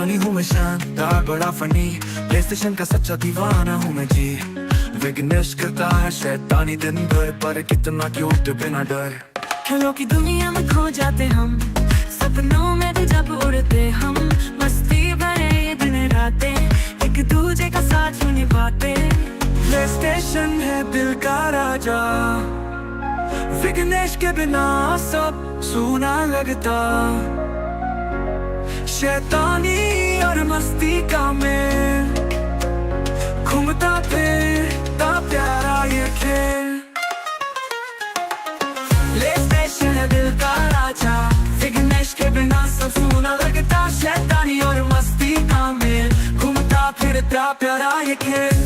पानी हूँ मैं शानदार बड़ा फनी, प्ले स्टेशन का सच्चा दीवाना हूँ मैं जी। विघ्नेश करता है शैतानी दिन भर, पर कितना क्यूट बिना डर। खेलों की दुनिया में खो जाते हम, सपनों में भी जब उड़ते हम, मस्ती भरे ये दिन रातें, एक दूजे का साथ निभाते। प्ले स्टेशन है दिल का राजा, विघ्नेश के बिना सब सूना लगता। शैतानी और मस्ती का मेल, घूमता फिरता प्यारा ये खेल। प्ले स्टेशन है दिल का राजा, विघ्नेश के बिना सब सूना लगता। शैतानी और मस्ती का मेल, घूमता फिरता प्यारा ये खेल।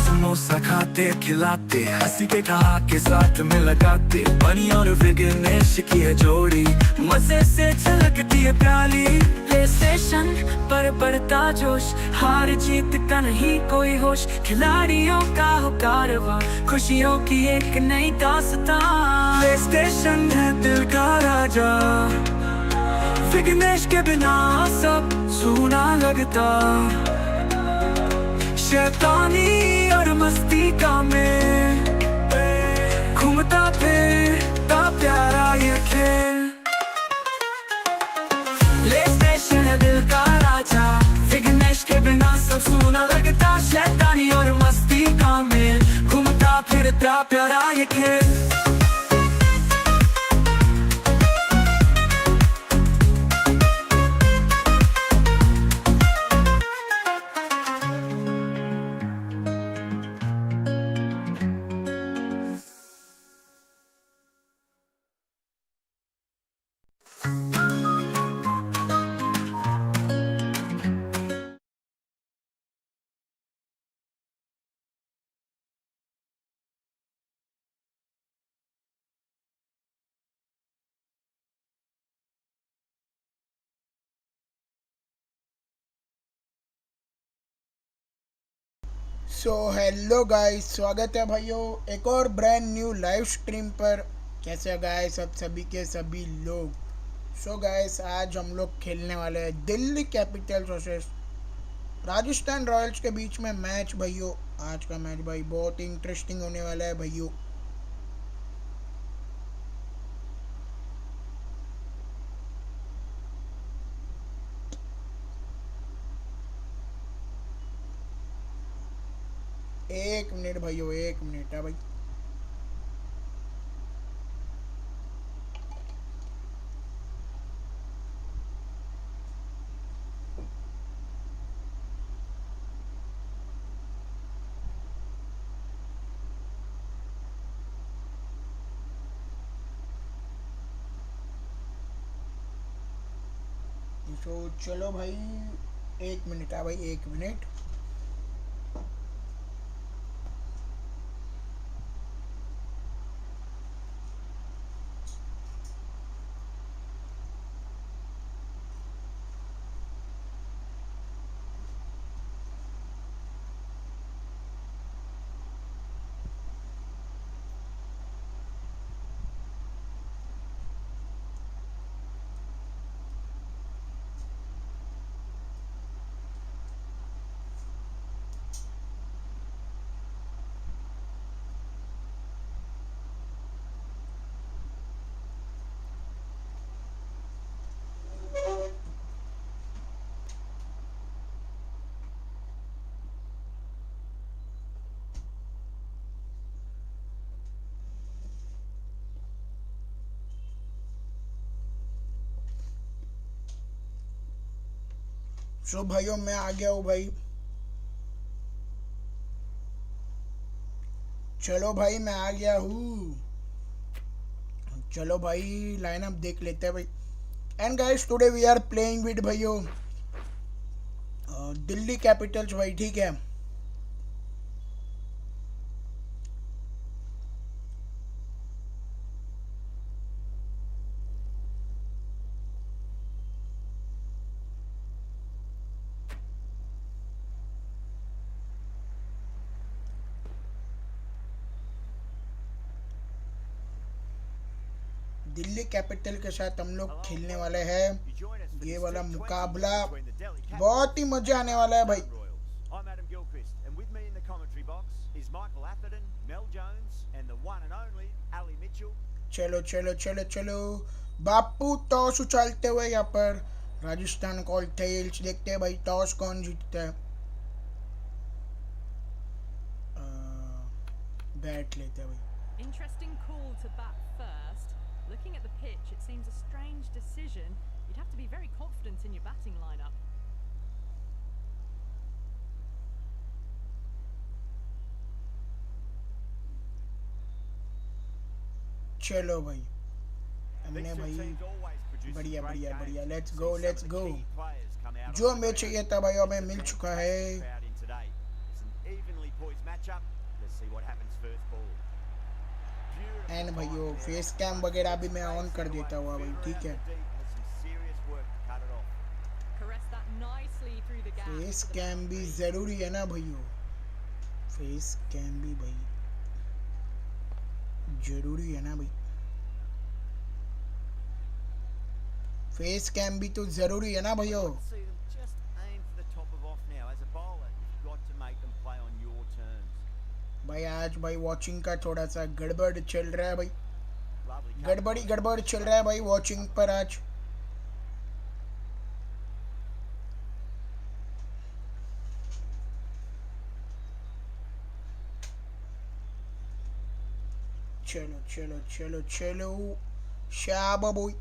समोसा खाते खिलाते, हंसी के कहा के साथ में लगाते। बनी और विघ्नेश की है जोड़ी, मजे से छलकती है प्याली। प्ले स्टेशन पर बढ़ता जोश, हार जीत का नहीं कोई होश, खिलाड़ियों का हो कारवां, खुशियों की एक नई दास्तां। प्ले स्टेशन है दिल का राजा, विघ्नेश के बिना सब सूना लगता। शैतानी और मस्ती का मेल, घूमता फिरता प्यारा ये खेल। प्ले स्टेशन है दिल का राजा, विघ्नेश के बिना सब सूना लगता। शैतानी और मस्ती का मेल, घूमता फिरता प्यारा ये खेल। सो हेलो गाइस, स्वागत है भाइयों एक और ब्रांड न्यू लाइव स्ट्रीम पर। कैसे गाइस सब सभी के सभी लोग। सो गाइस आज हम लोग खेलने वाले हैं Delhi Capitals versus Rajasthan Royals के बीच में मैच भाइयों। आज का मैच भाई बहुत ही इंटरेस्टिंग होने वाला है भाइयों। एक मिनट भाइयों, एक मिनट है भाई। तो चलो भाई, एक मिनट है भाई, एक मिनट। सो भाइयों मैं आ गया हूँ भाई। चलो भाई मैं आ गया हूँ। चलो भाई लाइनअप देख लेते हैं भाई। And guys today we are playing with भाइयों दिल्ली कैपिटल्स भाई, ठीक है। दिल्ली कैपिटल के साथ हम लोग खेलने वाले हैं ये वाला मुकाबला। बहुत ही मजा आने वाला है भाई। I'm Adam Gilchrist, and with me in the commentary box is Michael Atherton, Mel Jones, and the one and only Ali Mitchell. चलो चलो चलो चलो बापू, टॉस उछालते हुए यहाँ पर राजस्थान कॉल टेल्स। देखते हैं भाई टॉस कौन जीतता है। बैट लेते हैं भाई। Interesting call to bat first. Looking at the pitch, it seems a strange decision. You'd have to be very confident in your batting lineup. चलो भाई, हमने भाई बढ़िया बढ़िया बढ़िया, लेट्स गो लेट्स गो। जो हमें चाहिए था भाई हमें मिल चुका है। एंड भाइयों फेस कैम वगैरह भी मैं ऑन कर देता हुआ भाई, ठीक है। फेस कैम भी जरूरी है ना भाइयों, फेस कैम भी भाई जरूरी है ना भाई, फेस कैम भी तो जरूरी है ना भाइयों। भाई आज भाई वॉचिंग का थोड़ा सा गड़बड़ चल रहा है भाई, गड़बड़ चल रहा है भाई वॉचिंग पर आज। चलो चलो चलो चलो शाबा boy.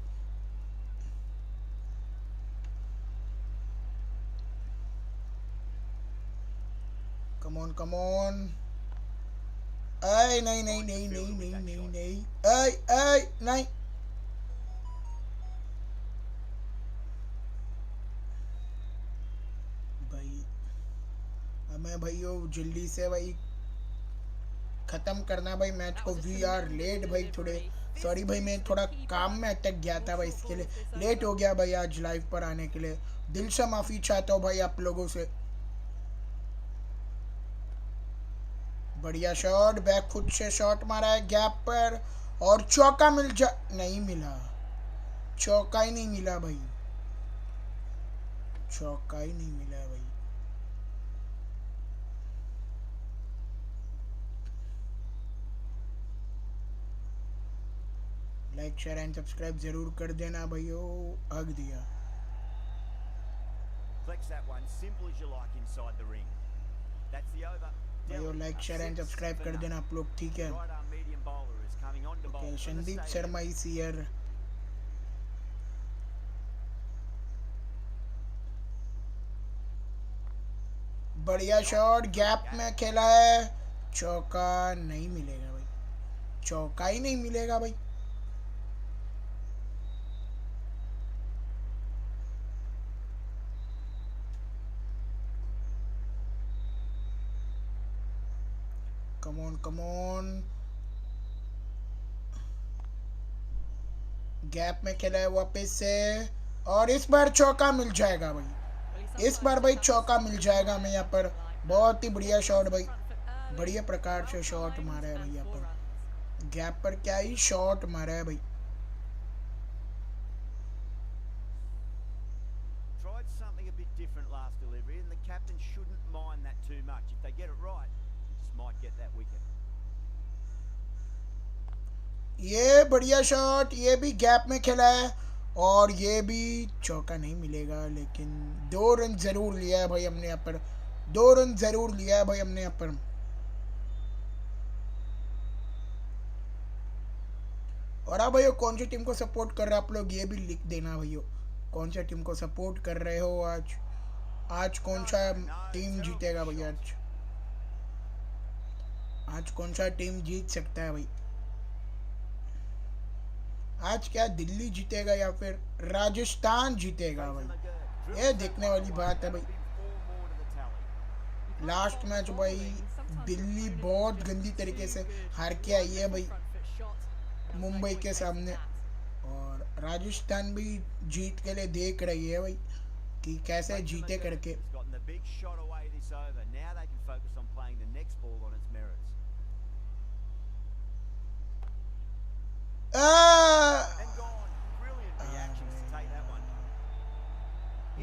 Come on come on. नहीं नहीं नहीं नहीं नहीं नहीं नहीं नहीं। भाई हमें भाइयों जल्दी से भाई खत्म करना भाई मैच को। वी आर लेट भाई, थोड़े सॉरी भाई, मैं थोड़ा काम में अटक गया था भाई, इसके लिए लेट हो गया भाई आज लाइव पर आने के लिए। दिल से माफी चाहता हूँ भाई आप लोगों से। बढ़िया शॉट, बैक फुट से शॉट मारा है गैप पर और चौका मिल जा, नहीं मिला, चौका ही नहीं मिला भाई, चौका ही नहीं मिला भाई। लाइक शेयर एंड सब्सक्राइब जरूर कर देना भाइयों। हक दिया भाइयों, लाइक शेयर एंड सब्सक्राइब कर देना आप लोग, ठीक है। ओके संदीप शर्मा इस ईयर। बढ़िया शॉट, गैप में खेला है, चौका नहीं मिलेगा भाई, चौका ही नहीं मिलेगा भाई। कम ऑन गैप में खेला है वापस से और इस बार चौका मिल जाएगा भाई, इस बार भाई चौका मिल जाएगा हमें यहाँ पर। बहुत ही बढ़िया शॉट भाई, बढ़िया प्रकार से शॉट मारा है भाई यहाँ पर, गैप पर क्या ही शॉट मारा है भाई। ये बढ़िया शॉट, ये भी गैप में खेला है और ये भी चौका नहीं मिलेगा, लेकिन 2 रन जरूर लिया है भाई हमने यहाँ पर, 2 रन जरूर लिया है भाई हमने यहाँ पर। और हाँ भाइयों, कौन सी टीम को सपोर्ट कर रहे हो आप लोग ये भी लिख देना भाइयों, कौन सा टीम को सपोर्ट कर रहे हो आज, आज कौन सा टीम जीतेगा भाई, आज कौन सा टीम जीत सकता है भाई। आज क्या दिल्ली जीतेगा या फिर राजस्थान जीतेगा भाई, ये देखने वाली बात है भाई। लास्ट मैच भाई दिल्ली बहुत गंदी तरीके से हार के आई है भाई मुंबई के सामने, और राजस्थान भी जीत के लिए देख रही है भाई कि कैसे जीते करके।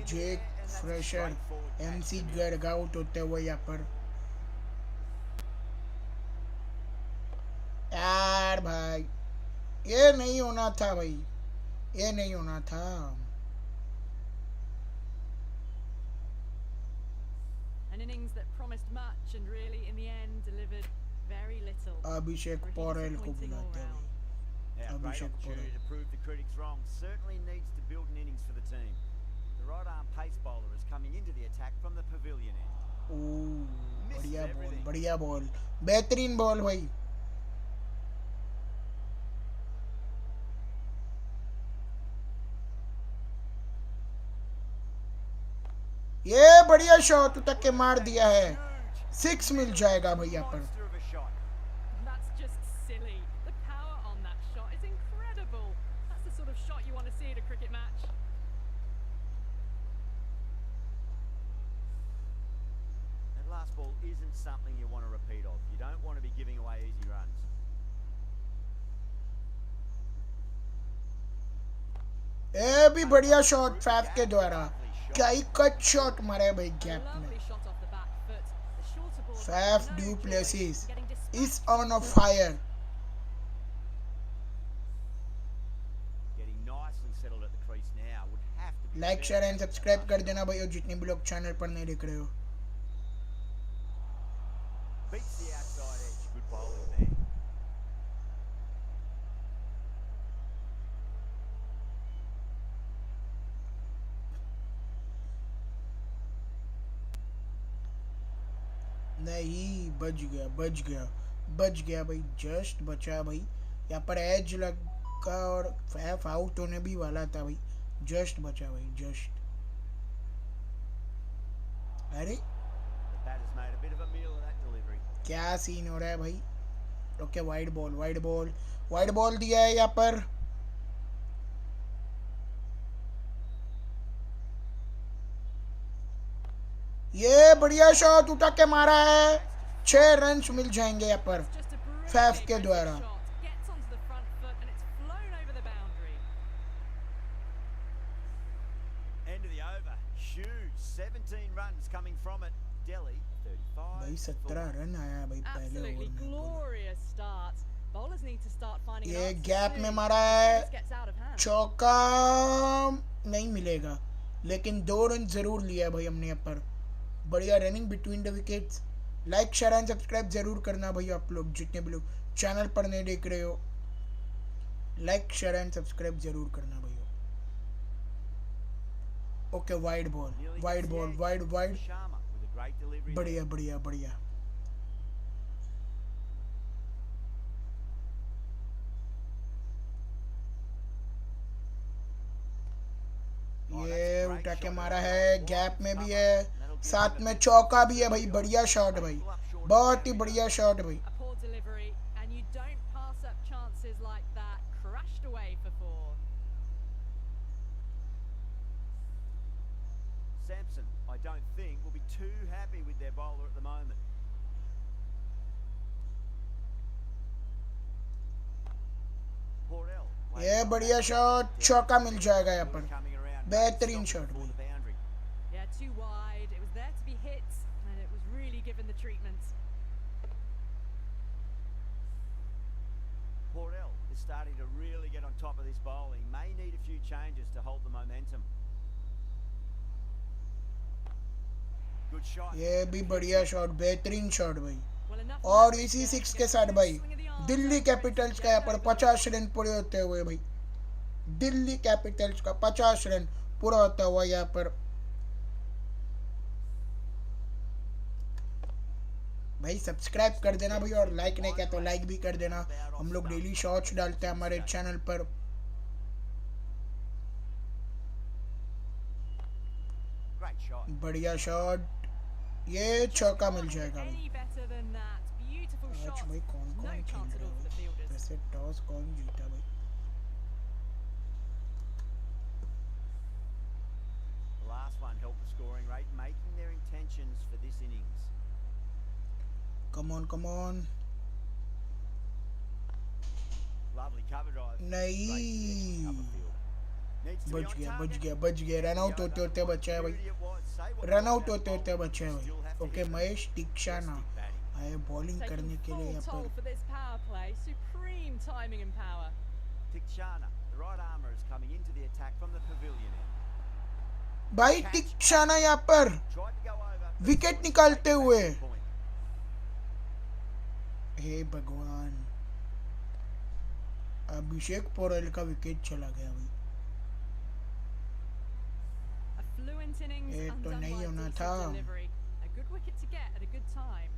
in the Jake air, and that's a fresher straightforward catch MC to miss. Garg out होते हुए यहाँ पर। यार भाई ये नहीं होना था भाई, ये नहीं होना था। An innings that promised much and really, in the end, delivered very little. Abhishek Pretty पौरेल को disappointing all बुलाते हैं round. भाई। Now, great Abhishek opportunity Paul. to prove the critics wrong. Certainly needs to build an innings for the team. The right-arm pace bowler is coming into the attack from the pavilion end. Oh Misses बढ़िया ball, everything. बढ़िया ball, बेहतरीन ball भाई। ये बढ़िया shot उतक के मार दिया है, Huge. 6 मिल जाएगा भाई यहाँ पर। Monster of a shot. That's just silly. The power on that shot is incredible. That's the sort of shot you want to see at a cricket match. That last ball isn't something you want to repeat of. You don't want to be giving away easy runs. ये भी बढ़िया shot Faf के द्वारा, क्या ही cut shot मारा है भाई A gap में। lovely shot off the back foot. The shorter ball Faf had no du choice Plessis in getting is dispatched. On a fire. Getting nicely settled at the crease now. Would have to be like fair share and to that subscribe last कर देना भाई, और जितने भी लोग channel पर नहीं देख रहे हो। beats the outside edge. Good bowling there. नहीं बच गया, बच गया, बच गया भाई, जस्ट बचा भाई। यहाँ पर एज लगा और फैफ आउट होने भी वाला था भाई, जस्ट बचा भाई, जस्ट। अरे The batter's made a bit of a meal of that delivery. क्या सीन हो रहा है भाई। Okay wide ball, wide ball, wide ball दिया है यहाँ पर। ये बढ़िया शॉट उठा के मारा है, 6 रन मिल जाएंगे यहाँ पर Just a फैफ brilliant के द्वारा। shot. Gets onto the front foot and it's flown over the boundary. End of the over. Huge. 17 runs coming from it. Delhi 35. भाई 17 रन आया भाई पहले Absolutely ओवर में। glorious start. Bowlers need to start finding an ये answer gap में soon. मारा If है, this gets out of hand. चौका नहीं मिलेगा, लेकिन 2 रन जरूर लिया भाई हमने यहाँ पर। बढ़िया running between the wickets. Like share and subscribe जरूर करना भाई आप लोग, जितने भी लोग चैनल पर नहीं देख रहे हो। लाइक शेयर एंड सब्सक्राइब जरूर करना भाई। Okay wide ball, Nearly wide gets the ball, edge. Wide wide, Sharma with a great delivery. बढ़िया बढ़िया बढ़िया। ये उठा के मारा है, गैप में भी है, साथ में चौका भी है भाई। बढ़िया शॉट भाई, बहुत ही बढ़िया शॉट भाई। A poor delivery, and you don't pass up chances like that. Crashed away for 4. Sampson, I don't think, will be too happy with their bowler at the moment. Porel. ये बढ़िया shot, चौका मिल जाएगा यहाँ पर। Coming around. बेहतरीन Stopped shot before भाई। the boundary. Yeah, too wide. It was there to be hit, and it was really given the treatment. Porel is starting to really get on top of this bowling. May need a few changes to hold the momentum. Good shot. ये भी बढ़िया shot, बेहतरीन shot भाई। Well, enough. और इसी 6 के साथ भाई दिल्ली कैपिटल्स का यहाँ पर 50 रन पूरे होते हुए भाई, दिल्ली कैपिटल्स का 50 रन पूरा होता हुआ यहाँ पर। भाई सब्सक्राइब कर देना भाई, और लाइक नहीं किया तो लाइक भी कर देना। हम लोग डेली शॉर्ट्स डालते हैं हमारे चैनल पर। Great shot. बढ़िया शॉट, ये चौका मिल जाएगा भाई। Any better than that? Beautiful आज shot. भाई कौन No कौन खेल chance at रहा all for the है, fielders. वैसे टॉस कौन जीता भाई? The last one helped the scoring rate, making their intentions for this innings. Come on come on. Lovely cover drive. नहीं। Great connection, upper field. Needs to be बच on गया बच target. गया बच गया, रन आउट होते होते बचा है भाई, Beauty it was. Say what run you out want होते about होते bowling, बचा है you भाई. still have to okay, hit them. Mahesh Theekshana Stick batting. आए बॉलिंग Taking करने के लिए full यहाँ toll पर. for this power play. Supreme timing and power. Tikshana, the right armour, is coming into the attack from the pavilion end. भाई दीक्षाना यहाँ पर Tried to go over, but wicket forced to निकालते take a हुए. backward point. हे भगवान, अभिषेक पोरल का wicket चला गया भाई. A fluent innings ये तो undone नहीं by होना decent था. delivery. A good wicket to get at a good time.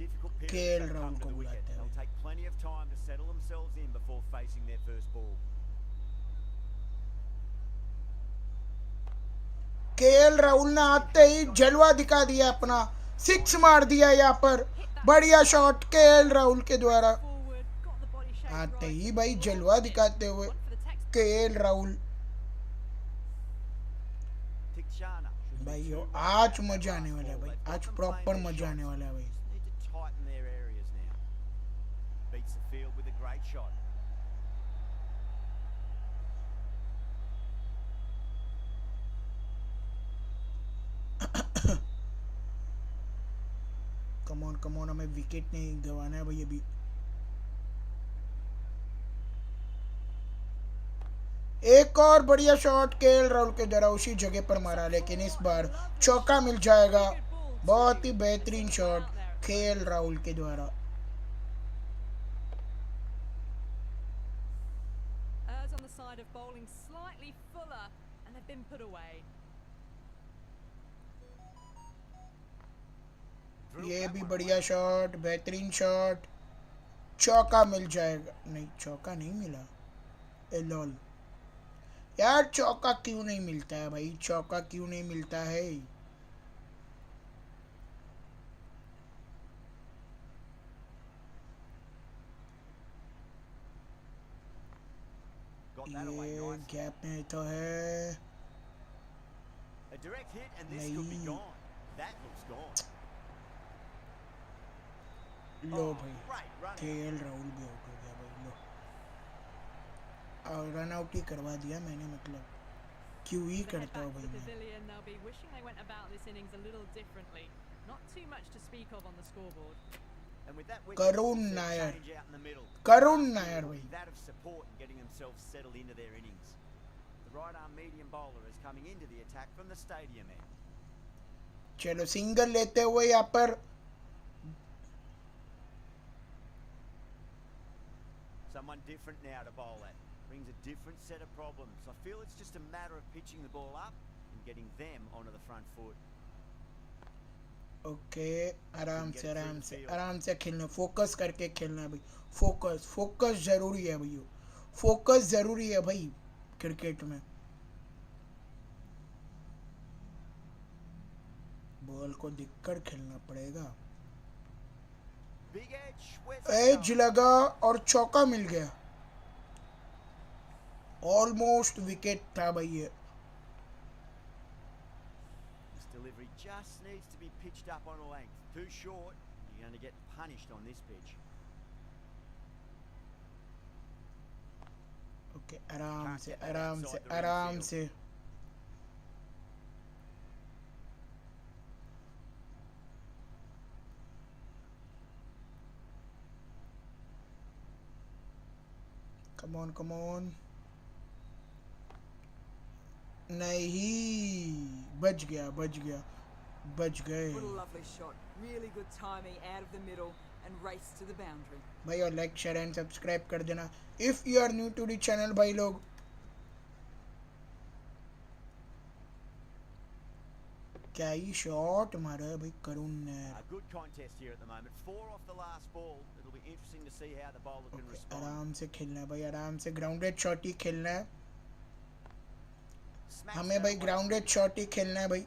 Difficult period KL as they Rahul come to को the wicket. बुलाते हैं They'll भाई. take plenty of time to settle themselves in before facing their first ball. KL Rahul ने आते ही जलवा दिखा दिया अपना, सिक्स मार दिया यहाँ पर. बढ़िया शॉट केएल राहुल के द्वारा. Forward, got the body shape आते right. ही भाई जलवा दिखाते हुए One for the text. KL Rahul. Tikshana should be भाई too यो worried आज about that मजा last आने वाला है ball. भाई, They've got आज them प्रॉपर playing their मजा आने shots. वाला है भाई. Just need to tighten their areas now. Beats the field with a great shot. Come on, हमें विकेट नहीं गंवाना है भाई अभी. एक और बढ़िया शॉट केएल राहुल के द्वारा उसी जगह पर मारा, लेकिन इस बार चौका मिल जाएगा. बहुत ही बेहतरीन शॉट केएल राहुल के द्वारा. Errs on the side of bowling slightly fuller, and they've been put away. ये भी बढ़िया शॉट, बेहतरीन शॉट. चौका मिल जाएगा. नहीं, चौका नहीं मिला. ए लॉल यार, चौका क्यों नहीं मिलता है भाई, चौका क्यों नहीं मिलता है. Got that away ये nice. गैप में तो है. A direct hit and this could be नहीं. gone. That looks gone. Low Oh, भाई, great running. केएल राहुल भी आउट हो गया भाई. लो, और रन आउट ही करवा दिया मैंने, मतलब क्यों ही As they head करता हूँ back to भाई the मैं. pavilion, they'll be wishing they went about this innings a little differently. Not too much to speak of on the scoreboard. And with that wicket, Karun it's a Nair. change out in the middle. Karun Nair भाई. That of support and getting themselves settled into their innings. The right arm medium bowler is coming into the attack from the stadium end. चलो single लेते हुए यहाँ पर. Someone different now to bowl at. Brings a different set of problems. I feel it's just a matter of pitching the ball up and getting them onto the front foot. Okay, आराम से खेलना, focus करके खेलना है भाई. Focus जरूरी है भैया, फोकस जरूरी है भाई क्रिकेट में. बॉल को देखकर खेलना पड़ेगा. Big edge. Where's that edge going? लगा और चौका मिल गया. ऑलमोस्ट विकेट था भाई ये. This delivery just needs to be pitched up on a length. Too short, you're going to get punished on this pitch. Okay, आराम से. कम ऑन. नहीं, बच गए. What a lovely shot. Really good timing out of the middle and race to the boundary. भाई, और like share and subscribe कर देना if you are new to the channel भाई लोग. क्या ही शॉट मारा है भाई करुण ने. A good contest here at the moment. 4 off the last ball. It'll be interesting to see how the bowler can respond. आराम से खेलना है भाई, आराम से ग्राउंडेड शॉट ही खेलना है Smacks हमें that भाई. away. ग्राउंडेड शॉट ही खेलना है भाई.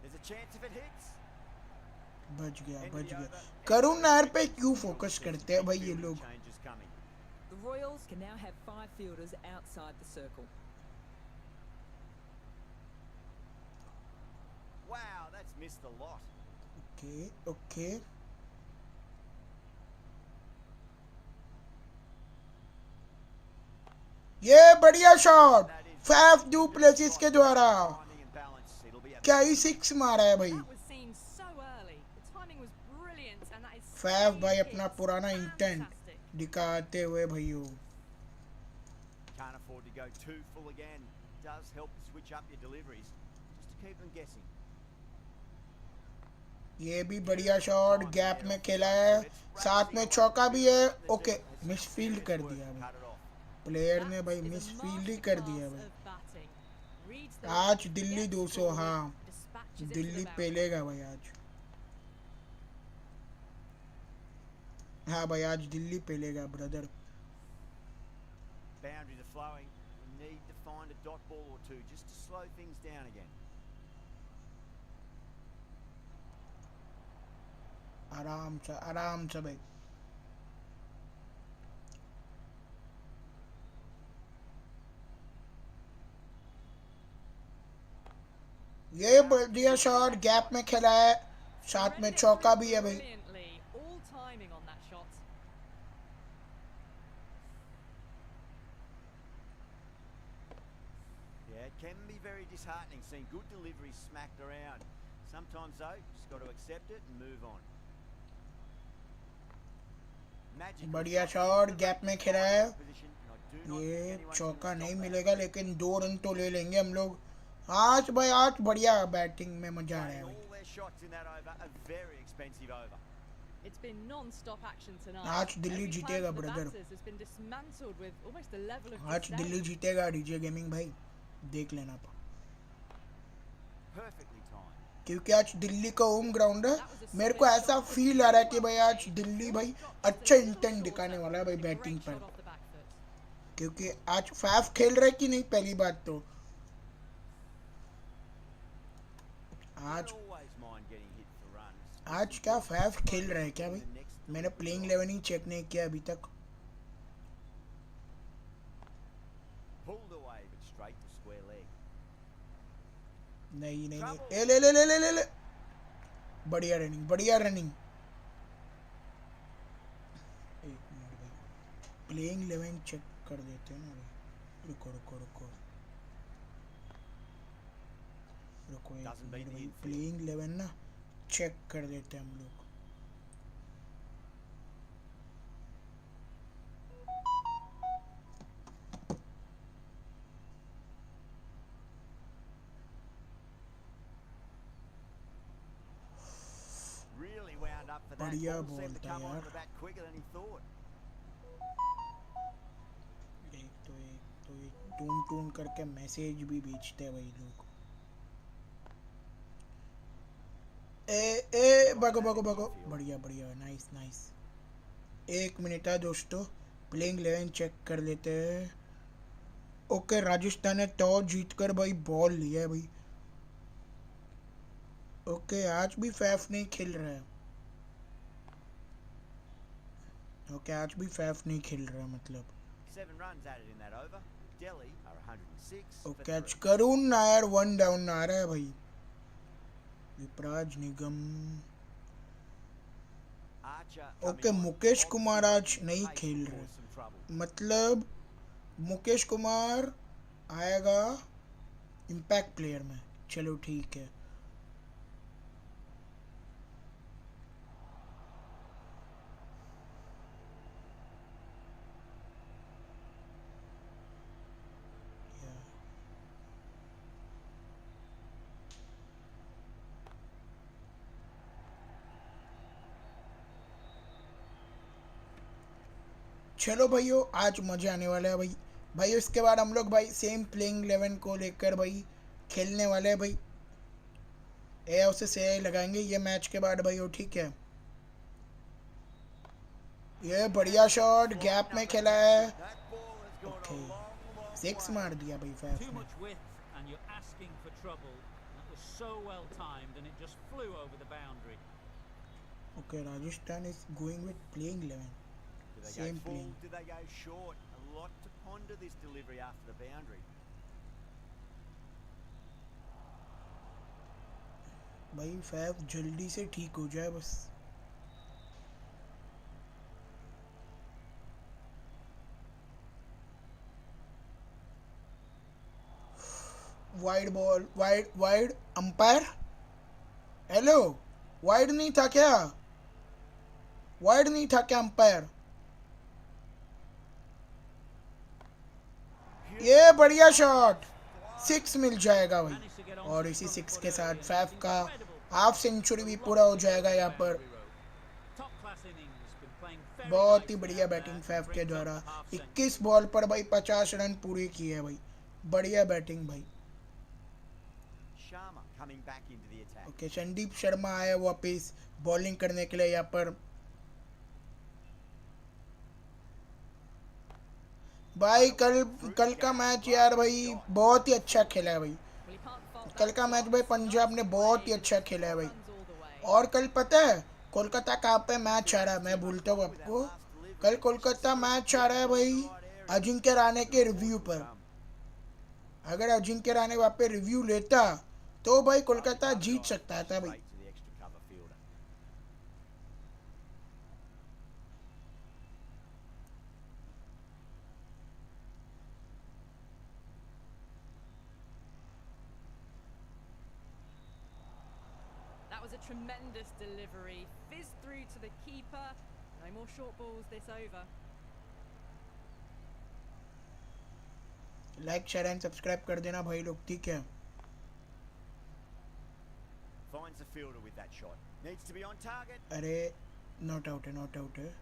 There's a chance if it hits. बच गया. करुण नायर पे क्यों फोकस करते हैं भाई ये लोग. Changes coming. The Royals can now have 5 fielders outside the circle. Wow, that's missed the lot. Okay. ये बढ़िया शॉट फैफ डू प्लेसिस के द्वारा, Timing and balance. It'll be a क्या ही सिक्स मारा है भाई। That was seen so early. The timing was brilliant, and that is Faf such a भाई hit. अपना पुराना इंटेंट Fantastic. दिखाते हुए भाइयों। Can't afford to go too full again. Does help to switch up your deliveries just to keep them guessing. ये भी बढ़िया shot gap में खेला है, साथ में चौका भी है। ओके मिस फील्ड कर दिया भाई, Cut it off. प्लेयर ने भाई That is miss a field ही कर दिया masterclass भाई। of batting. Reads the आज line, दिल्ली gets 200, forward, हाँ dispatches it to the Delhi boundary. पेलेगा भाई आज। हाँ भाई आज दिल्ली पेलेगा brother. Boundaries are flowing. We need to find a dot ball or two just to slow things down again. आराम से भाई। ये बढ़िया शॉट गैप में खेला है, साथ में चौका भी है भाई। Brilliantly, all timing on that shot. Yeah, it can be very disheartening seeing good deliveries smacked around. Sometimes though, just got to accept it and move on. Magical बढ़िया shot. शॉट गैप में खेला है, Position, and I do not ये think anyone can चौका stop नहीं that. मिलेगा लेकिन 2 run तो ले लेंगे हम लोग आज भाई। आज बढ़िया बैटिंग में मजा आ रहा है Playing भाई। all their shots in that over, a very expensive over. It's been non-stop action tonight. आज दिल्ली Every plan जीतेगा for the brother, batters has been dismantled with almost a level of आज disdain. Delhi जीतेगा DJ gaming भाई, देख लेना आप। Perfectly timed. क्योंकि आज दिल्ली का होम ग्राउंड है, मेरे को ऐसा फील आ रहा है कि भाई आज दिल्ली भाई अच्छा इंटेंट दिखाने वाला है भाई बैटिंग Great shot पर। off the back foot. क्योंकि आज फैफ खेल रहे कि नहीं पहली बात तो, आज Don't always mind getting hit for runs. आज क्या फैफ खेल रहे हैं क्या भाई? मैंने प्लेइंग 11 ही चेक नहीं किया अभी तक। Pulled away, but straight to square leg. नहीं नहीं नहीं, ए ले ले ले ले ले ले, बढ़िया रनिंग बढ़िया रनिंग। एक मिनट भाई, प्लेइंग 11 चेक कर देते हैं ना भाई। रुको रुको रुको रुको एक Doesn't beat मिनट the भाई, infield. प्लेइंग 11 ना चेक कर देते हैं हम लोग। Really wound up for that. बढ़िया Ball seemed to बोलता come यार। onto the bat quicker than he thought. एक टून टून करके मैसेज भी भेजते हैं भाई लोग। ए भगो भगो भगो, बढ़िया बढ़िया, नाइस नाइस। 1 मिनट है दोस्तों, प्लेइंग 11 चेक कर लेते हैं। ओके राजस्थान ने टॉस जीतकर भाई बॉल लिया है भाई। ओके आज भी फैफ नहीं खेल रहा है। ओके आज भी फैफ नहीं खेल रहा है मतलब। 7 runs added in that over. Delhi are 106 for okay आज 3. करुण नायर 1 डाउन आ रहा है भाई। विपराज निगम, Archer okay coming on. Mukesh Kumar आज Obviously नहीं pace खेल will रहे, cause some trouble. मतलब मुकेश कुमार आएगा इम्पैक्ट प्लेयर में। चलो ठीक है। चलो भाइयों आज मज़ा आने वाला है भाई। भाई उसके बाद हम लोग भाई सेम प्लेइंग 11 को लेकर भाई खेलने वाले हैं भाई। ए उसे से लगाएंगे ये मैच के बाद भाई। ठीक है, ये बढ़िया शॉट गैप में खेला है। That ball has gone Okay. a long six way. मार दिया भाई फैफ Too ने। much width and you're asking for trouble. That was so well timed and it just flew over the boundary. Okay Rajasthan is going with playing 11 Do they same go full? Playing. Do they go short? A lot to ponder this delivery after the boundary. भाई Faf जल्दी से ठीक हो जाए बस। Wide ball, wide wide. Umpire, hello, wide नहीं था क्या? वाइड नहीं था क्या अंपायर? ये बढ़िया शॉट, सिक्स मिल जाएगा भाई। Managed to get on और to इसी front सिक्स foot के साथ early and फैफ का incredible half pace century to भी lock पूरा हो the ball जाएगा to the यहाँ पर। boundary rope. Top class innings, been playing very बहुत ही nicely बढ़िया out there batting and Faf के brings up द्वारा। the half 21 century. बॉल पर भाई 50 रन पूरे किए भाई। बढ़िया बैटिंग भाई। Sharma coming back into the attack. Okay, Sandeep Sharma आया वापिस बॉलिंग करने के लिए यहाँ पर। भाई कल का मैच यार भाई बहुत ही अच्छा खेला है भाई। Well, you can't fault कल that का मैच shot. भाई पंजाब ने Nicely बहुत ही played, and अच्छा it's खेला है 4 भाई। runs all the way. और कल पता है कोलकाता कहाँ पे मैच आ रहा है? मैं बोलता हूँ आपको, कल कोलकाता मैच आ रहा है भाई अजिंक्य रहाणे के रिव्यू पर। अगर अजिंक्य रहाणे वहाँ पे रिव्यू लेता तो भाई कोलकाता जीत सकता था भाई। Straight to the extra cover fielder. That was a tremendous delivery. Fizzed through to the keeper. No more short balls this over. Like share and subscribe कर देना भाई लोग, ठीक है? Finds the fielder with that shot. Needs to be on target. अरे not out है, not out है।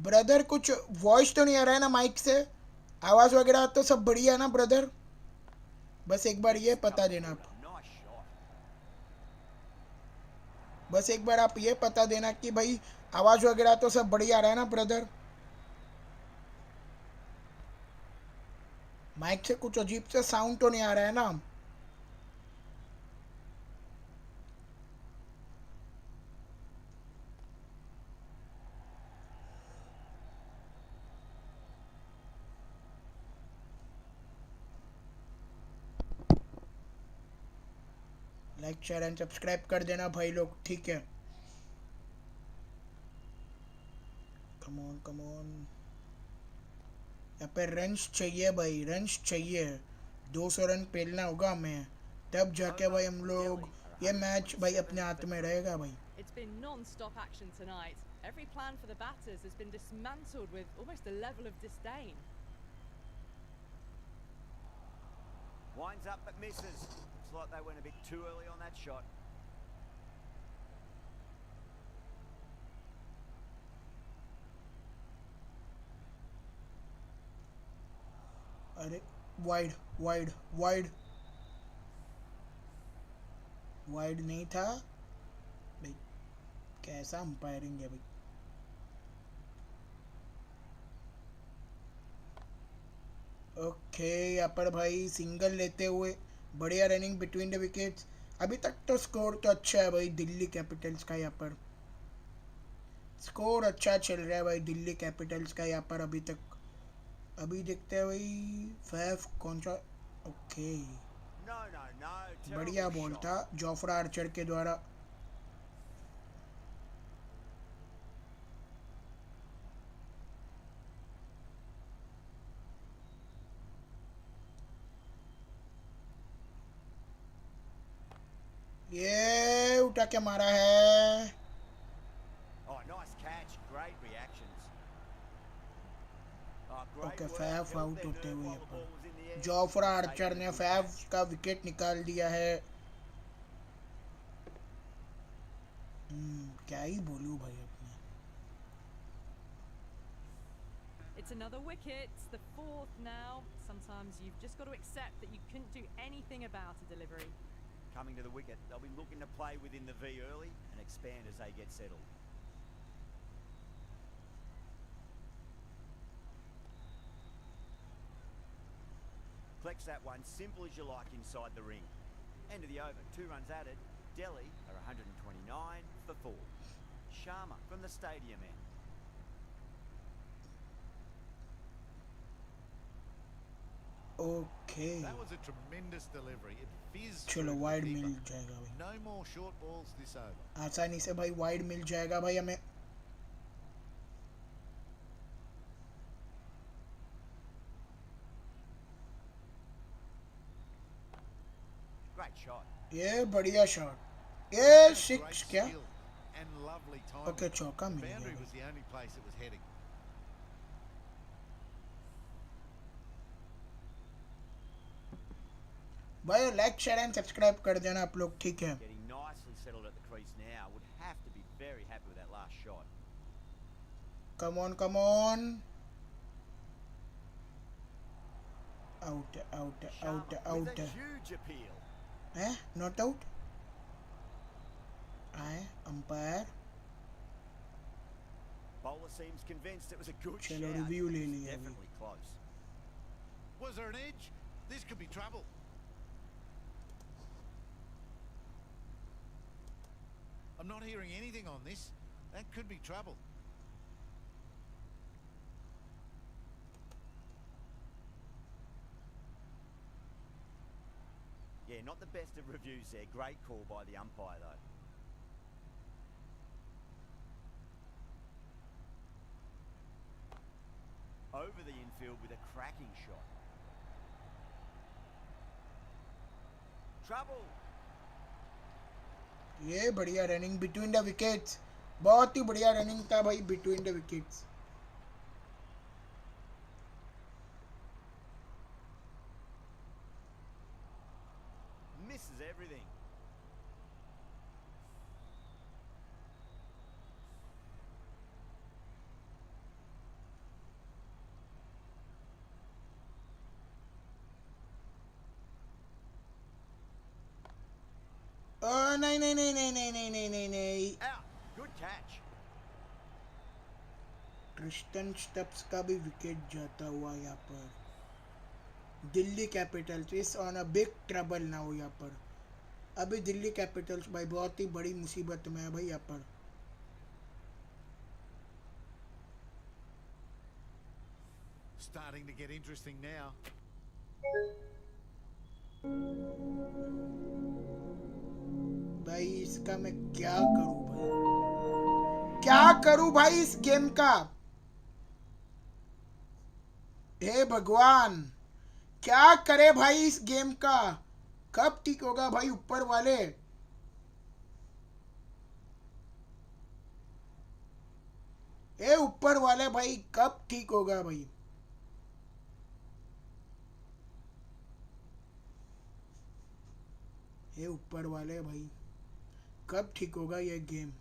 Brother कुछ वॉइस तो नहीं आ रहा है ना माइक से? आवाज वगैरह तो सब बढ़िया है ना ब्रदर? बस एक बार ये पता देना आप। Nice shot. बस एक बार आप ये पता देना कि भाई आवाज वगैरह तो सब बढ़िया आ रहा है ना ब्रदर? माइक से कुछ अजीब से साउंड तो नहीं आ रहा है ना? लाइक शेयर एंड सब्सक्राइब कर देना भाई लोग, ठीक है? कम ऑन कम ऑन। यहाँ पे रन्स चाहिए भाई, रन्स चाहिए। 200 रन पेलना होगा हमें, तब जाके भाई हम लोग ये मैच भाई अपने हाथ में रहेगा भाई। It's been non-stop action tonight. Every plan for the batters has been dismantled with almost a level of disdain. Winds up but misses. Looks like they went a bit too early on that shot. अरे wide wide wide wide नहीं था भाई। कैसा umpiring है भाई। Okay, यहाँ पर भाई सिंगल लेते हुए बढ़िया रनिंग बिटवीन द विकेट्स। अभी तक तो स्कोर तो अच्छा है भाई दिल्ली कैपिटल्स का। यहाँ पर स्कोर अच्छा चल रहा है भाई दिल्ली कैपिटल्स का यहाँ पर अभी तक। अभी देखते हैं भाई फैफ कौन सा। Okay, No, no, no. बढ़िया Terrible बॉल shot. था जोफ्रा आर्चर के द्वारा। ये उठा के मारा है। Oh, nice catch. Great reactions. Oh, great okay, work. Faf Held out their होते nerve हुए while यहाँ the ball पर was in the air. Jofra Taken Archer a ने good फैफ catch. का विकेट निकाल दिया है। क्या ही बोलूं भाई अपने। It's another wicket, the fourth now. Sometimes you've just got to accept that you couldn't do anything about a delivery. Coming to the wicket. They'll be looking to play within the V early and expand as they get settled. Flex that one, simple as you like inside the ring. End of the over, 2 runs added. Delhi are 129 for 4. Sharma from the stadium end. Okay, That was a tremendous delivery. It fizzed चलो through the wide keeper. मिल जाएगा भाई। No more short balls this over. आसानी से भाई wide मिल जाएगा भाई हमें। ये बढ़िया शॉट, ये सिक्स क्या? And lovely timing. ओके चौका The मिल गया boundary भाई। was the only place it was heading. भाई लाइक शेयर एंड सब्सक्राइब कर देना आप लोग, ठीक है? Getting nicely settled at the crease now. Would have to be very happy with that last shot. Come on come on. Out out out Sharma out with a huge appeal. है, not out आए umpire. Bowler seems convinced it was a good चलो shout. Review ले It's लिया अभी। definitely close. Was there an edge? This could be trouble. I'm not hearing anything on this. That could be trouble. Yeah, not the best of reviews there. Great call by the umpire, though. Over the infield with a cracking shot. Trouble. ये बढ़िया running between the wickets, बहुत ही बढ़िया running था भाई between the wickets. Misses everything. नहीं नहीं नहीं नहीं नहीं नहीं नहीं नहीं नहीं, Out. Good catch. Tristan Stubbs का भी विकेट जाता हुआ यहाँ पर। Delhi Capitals is on a big trouble now यहाँ पर। अभी दिल्ली कैपिटल्स भाई बहुत ही बड़ी मुसीबत में है भाई यहाँ पर। Starting to get interesting now. भाई इसका मैं क्या करूं भाई, क्या करूं भाई इस गेम का? हे भगवान, क्या करे भाई इस गेम का? कब ठीक होगा भाई ऊपर वाले? ए ऊपर वाले भाई कब ठीक होगा भाई? ए ऊपर वाले भाई कब ठीक होगा ये गेम?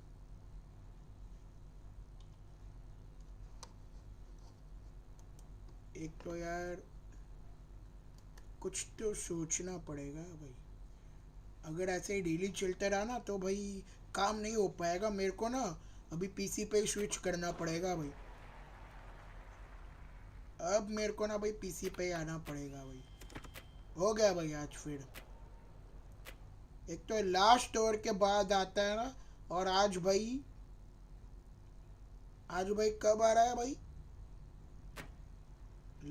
एक तो यार कुछ तो सोचना पड़ेगा भाई। अगर ऐसे ही डेली चलते रहा ना तो भाई काम नहीं हो पाएगा। मेरे को ना अभी पीसी पे स्विच करना पड़ेगा भाई। अब मेरे को ना भाई पीसी पे आना पड़ेगा भाई। हो गया भाई आज फिर। एक तो लास्ट ओवर के बाद आता है ना, और आज भाई कब आ रहा है भाई?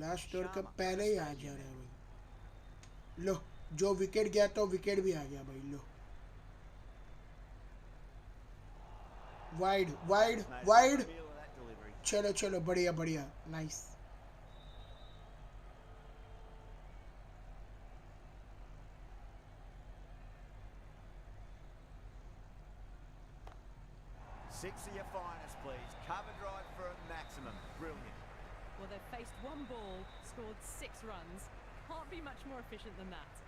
लास्ट ओवर के पहले ही आ जा रहा है भाई। लो, जो विकेट गया तो विकेट भी आ गया भाई। लो, वाइड वाइड वाइड। चलो चलो, बढ़िया बढ़िया, nice. Six of your finest, please. Cover drive for a maximum. Brilliant. Well, they've faced one ball, scored 6 runs. Can't be much more efficient than that.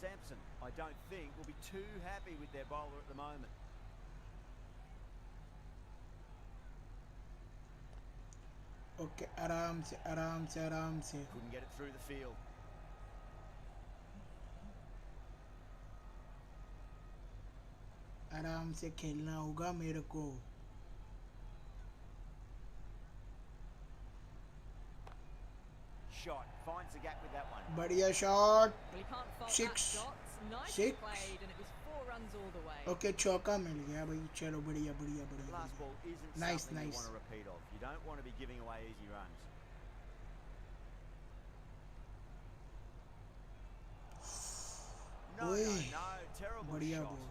Sampson, I don't think, will be too happy with their bowler at the moment. Okay, आराम से आराम से आराम से। Couldn't get it through the field. आराम से खेलना होगा मेरे को। Shot. Finds the gap with that one. बढ़िया shot. Well, you can't fault Six. that shot. Nicely Six. played, and it was 4 runs all the way. Okay, चौका मिल गया भाई। चलो बढ़िया बढ़िया The बढ़िया last ball बढ़िया। isn't Nice, something you nice. want to repeat of. You don't want to be giving away easy runs. No, ओए, no, terrible बढ़िया shot. बॉल।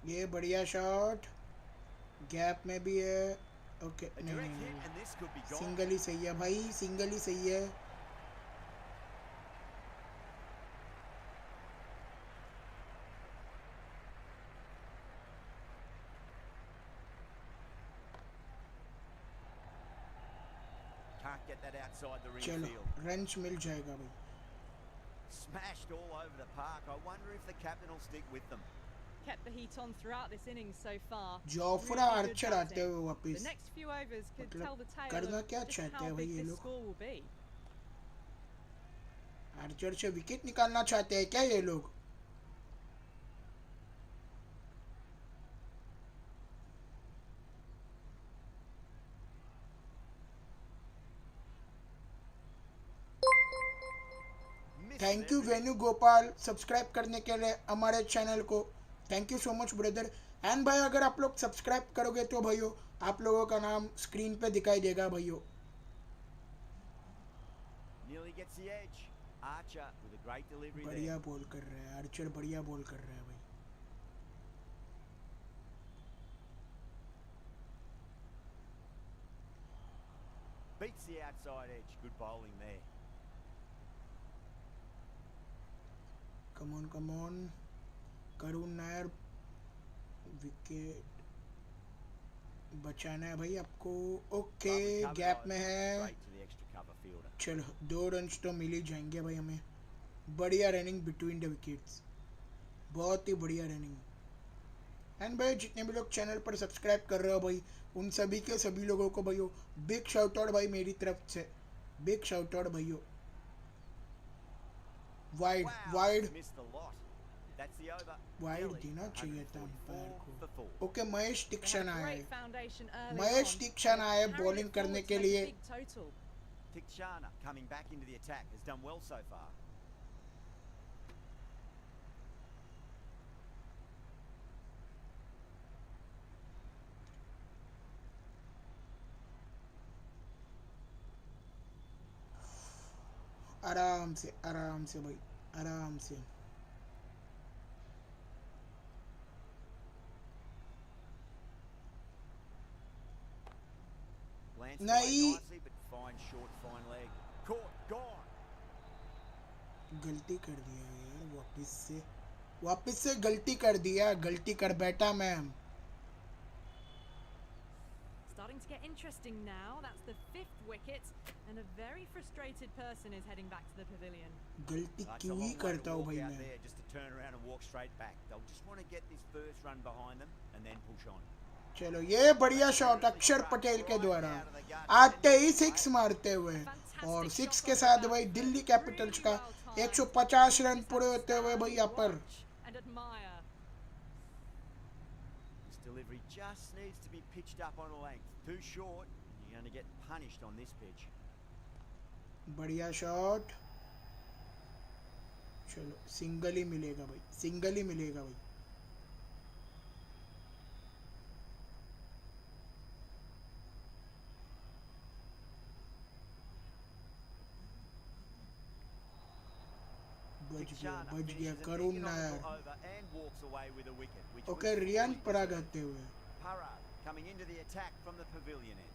ये बढ़िया शॉट, गैप में भी है। ओके A नहीं direct नहीं hit, नहीं, and this could be gone. Single ही सही है भाई, सिंगल ही सही है। Can't get that outside the ring चलो field. रंच मिल जाएगा भाई। Smashed all over the park. I wonder if the captain will stick with them. Kept the heat on throughout this innings so far. Jofra Really good Archer आते batting. हुए The वापस। next few overs could मतलब tell the tale करना क्या of just चाहते how हैं भाई big ये this लोग? score will be. आर्चर से विकेट निकालना चाहते हैं क्या ये लोग? Thank you venue Gopal subscribe करने के लिए हमारे चैनल को। Thank you so much brother. And भाई अगर आप लोग सब्सक्राइब करोगे तो भाइयों आप लोगों का नाम स्क्रीन पे दिखाई देगा भाइयों। Nearly gets the edge. Archer with a great delivery there. बढ़िया बॉल कर रहा है आर्चर, बढ़िया बॉल कर रहा है भाई। Beats the outside edge. Good bowling there. Come on Karun Nair, wicket बचाना है भाई आपको। Okay Lovely cover gap dive में है। straight to the extra cover fielder. चलो 2 रन्स तो मिल ही जाएंगे भाई हमें। बढ़िया रनिंग बिटवीन द विकेट्स, बहुत ही बढ़िया रनिंग। एंड भाई जितने भी लोग चैनल पर सब्सक्राइब कर रहे हो भाई उन सभी के सभी लोगों को भाइयों बिग शाउट आउट भाई मेरी तरफ से, बिग शाउट आउट भाइयों। Wide Wow, wide missed the lot. That's the over. Wide Delhi, देना चाहिए था 144 अंपायर for को। 4. Okay Mahesh They had दीक्षण a आए, great foundation early Mahesh on, दीक्षण and आए carried बॉलिंग it करने forward के to make a लिए। big total. Tikshana coming back into the attack has done well so far. आराम से भाई आराम से। Glanced Nahi. away nicely, but fine short, fine leg. Caught, gone. गलती कर दिया यार, वापस से गलती कर दिया, गलती कर बैठा ma'am. Starting to get interesting now. That's the 5th wicket, and a very frustrated person is heading back to the pavilion. गलती That's a क्यों ही long way करता to हूँ walk भाई out मैं। there just to turn around and walk straight back. They'll just want to get this first run behind them and then push on. चलो ये बढ़िया shot अक्षर पटेल के द्वारा आते ही 6 मारते हुए, और 6 के साथ भाई दिल्ली कैपिटल्स का 150 रन पूरे होते हुए भाई यहाँ पर। And admire. This delivery just needs to be pitched up on a length. Too short, and you're going to get punished on this pitch. बढ़िया शॉट, चलो सिंगल ही मिलेगा भाई, सिंगल ही मिलेगा भाई। Tikshana बच गया finishes an Karun economical Nair. over and walks away with a wicket, which okay was Riyan fully Parag deserved. आते हुए। Parag coming into the attack from the pavilion end.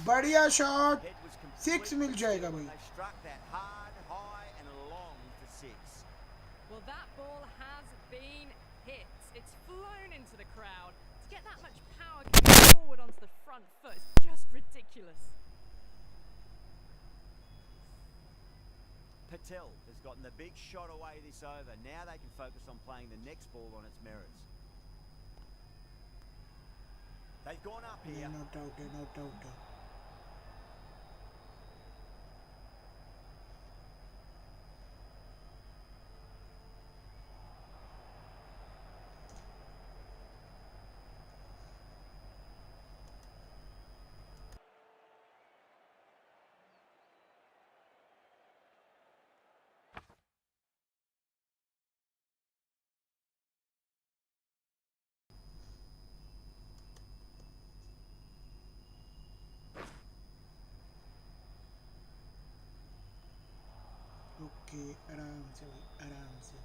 बढ़िया shot, Head was 6 mill completely जाएगा still. भाई। They struck that hard, high and long for 6. Well, that ball has been hit. It's flown into the crowd. To get that much power coming forward onto the front foot is just ridiculous. Patel has gotten the big shot away this over. Now they can focus on playing the next ball on its merits. They've gone up here. Not out है, not out है। Okay आराम से भाई आराम से।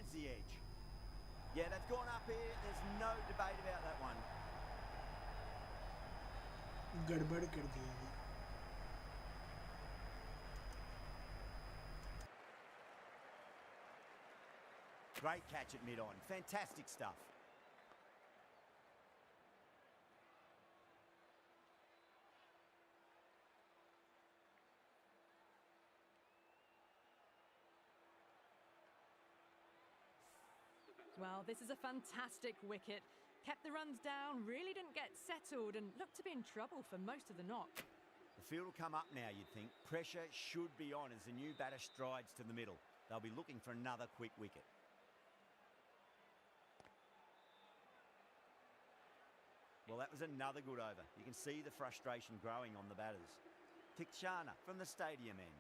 finds the edge. Yeah, they've gone up here. There's no debate about that one. गड़बड़ कर दी है। Great catch at mid-on. Fantastic stuff. Well, this is a fantastic wicket. Kept the runs down, really didn't get settled and looked to be in trouble for most of the knock. The field will come up now, you'd think. Pressure should be on as the new batter strides to the middle. They'll be looking for another quick wicket. Well, that was another good over. You can see the frustration growing on the batters. TATA from the stadium end.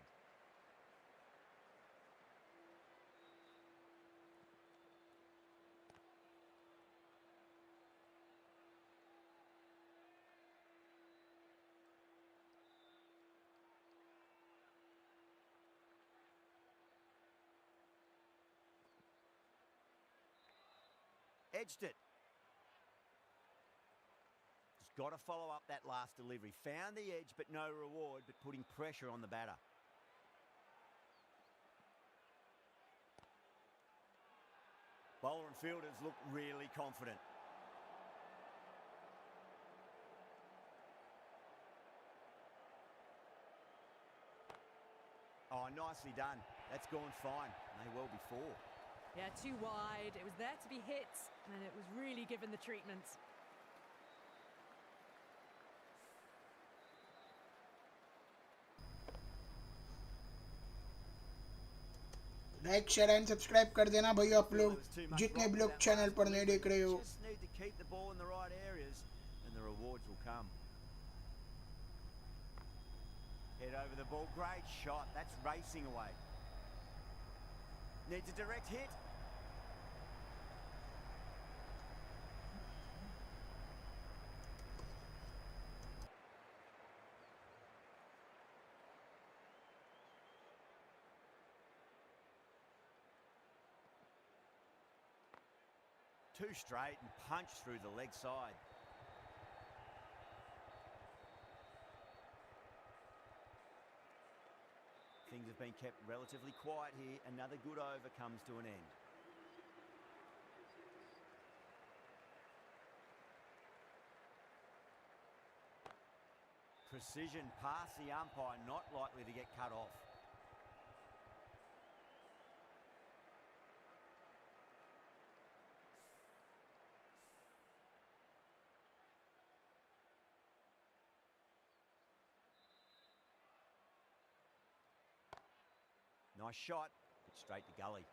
Edged it. Just got to follow up that last delivery. Found the edge, but no reward, but putting pressure on the batter. Bowler and fielders look really confident. Oh, nicely done. That's gone fine. May well be four. Yeah, too wide. It was there to be hit, and it was really given the treatment. Like share and subscribe कर देना भैया आप लोग जितने भी लोग channel पर नहीं देख रहे हो। Just need to keep the ball in the right areas and the rewards will come. Head over the ball. Great shot. That's racing away. Needs a direct hit. Too straight and punched through the leg side. Things have been kept relatively quiet here. Another good over comes to an end. Precision past the umpire, not likely to get cut off. Nice shot, but straight to gully.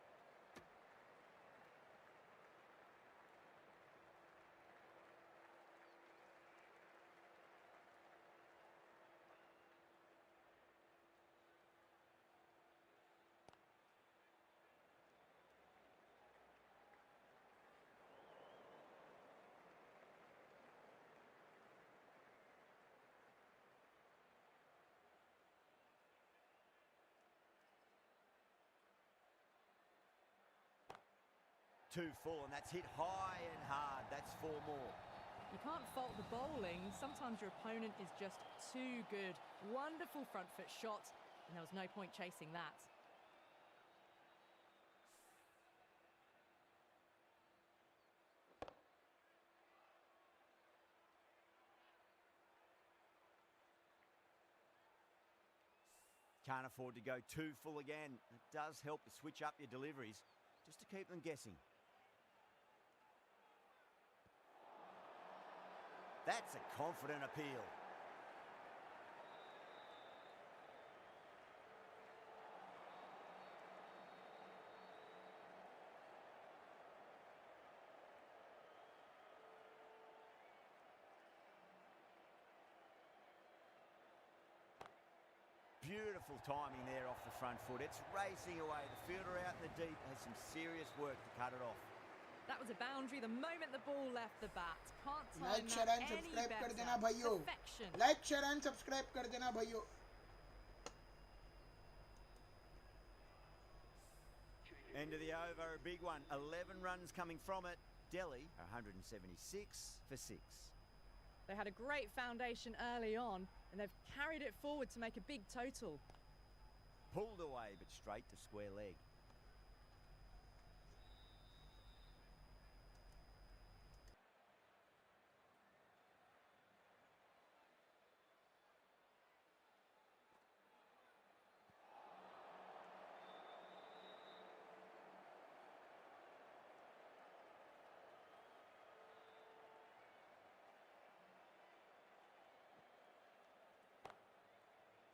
Too full, and that's hit high and hard. That's four more. You can't fault the bowling. Sometimes your opponent is just too good. Wonderful front foot shot, and there was no point chasing that. Can't afford to go too full again. It does help to switch up your deliveries, just to keep them guessing. That's a confident appeal. Beautiful timing there off the front foot. It's racing away. The fielder out in the deep has some serious work to cut it off. That was a boundary the moment the ball left the bat. Can't time like share that and any subscribe कर better. देना भाइयों। Perfection. Like share and subscribe कर देना भाइयों। End of the over, a big one. 11 runs coming from it. Delhi, 176 for 6. They had a great foundation early on, and they've carried it forward to make a big total. Pulled away, but straight to square leg.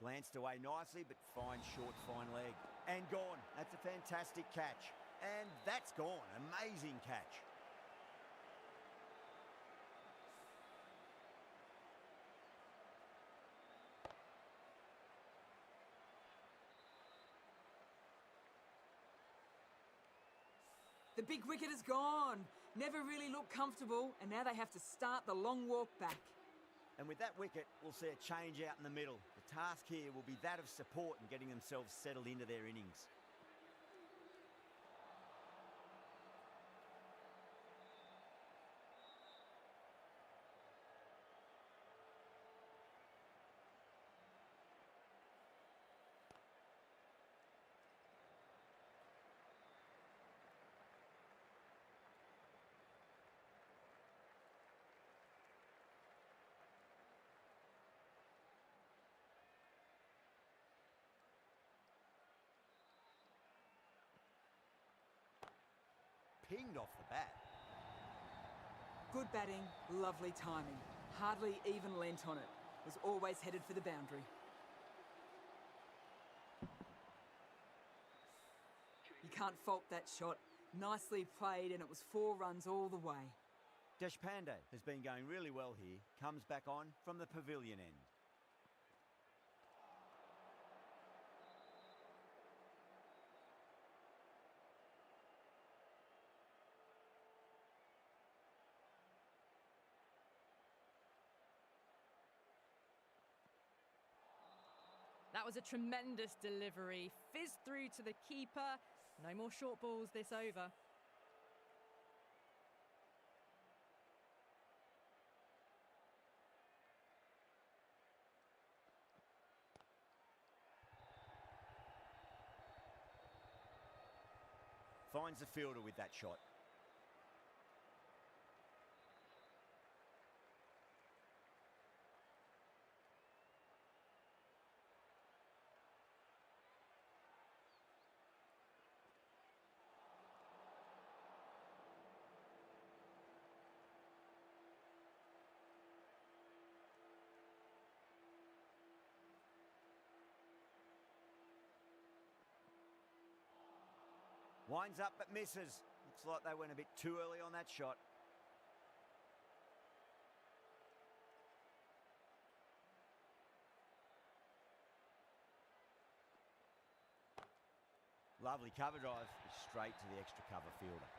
Glanced away nicely, but fine short, fine leg. And gone. That's a fantastic catch. And that's gone. Amazing catch. The big wicket is gone. Never really looked comfortable, and now they have to start the long walk back. And with that wicket, we'll see a change out in the middle. The task here will be that of support and getting themselves settled into their innings. Pinged off the bat. Good batting, lovely timing. Hardly even lent on it. Was always headed for the boundary. You can't fault that shot. Nicely played, and it was 4 runs all the way. Deshpande has been going really well here. Comes back on from the pavilion end. That was a tremendous delivery. Fizzed through to the keeper. No more short balls this over. Finds the fielder with that shot. Winds up but misses. Looks like they went a bit too early on that shot. Lovely cover drive, straight to the extra cover fielder.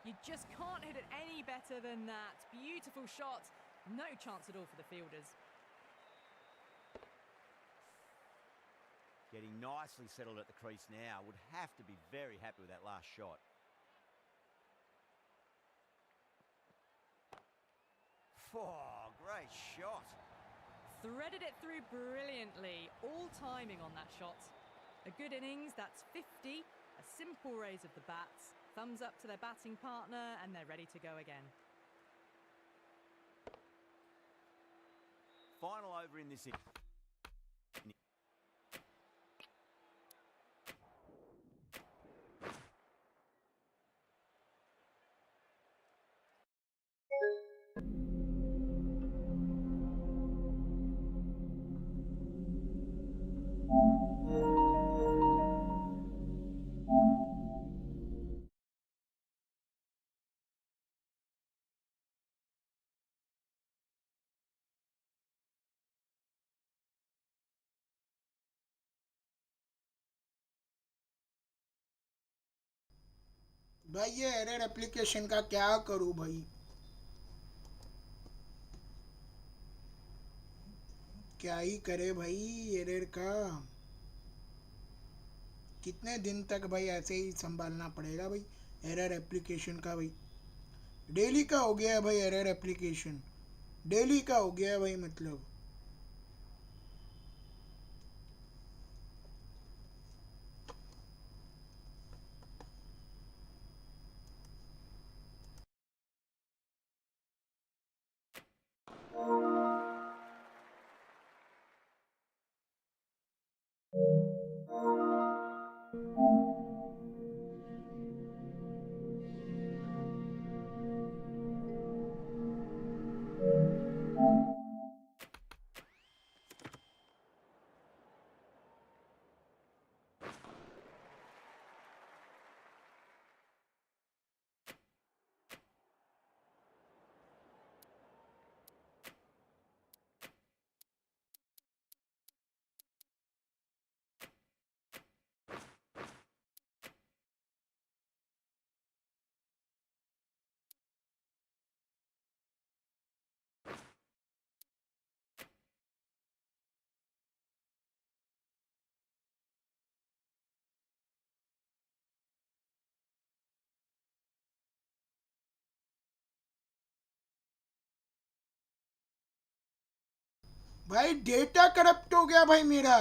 You just can't hit it any better than that. Beautiful shot. No chance at all for the fielders. Getting nicely settled at the crease now. Would have to be very happy with that last shot. Oh, great shot. Threaded it through brilliantly. All timing on that shot. A good innings, that's 50. A simple raise of the bats. Thumbs up to their batting partner, and they're ready to go again. Final over in this inning. भाई ये error application का क्या करूं भाई, क्या ही करे भाई error का, कितने दिन तक भाई ऐसे ही संभालना पड़ेगा भाई एरर एप्लीकेशन का भाई। डेली का हो गया है भाई एरर एप्लीकेशन, डेली का हो गया है भाई मतलब। भाई डेटा करप्ट हो गया भाई मेरा।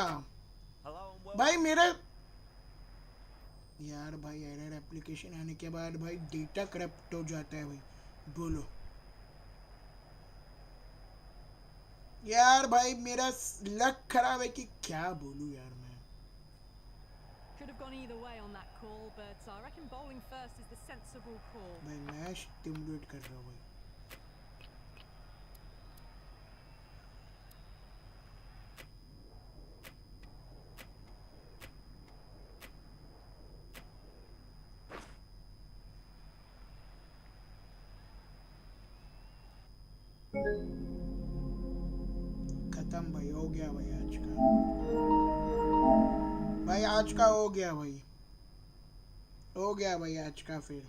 Hello and welcome. भाई मेरा यार भाई एरर एप्लीकेशन आने के बाद भाई डेटा करप्ट हो जाता है भाई। बोलो यार भाई मेरा लक खराब है कि क्या बोलूं यार मैं। Could have gone either way on that call, but I reckon bowling first is the sensible call. भाई मैच स्टिमुलेट कर रहा हूँ भाई। खत्म भाई, हो गया भाई आज का। भाई आज का हो गया भाई, हो गया भाई आज का। फिर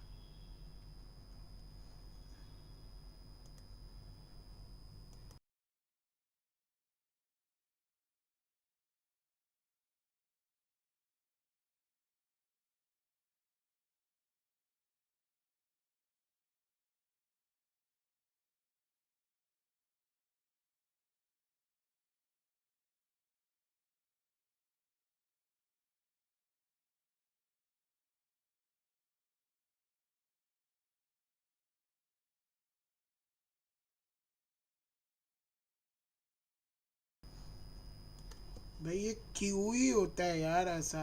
भाई ये क्यों ही होता है यार ऐसा।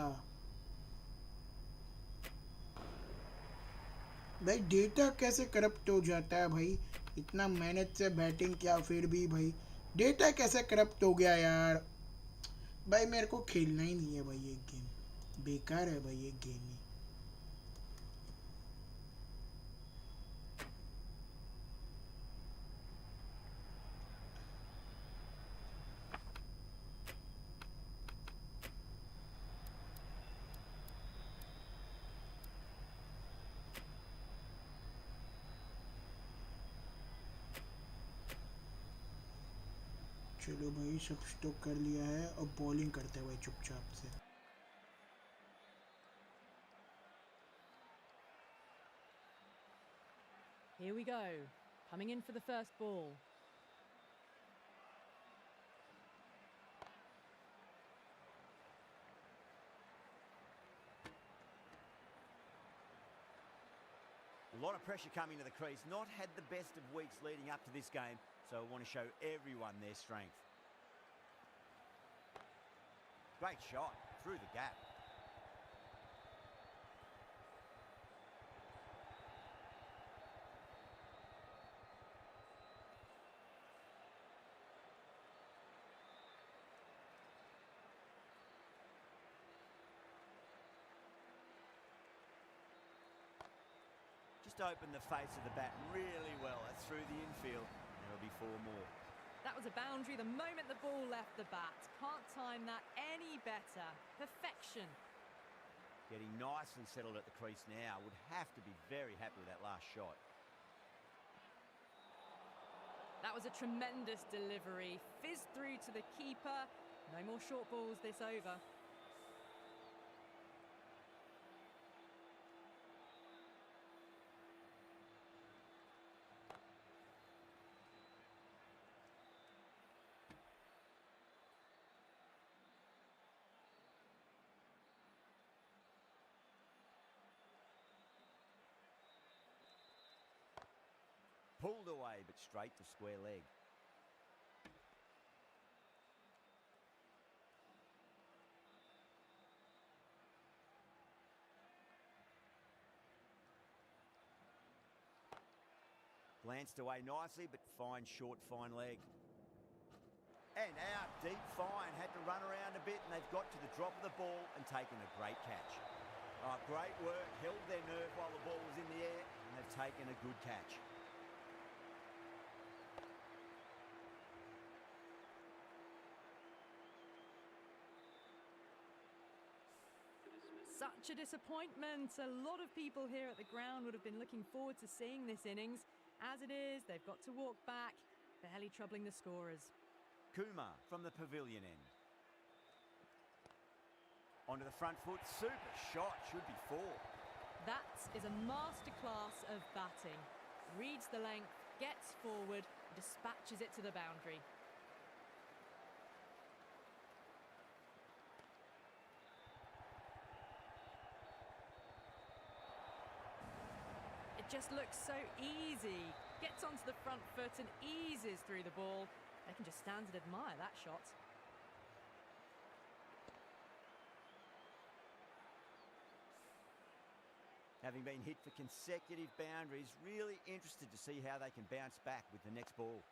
भाई डेटा कैसे करप्ट हो जाता है भाई, इतना मेहनत से बैटिंग किया फिर भी भाई डेटा कैसे करप्ट हो गया यार। भाई मेरे को खेलना ही नहीं है भाई ये गेम, बेकार है भाई ये गेम ही। चलो भाई सब स्टॉप कर लिया है, अब बॉलिंग करते हैं भाई चुपचाप से। Here we go. Coming in for the first ball. A lot of pressure coming to the crease. Not had the best of weeks leading up to this game, so I want to show everyone their strength. Great shot through the gap. Just opened the face of the bat really well. That's through the infield. There'll be 4 more. That was a boundary the moment the ball left the bat. Can't time that any better. Perfection. Getting nice and settled at the crease now. Would have to be very happy with that last shot. That was a tremendous delivery. Fizzed through to the keeper. No more short balls this over. Pulled away, but straight to square leg. Glanced away nicely, but fine short, fine leg. And out, deep fine. Had to run around a bit, and they've got to the drop of the ball and taken a great catch. Oh, great work. Held their nerve while the ball was in the air, and they've taken a good catch. Such a disappointment. A lot of people here at the ground would have been looking forward to seeing this innings. As it is, they've got to walk back, barely troubling the scorers. Kumar from the pavilion end. Onto the front foot, super shot, should be 4. That is a masterclass of batting. Reads the length, gets forward, dispatches it to the boundary. It just looks so easy. Gets onto the front foot and eases through the ball. They can just stand and admire that shot. Having been hit for consecutive boundaries, really interested to see how they can bounce back with the next ball.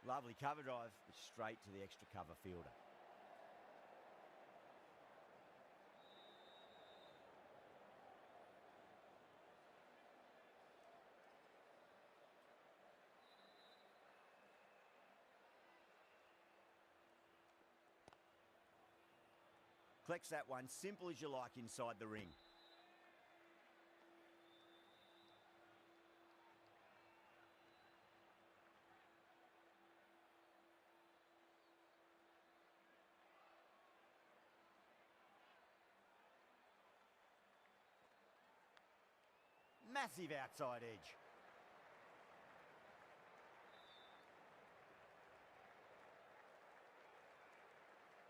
Lovely cover drive, but straight to the extra cover fielder. Collects that one, simple as you like inside the ring. Massive outside edge.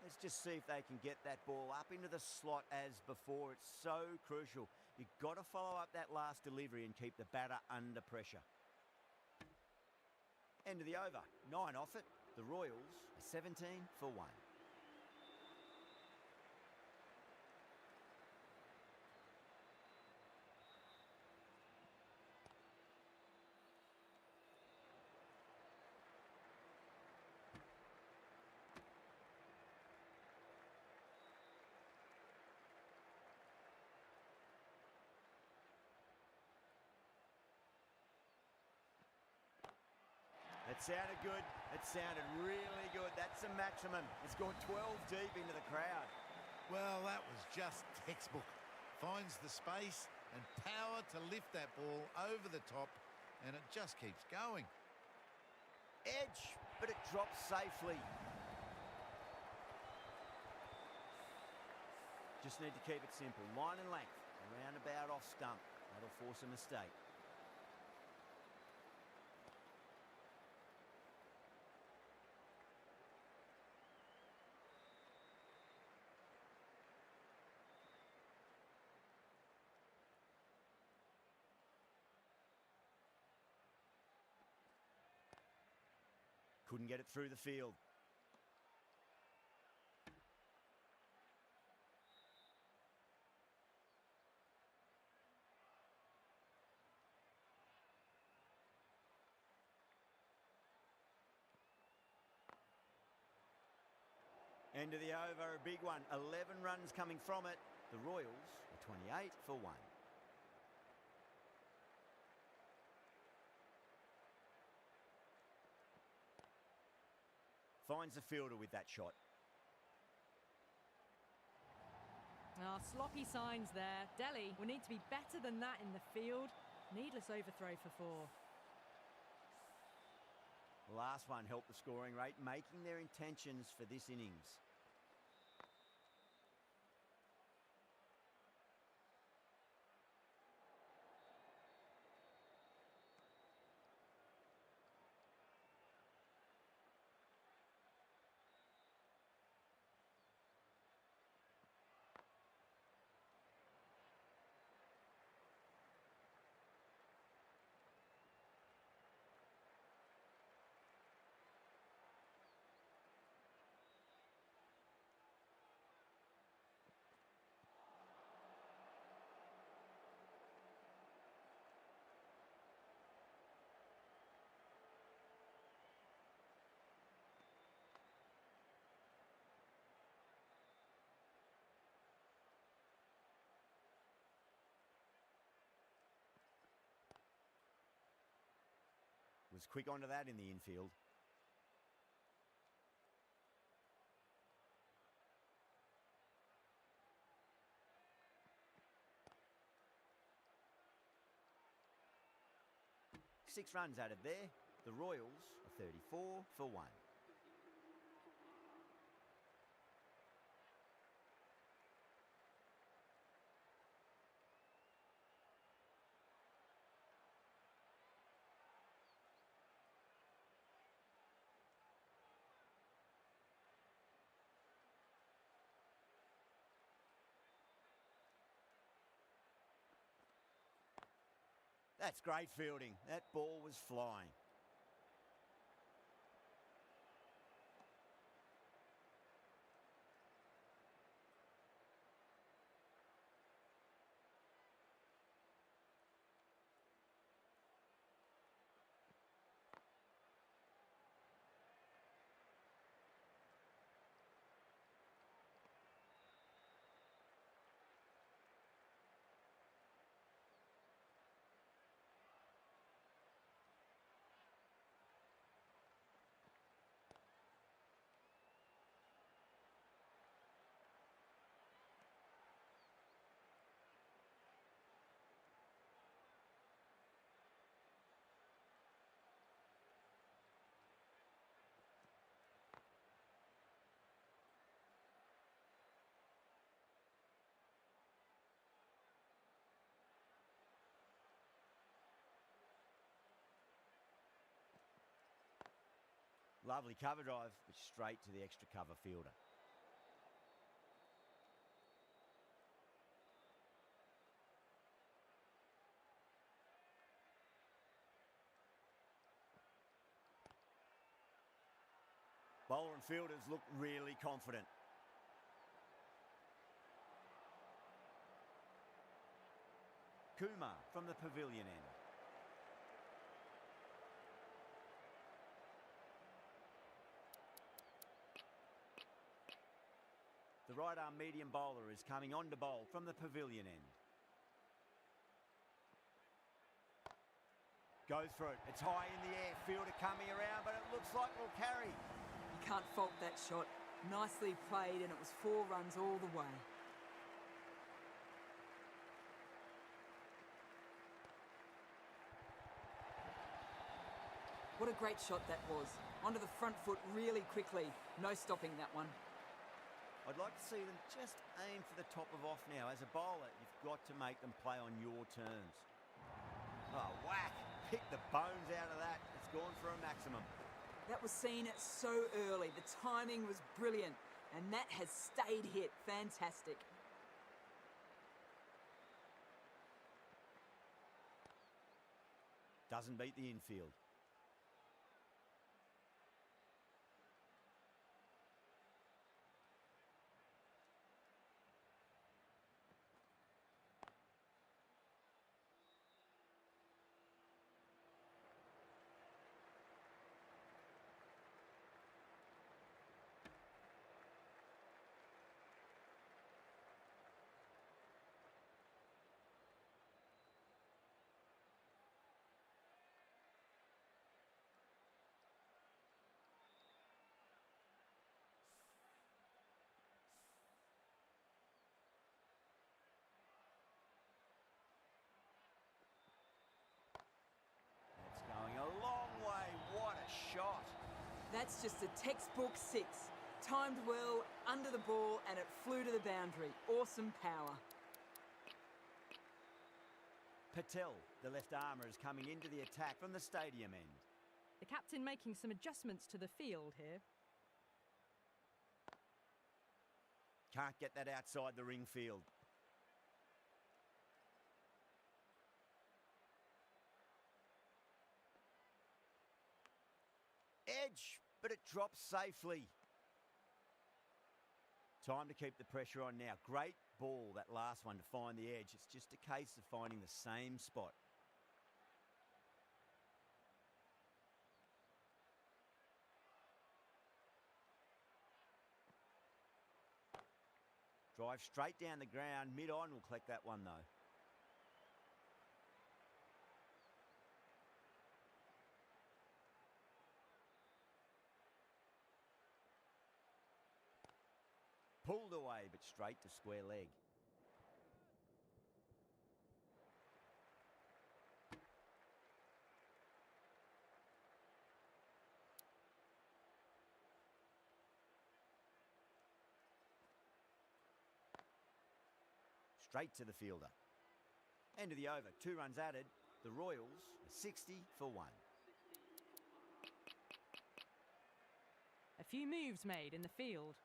Let's just see if they can get that ball up into the slot as before. It's so crucial. You've got to follow up that last delivery and keep the batter under pressure. End of the over. 9 off it. The Royals are 17 for 1. It sounded good. It sounded really good. That's the maximum. It's gone 12 deep into the crowd. Well, that was just textbook. Finds the space and power to lift that ball over the top, and it just keeps going. Edge, but it drops safely. Just need to keep it simple. Line and length. Around about off stump. That'll force a mistake. Couldn't get it through the field. End of the over, a big one. 11 runs coming from it. The Royals are 28 for 1. Finds the fielder with that shot. Sloppy signs there. Delhi will need to be better than that in the field. Needless overthrow for 4. Last one helped the scoring rate, making their intentions for this innings. was quick onto that in the infield. Six runs out of there. The Royals are 34 for 1. That's great fielding. That ball was flying. Lovely cover drive, but straight to the extra cover fielder. Bowler and fielders look really confident. Kumar from the pavilion end. The right-arm medium bowler is coming on to bowl from the pavilion end. Goes for it. It's high in the air. Fielder coming around, but it looks like we'll carry. You can't fault that shot. Nicely played, and it was 4 runs all the way. What a great shot that was. Onto the front foot really quickly. No stopping that one. I'd like to see them just aim for the top of off now. As a bowler, you've got to make them play on your terms. Oh, whack! Pick the bones out of that. It's gone for a maximum. That was seen so early. The timing was brilliant. And that has stayed hit. Fantastic. Doesn't beat the infield. It's going a long way. What a shot. That's just a textbook 6. Timed well, under the ball, and it flew to the boundary. Awesome power. Patel, the left armour, is coming into the attack from the stadium end. The captain making some adjustments to the field here. Can't get that outside the ring field. Edge, but it drops safely. Time to keep the pressure on now. Great ball, that last one, to find the edge. It's just a case of finding the same spot. Drive straight down the ground. Mid-on will collect that one, though. Pulled away, but straight to square leg. Straight to the fielder. End of the over, 2 runs added. The Royals are 60 for 1. A few moves made in the field.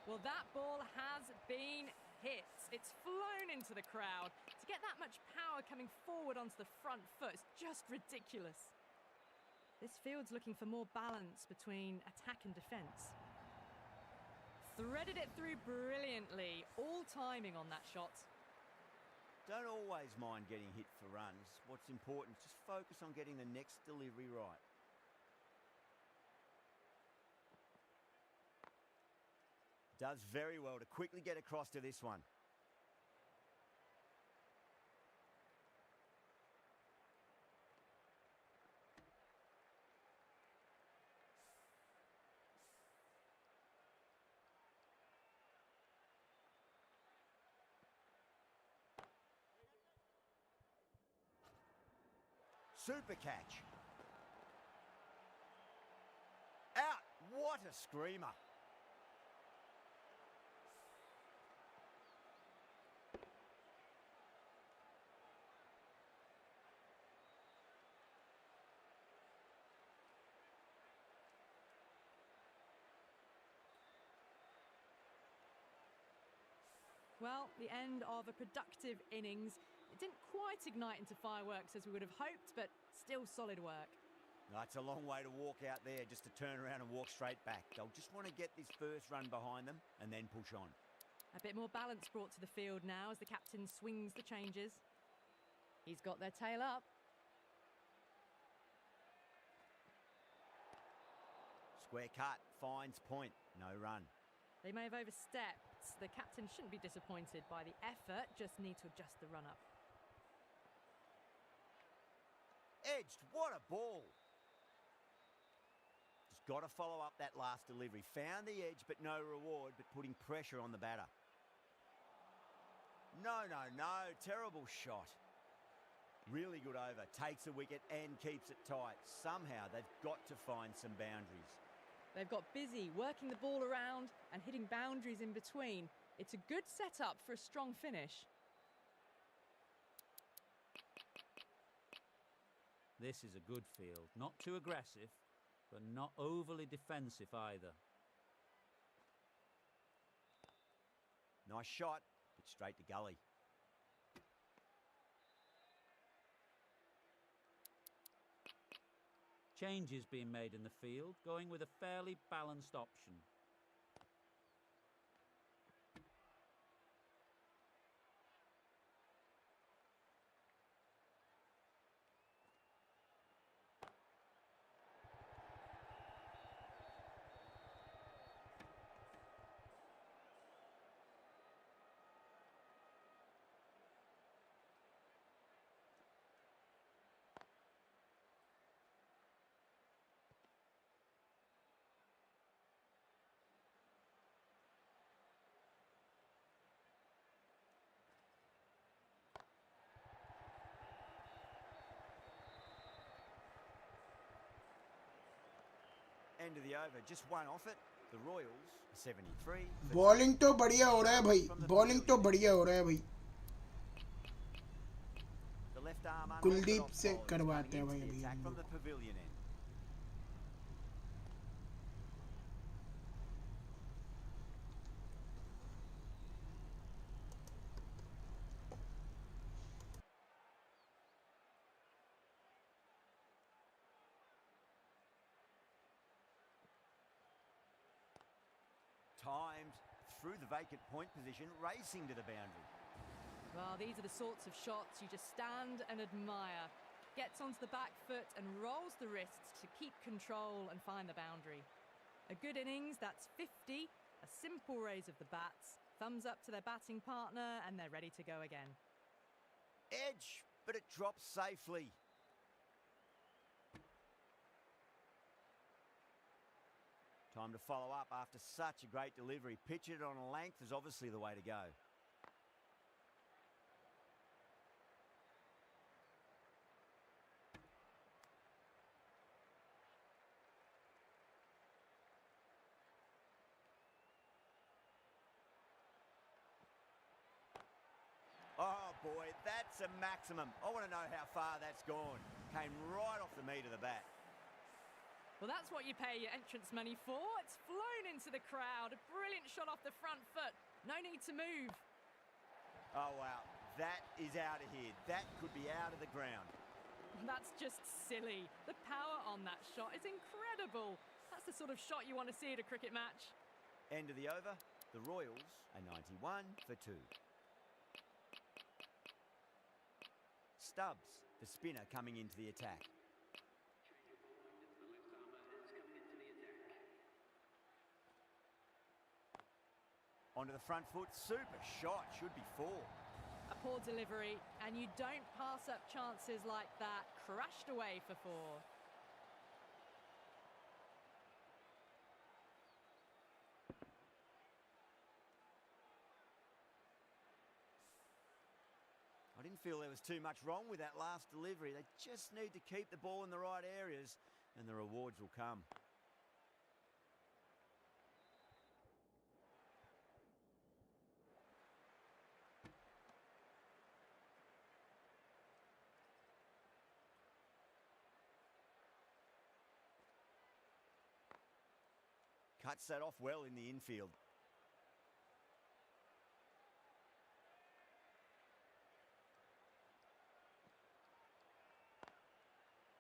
Well, that ball has been hit. It's flown into the crowd. To get that much power coming forward onto the front foot is just ridiculous. This field's looking for more balance between attack and defence. Threaded it through brilliantly. All timing on that shot. Don't always mind getting hit for runs. What's important is just focus on getting the next delivery right. Does very well to quickly get across to this one. Super catch. Out. What a screamer. Well, the end of a productive innings. It didn't quite ignite into fireworks as we would have hoped, but still solid work. That's a long way to walk out there just to turn around and walk straight back. They'll just want to get this first run behind them and then push on. A bit more balance brought to the field now as the captain swings the changes. He's got their tail up. Square cut, finds point, no run. They may have overstepped. The captain shouldn't be disappointed by the effort, just need to adjust the run-up. Edged, what a ball. Just got to follow up that last delivery. Found the edge, but no reward, but putting pressure on the batter. No, terrible shot. Really good over, takes a wicket and keeps it tight. Somehow they've got to find some boundaries. They've got busy working the ball around and hitting boundaries in between. It's a good setup for a strong finish. This is a good field. Not too aggressive, but not overly defensive either. Nice shot, but straight to gully. Changes being made in the field, going with a fairly balanced option. End of the over, just one off it. The Royals 73. Bowling तो बढ़िया हो रहा है भाई, bowling तो बढ़िया हो रहा है भाई. The left arm कुलदीप से करवाते हैं भाई अभी. attack from the pavilion end. Timed through the vacant point position, racing to the boundary. Well, these are the sorts of shots you just stand and admire. Gets onto the back foot and rolls the wrists to keep control and find the boundary. A good innings, that's 50. A simple raise of the bats. Thumbs up to their batting partner and they're ready to go again. Edge, but it drops safely. Time to follow up after such a great delivery. Pitch it on a length is obviously the way to go. Oh boy, that's a maximum. I want to know how far that's gone. Came right off the meat of the bat. Well, that's what you pay your entrance money for. It's flown into the crowd. A brilliant shot off the front foot. No need to move. Oh wow, that is out of here. That could be out of the ground. That's just silly. The power on that shot is incredible. That's the sort of shot you want to see at a cricket match. End of the over. The Royals are 91 for 2. Stubbs, the spinner, coming into the attack. Onto the front foot, super shot, should be 4. A poor delivery, and you don't pass up chances like that. Crashed away for 4. I didn't feel there was too much wrong with that last delivery. They just need to keep the ball in the right areas, and the rewards will come. Cuts that off well in the infield.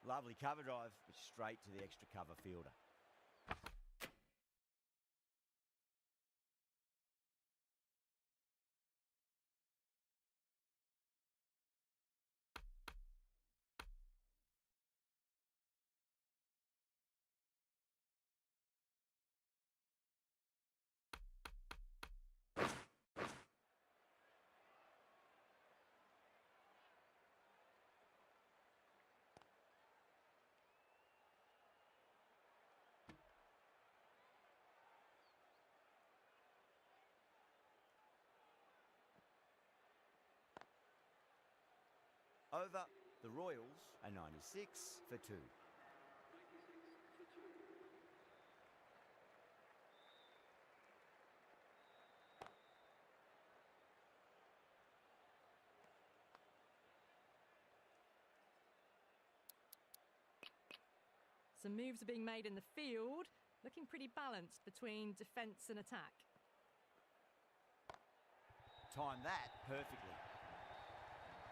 Lovely cover drive, but straight to the extra cover fielder. Over, the Royals are 96 for 2. Some moves are being made in the field, looking pretty balanced between defence and attack. Time that perfectly.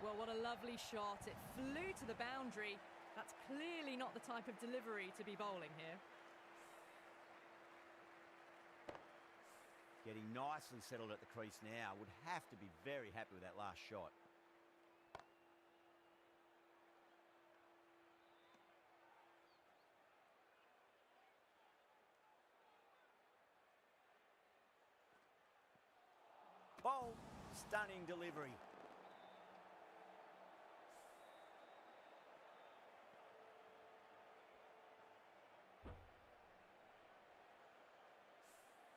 Well, what a lovely shot. It flew to the boundary. That's clearly not the type of delivery to be bowling here. Getting nicely settled at the crease now. Would have to be very happy with that last shot. Bowl, stunning delivery.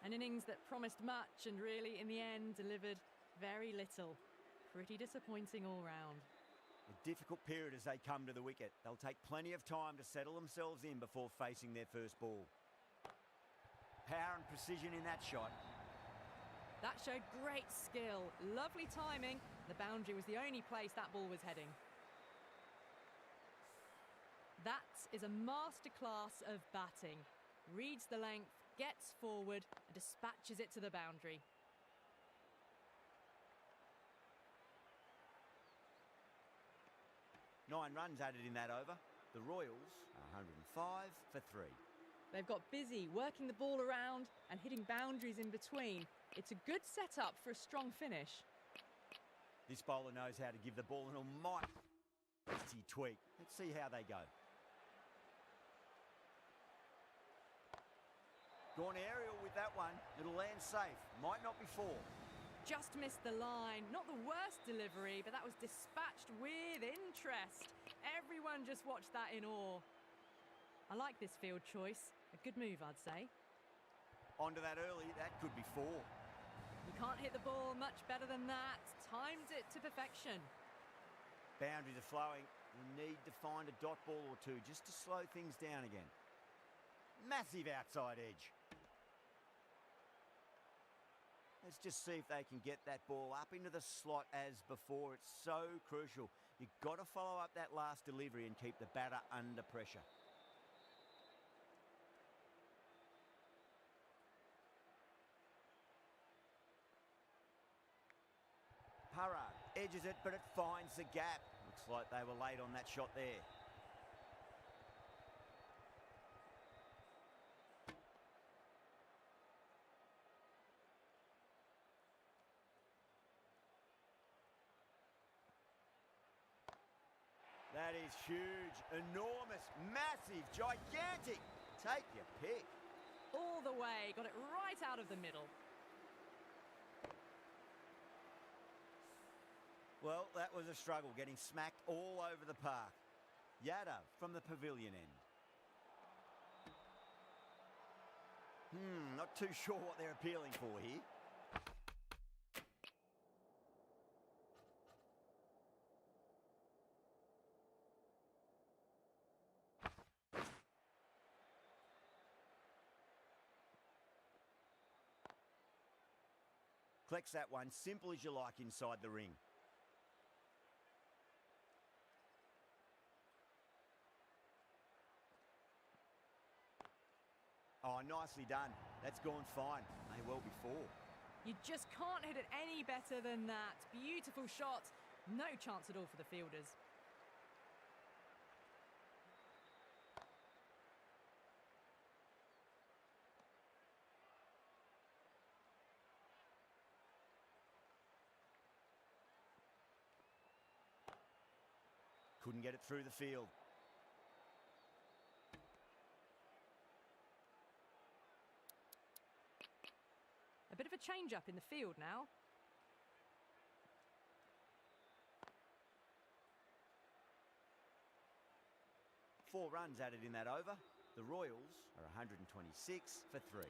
An innings that promised much and really, in the end, delivered very little. Pretty disappointing all round. A difficult period as they come to the wicket. They'll take plenty of time to settle themselves in before facing their first ball. Power and precision in that shot. That showed great skill. Lovely timing. The boundary was the only place that ball was heading. That is a masterclass of batting. Reads the length, gets forward, and dispatches it to the boundary. Nine runs added in that over. The Royals are 105 for 3. They've got busy working the ball around and hitting boundaries in between. It's a good setup for a strong finish. This bowler knows how to give the ball an almighty tweak. Let's see how they go. Gone aerial with that one. It'll land safe. Might not be 4. just missed the line. Not the worst delivery, but that was dispatched with interest. Everyone just watched that in awe. I like this field choice. A good move, I'd say. Onto that early, that could be 4. You can't hit the ball much better than that. Timed it to perfection. Boundaries are flowing. You need to find a dot ball or two just to slow things down again. Massive outside edge. Let's just see if they can get that ball up into the slot as before. It's so crucial. You've got to follow up that last delivery and keep the batter under pressure. Parrard edges it, but it finds the gap. Looks like they were late on that shot there. That is huge, enormous, massive, gigantic. Take your pick. All the way, got it right out of the middle. Well, that was a struggle, getting smacked all over the park. Yadav from the pavilion end. Not too sure what they're appealing for here. Collects that one, simple as you like inside the ring. Oh, nicely done. That's gone fine. May well be 4. You just can't hit it any better than that. Beautiful shot. No chance at all for the fielders. Couldn't get it through the field. A bit of a change-up in the field now. Four runs added in that over. The Royals are 126 for 3.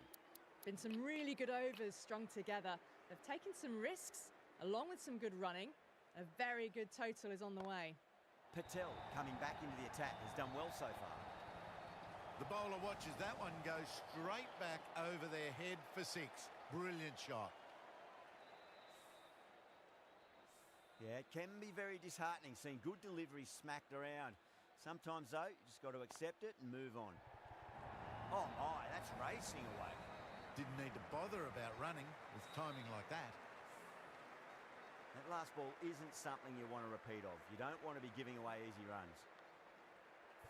Been some really good overs strung together. They've taken some risks, along with some good running. A very good total is on the way. Patel, coming back into the attack, has done well so far. The bowler watches that one go straight back over their head for 6. Brilliant shot. Yeah, it can be very disheartening seeing good deliveries smacked around. Sometimes, though, you just got to accept it and move on. Oh my, that's racing away. Didn't need to bother about running with timing like that. That last ball isn't something you want to repeat of. You don't want to be giving away easy runs.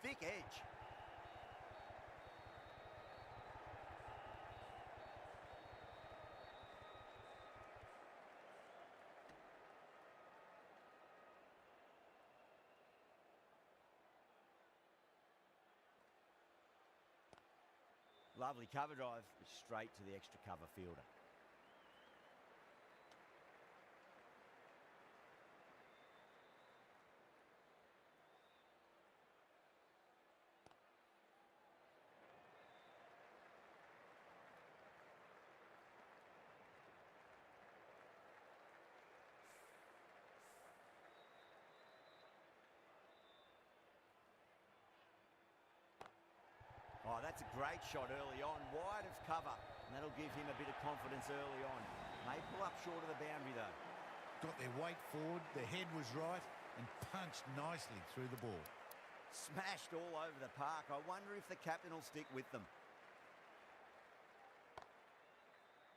Thick edge. Lovely cover drive, straight to the extra cover fielder. Oh, that's a great shot early on, wide of cover, and that'll give him a bit of confidence early on. May pull up short of the boundary though. Got their weight forward, their head was right, and punched nicely through the ball. Smashed all over the park. I wonder if the captain will stick with them.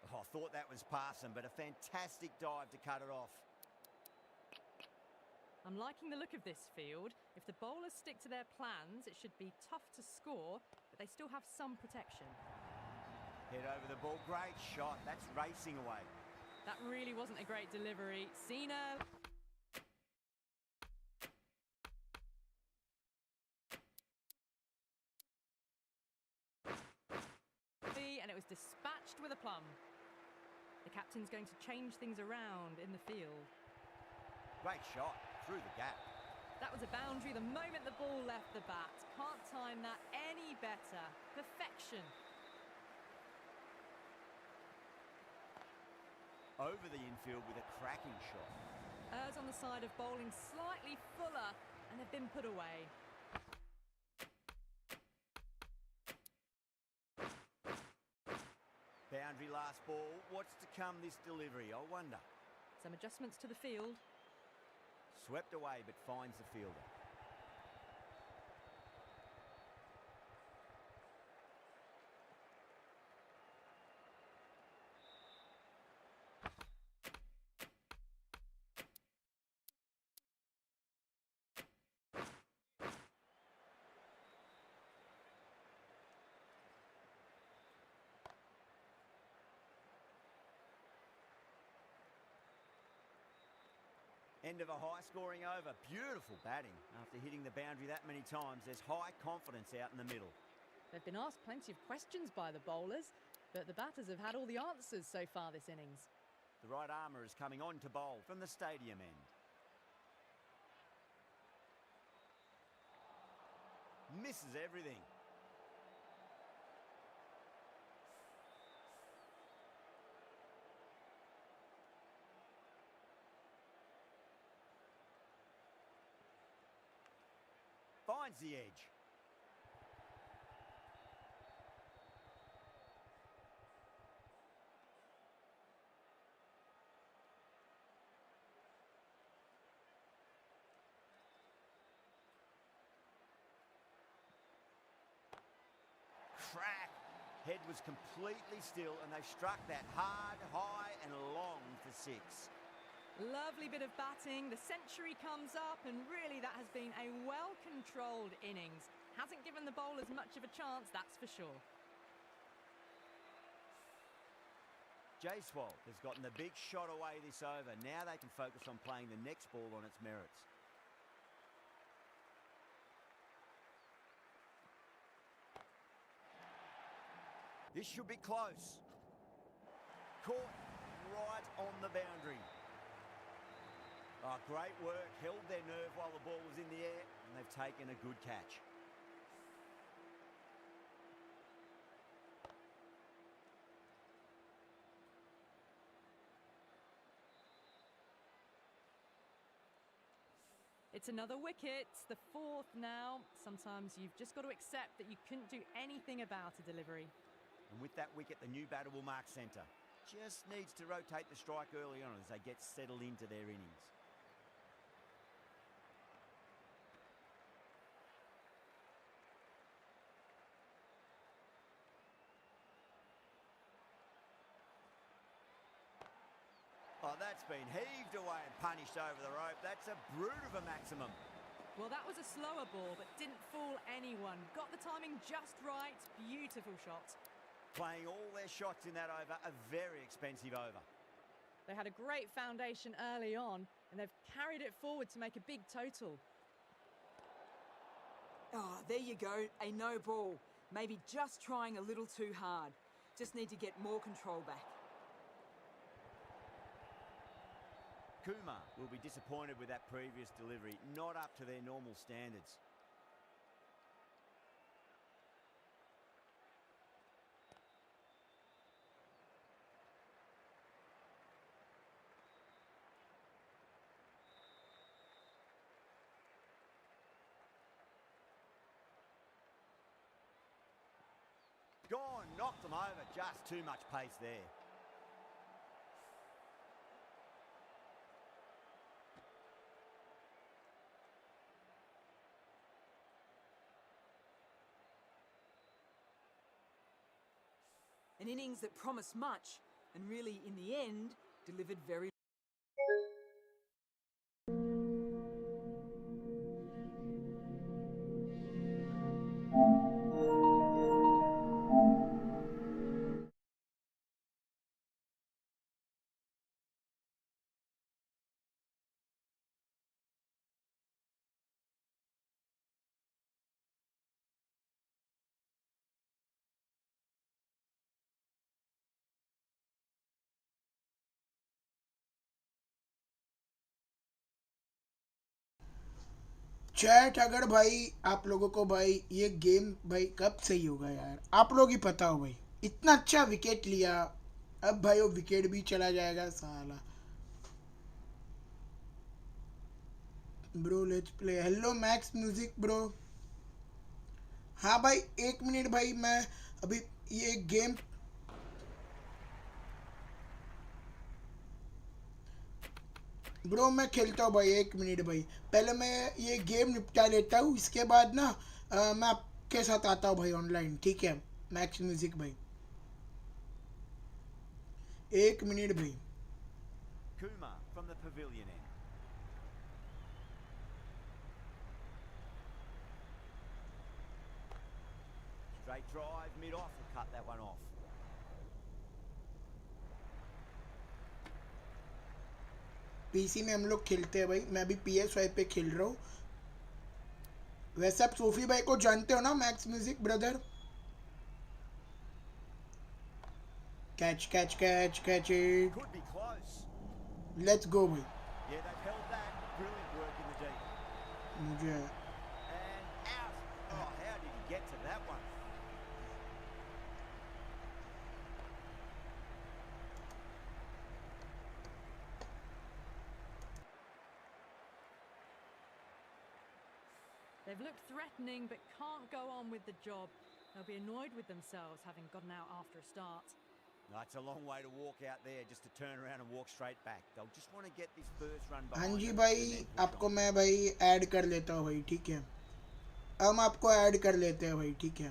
Oh, I thought that was past him, but a fantastic dive to cut it off. I'm liking the look of this field. If the bowlers stick to their plans, it should be tough to score, but they still have some protection. Head over the ball. Great shot. That's racing away. That really wasn't a great delivery. Cena. And it was dispatched with a plum. The captain's going to change things around in the field. Great shot through the gap. That was a boundary the moment the ball left the bat. Can't time that any better. Perfection. Over the infield with a cracking shot. Errs on the side of bowling slightly fuller, and they've been put away. Boundary last ball. What's to come this delivery, I wonder? Some adjustments to the field. Swept away but finds the fielder. End of a high-scoring over. Beautiful batting. After hitting the boundary that many times, there's high confidence out in the middle. They've been asked plenty of questions by the bowlers, but the batters have had all the answers so far this innings. The right armour is coming on to bowl from the stadium end. Misses everything. Finds the edge. Crack. Head was completely still and they've struck that hard, high and long for six. Lovely bit of batting. The century comes up, and really that has been a well-controlled innings. Hasn't given the bowlers much of a chance, that's for sure. Jaiswal has gotten the big shot away this over. Now they can focus on playing the next ball on its merits. This should be close. Caught right on the boundary. Oh, great work. Held their nerve while the ball was in the air, and they've taken a good catch. It's another wicket, the fourth now. Sometimes you've just got to accept that you couldn't do anything about a delivery. And with that wicket, the new batter will mark centre. Just needs to rotate the strike early on as they get settled into their innings. Oh, that's been heaved away and punished over the rope. That's a brute of a maximum. Well, that was a slower ball, but didn't fool anyone. Got the timing just right. Beautiful shot. Playing all their shots in that over, a very expensive over. They had a great foundation early on, and they've carried it forward to make a big total. Oh, there you go, a no ball. Maybe just trying a little too hard. Just need to get more control back. Kumar will be disappointed with that previous delivery, not up to their normal standards. Gone, knocked them over, just too much pace there. An innings that promised much and really, in the end, delivered very chat अगर भाई आप लोगों को भाई ये game भाई कब सही होगा यार, आप लोग ही पता हो भाई। इतना अच्छा विकेट लिया, अब भाई वो विकेट भी चला जाएगा साला। Bro let's play. Hello max music bro. हाँ भाई 1 मिनट भाई, मैं अभी ये गेम ब्रो मैं खेलता हूँ भाई, 1 मिनट भाई। पहले मैं ये गेम निपटा लेता हूँ, इसके बाद ना मैं आपके साथ आता हूँ भाई ऑनलाइन, ठीक है मैक्स म्यूजिक भाई। 1 मिनट भाई। Kumar from the pavilion end. Straight drive, mid-off, will cut that one off. PC में हम लोग खेलते हैं भाई, मैं अभी PS5 पे खेल रहा हूँ। वैसे आप सोफी भाई को जानते हो ना max music brother. Catch catch catch catch it, Could be close. Let's go भाई। Yeah, they've held that. Brilliant work in the deep. मुझे And out. Oh, how did he get to that one? They've looked threatening but can't go on with the job. They'll be annoyed with themselves having gotten out after a start. No, it's a long way to walk out there just to turn around and walk straight back. They'll just want to get this first run हाँ behind जी them भाई, and then push आपको on. मैं भाई add कर लेता हूँ भाई, ठीक है। हम आपको ऐड कर लेते हैं भाई, ठीक है।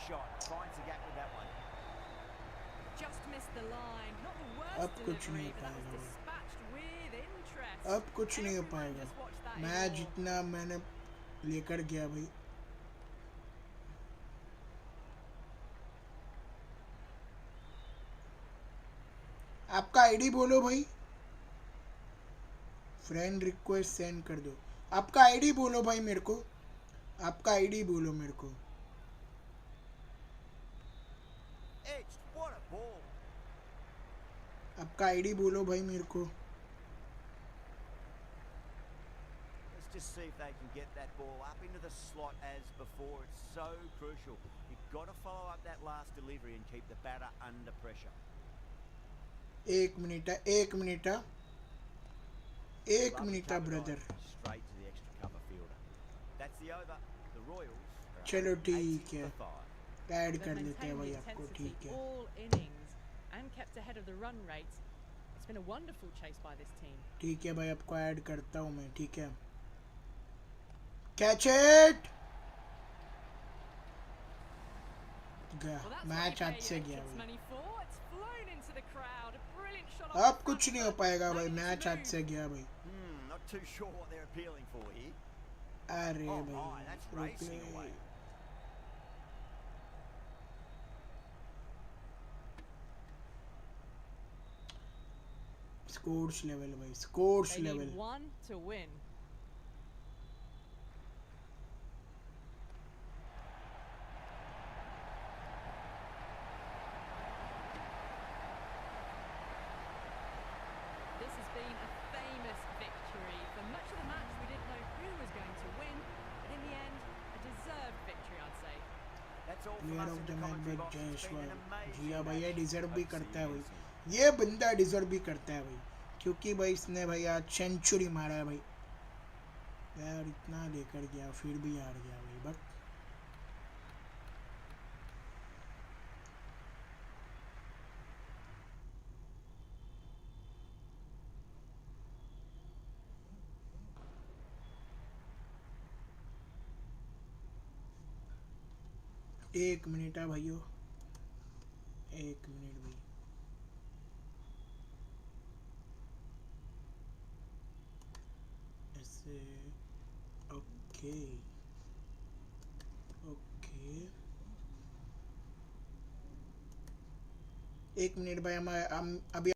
Shot. Finds the gap with that one. Just missed the line. Not the worst अब कुछ नहीं delivery, हो but that was पाएगा भाई, dispatched with interest. अब कुछ नहीं हो Everyone पाएगा। just watched that in मैं awe. जितना मैंने लेकर गया भाई। आपका आईडी बोलो भाई, फ्रेंड रिक्वेस्ट सेंड कर दो। आपका आईडी बोलो भाई मेरे को, आपका आईडी बोलो मेरे को। Edged. What a ball. आपका आईडी बोलो भाई मेरे को। Let's just see if they can get that ball up into the slot as before. It's so crucial. You've got to follow up that last delivery and keep the batter under pressure. 1 minute है, 1 minute है, 1 minute है Lovely cover brother. dive straight to the extra cover fielder. That's the over. The Royals are चलो 180 ठीक है, for 5. Add They've कर लेते हैं maintained भाई the आपको, intensity ठीक है। all innings and kept ahead of the run rate. It's been a wonderful chase by this team. ठीक है भाई, आपको ऐड करता हूँ मैं, ठीक है। Catch it, Well, that's match what हाथ you से pay your गया entrance भाई। money for. It's flown into the crowd. A brilliant shot off अब the कुछ front नहीं हो foot. पाएगा भाई, Playing it मैच हाथ smooth. से गया भाई। Not too sure what they're appealing for here. अरे Oh my, भाई that's रोक racing ले। away. स्कोर्स लेवल भाई, scores They level. need one to win. This has been a famous victory. For much of the match, we didn't know who was going to win, but in the end, a deserved victory, I'd say. That's all from player us of in the the match commentary भाई box. It's been Jaiswal. an amazing जी हाँ भाई, ये match. Deserve भी Hope to see करता you है again भाई, soon. ये बंदा डिजर्व भी करता है भाई, क्योंकि भाई इसने भाई आज सेंचुरी मारा है भाई। यार इतना लेकर गया फिर भी हार गया भाई, बट एक मिनट है भाइयों, 1 मिनट भाई। ऐसे ओके ओके, 1 मिनट भाई, हम अभी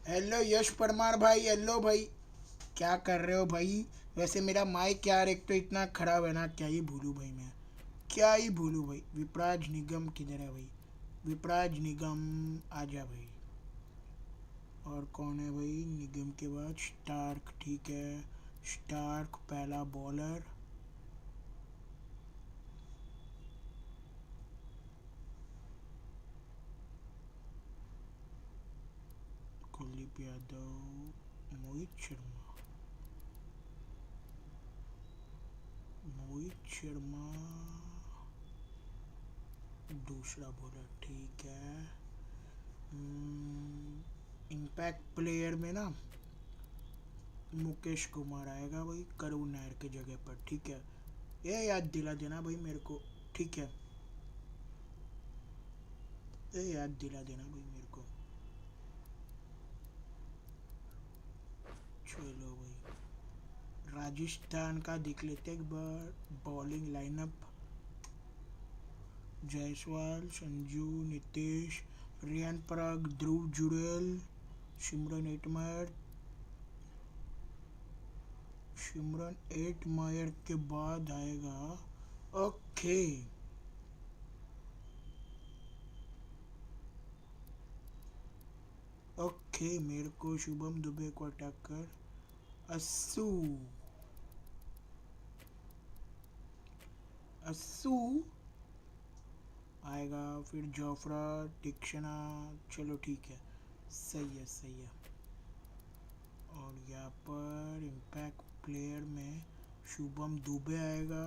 हेलो यश परमार भाई, हेलो भाई, क्या कर रहे हो भाई? वैसे मेरा माइक यार एक तो इतना खराब है ना, क्या ही भूलूं भाई मैं, क्या ही भूलूं भाई। विपराज निगम किधर है भाई? विपराज निगम आजा भाई। और कौन है भाई निगम के बाद? स्टार्क, ठीक है। स्टार्क पहला बॉलर। कुलदीप यादव, मोहित शर्मा, मोहित शर्मा दूसरा बॉलर, ठीक है। इम्पैक्ट प्लेयर में ना मुकेश कुमार आएगा भाई, करुण नायर की जगह पर, ठीक है। ये याद दिला देना भाई मेरे को, ठीक है। ये याद दिला देना भाई मेरे को। चलो भाई, राजस्थान का देख लेते एक बार बॉलिंग लाइनअप। जायसवाल, संजू, नीतीश, रियान पराग, ध्रुव जुड़ेल, सिमरन एटमायर। सिमरन एटमायर के बाद आएगा, ओके, ओके। मेरे को शुभम दुबे को अटैक कर, अस्सू, अस्सू आएगा, फिर जोफ्रा, दीक्षणा। चलो ठीक है, सही है, सही है। और यहाँ पर इम्पैक्ट प्लेयर में शुभम दुबे आएगा,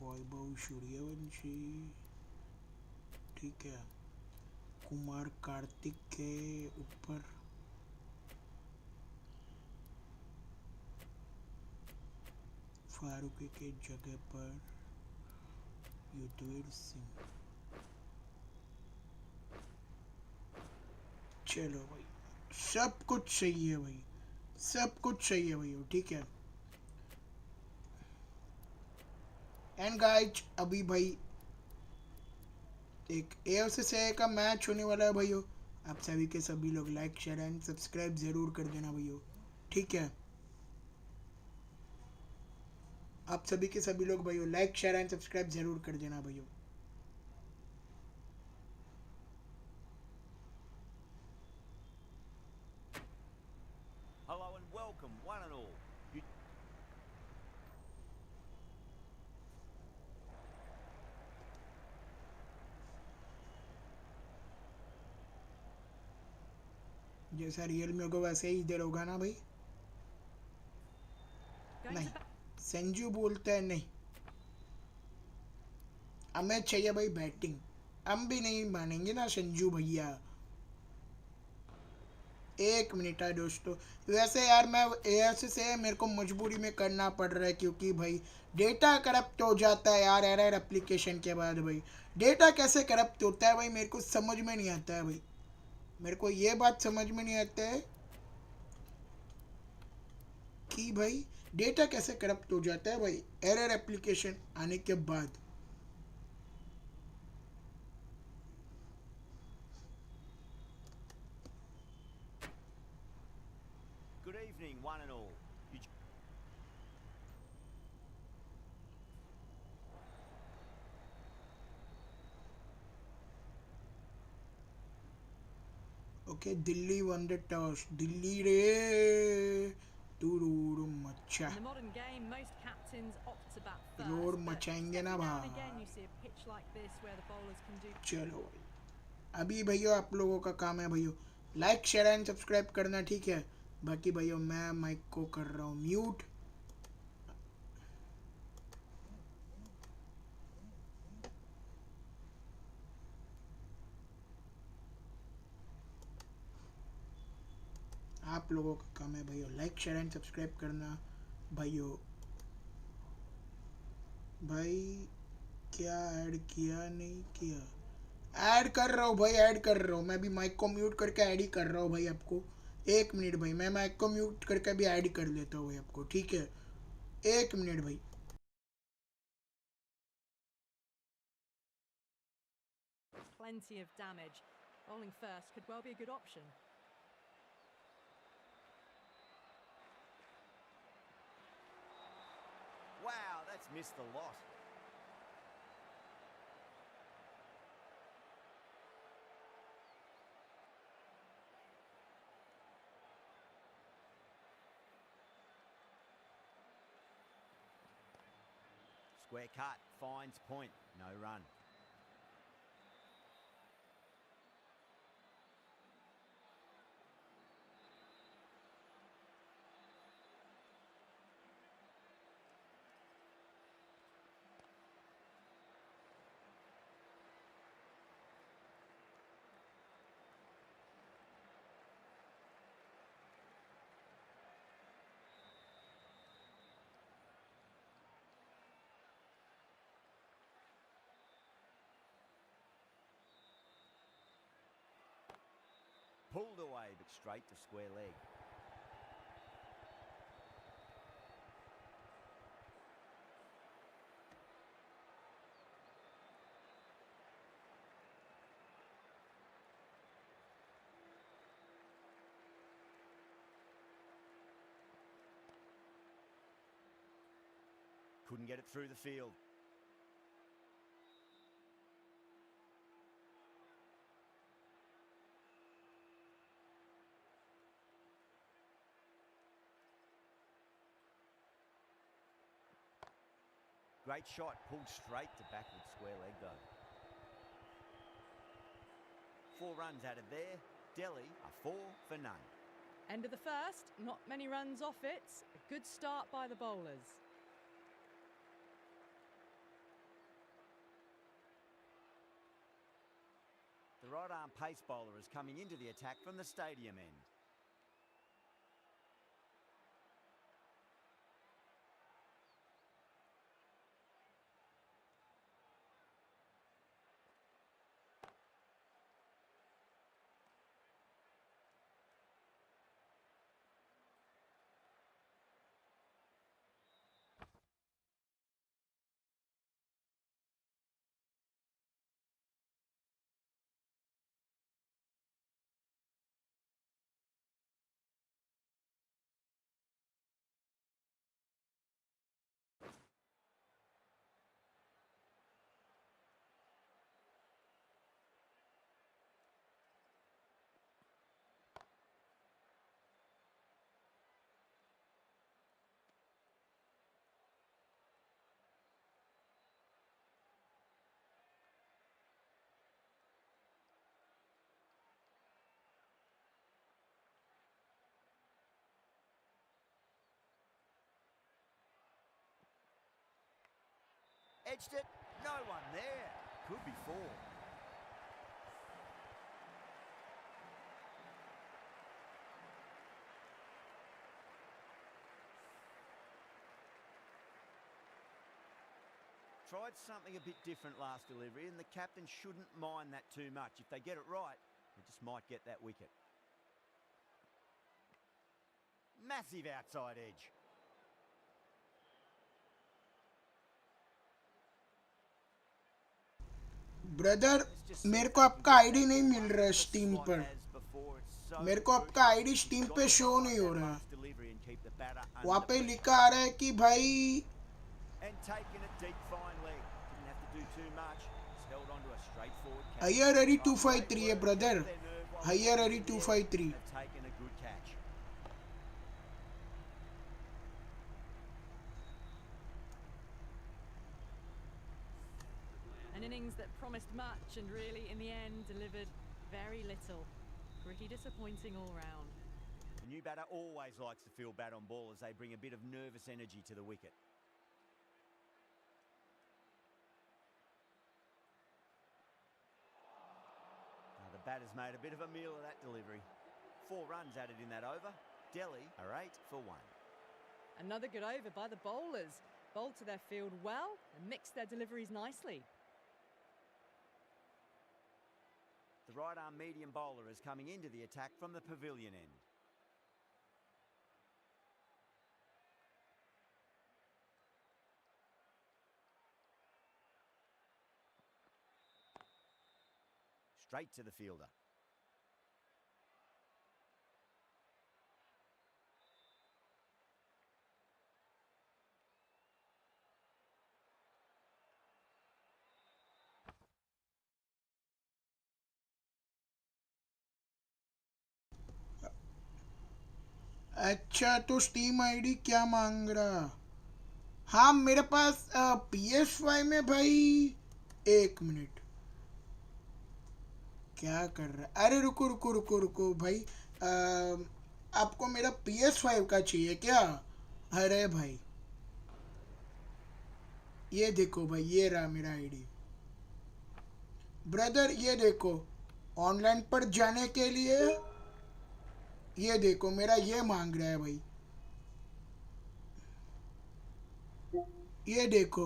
वैभव सूर्यवंशी, ठीक है। कुमार कार्तिक के ऊपर फारूकी के जगह पर युद्धवीर सिंह। चलो भाई, सब कुछ सही है भाई, सब कुछ सही है भाई, ठीक है। एंड गाइज अभी भाई एक AFC का मैच होने वाला है भाइयों। आप सभी के सभी लोग लाइक शेयर एंड सब्सक्राइब जरूर कर देना भाइयों, ठीक है। आप सभी के सभी लोग भाइयों लाइक शेयर एंड सब्सक्राइब जरूर कर देना भाइयों। Hello and welcome, one and all. जैसा रियल में होगा वैसे ही इधर होगा ना भाई? नहीं, संजू बोलता है नहीं, हमें चाहिए भाई बैटिंग। हम भी नहीं मानेंगे ना संजू भैया। एक मिनट है दोस्तों, वैसे यार मैं AFC से मेरे को मजबूरी में करना पड़ रहा है, क्योंकि भाई डेटा करप्ट हो जाता है यार एरर एप्लीकेशन के बाद। भाई डेटा कैसे करप्ट होता है भाई, मेरे को समझ में नहीं आता है भाई, मेरे को ये बात समझ में नहीं आता है कि भाई डेटा कैसे करप्ट हो जाता है भाई एरर एप्लीकेशन आने के बाद। Good evening, one and all. Okay, Delhi one the toss, Delhi रे तुरूर मचा, In the modern game, most captains opt to bat first, road but मचाएंगे ना every now and भाई। again you see a pitch like this where the bowlers can do. चलो भाई, अभी भैया आप लोगों का काम है भैया लाइक शेयर एंड सब्सक्राइब करना, ठीक है। बाकी भैया मैं माइक को कर रहा हूँ म्यूट। आप लोगों का काम है भैया लाइक शेयर एंड सब्सक्राइब करना भाइयों। भाई क्या ऐड किया नहीं किया? ऐड कर रहा हूँ भाई, ऐड कर रहा हूँ मैं भी, माइक को म्यूट करके ऐड ही कर रहा हूँ भाई आपको। एक मिनट भाई, मैं माइक को म्यूट करके भी ऐड कर लेता हूँ भाई आपको, ठीक है। एक मिनट भाई। Plenty of damage. Bowling first could well be a good option. Wow, that's missed a lot. Square cut, finds point, no run. Pulled away, but straight to square leg. Couldn't get it through the field. Great shot, pulled straight to backward square leg though. 4 runs added there. Delhi are 4 for none. End of the first, not many runs off it. A good start by the bowlers. The right arm pace bowler is coming into the attack from the stadium end. Edged it, no one there. Could be 4. Tried something a bit different last delivery, and the captain shouldn't mind that too much. If they get it right, they just might get that wicket. Massive outside edge. Brother मेरे को आपका ID नहीं मिल रहा है steam पर. मेरे को आपका आईडी स्टीम पे शो नहीं हो रहा है. वहाँ पे लिखा आ रहा है कि भाई हायर एरी 253 है ब्रदर. हायर एरी 253. An innings that promised much and really, in the end, delivered very little. Pretty disappointing all round. The new batter always likes to feel bat on ball as they bring a bit of nervous energy to the wicket. Now the batter's made a bit of a meal of that delivery. 4 runs added in that over. Delhi are 8 for 1. Another good over by the bowlers. Bowled to their field well and mixed their deliveries nicely. The right arm medium bowler is coming into the attack from the pavilion end. Straight to the fielder. अच्छा तो steam ID क्या मांग रहा? हाँ मेरे पास PS5 में भाई। एक मिनट, क्या कर रहा है? अरे रुको रुको रुको रुको भाई। आपको मेरा PS5 का चाहिए क्या? अरे भाई ये देखो भाई, ये रहा मेरा आईडी। ब्रदर ये देखो, ऑनलाइन पर जाने के लिए ये देखो मेरा ये मांग रहा है भाई। ये देखो,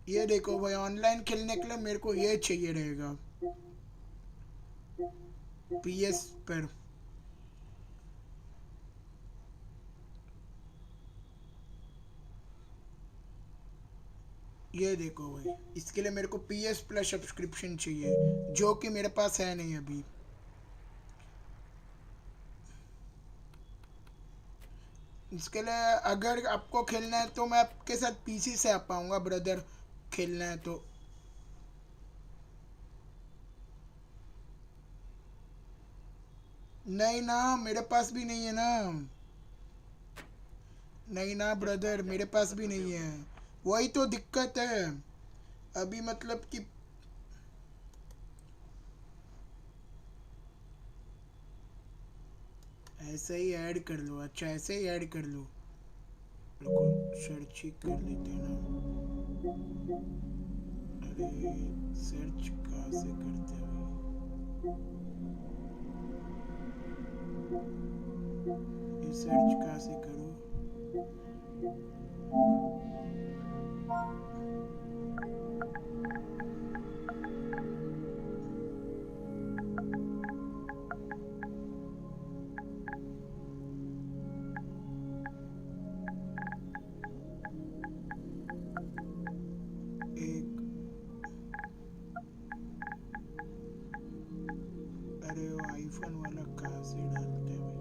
ये देखो भाई, ऑनलाइन खेलने के लिए मेरे को ये चाहिए रहेगा PS पर। ये देखो भाई, इसके लिए मेरे को PS प्लस सब्सक्रिप्शन चाहिए, जो कि मेरे पास है नहीं अभी। इसके लिए अगर आपको खेलना है तो मैं आपके साथ PC से आ पाऊंगा ब्रदर, खेलना है तो। नहीं ना, मेरे पास भी नहीं है ना। नहीं ना ब्रदर, मेरे पास भी नहीं है, वही तो दिक्कत है अभी, मतलब कि ऐसे ही ऐड कर लो। अच्छा ऐसे ही ऐड कर लो, रुको सर्च ही कर लेते हैं ना। अरे सर्च कहाँ से करते हैं भाई? ये सर्च कहाँ से करूँ? एक, अरे वो आईफोन वाला कहाँ से डालते हैं भाई?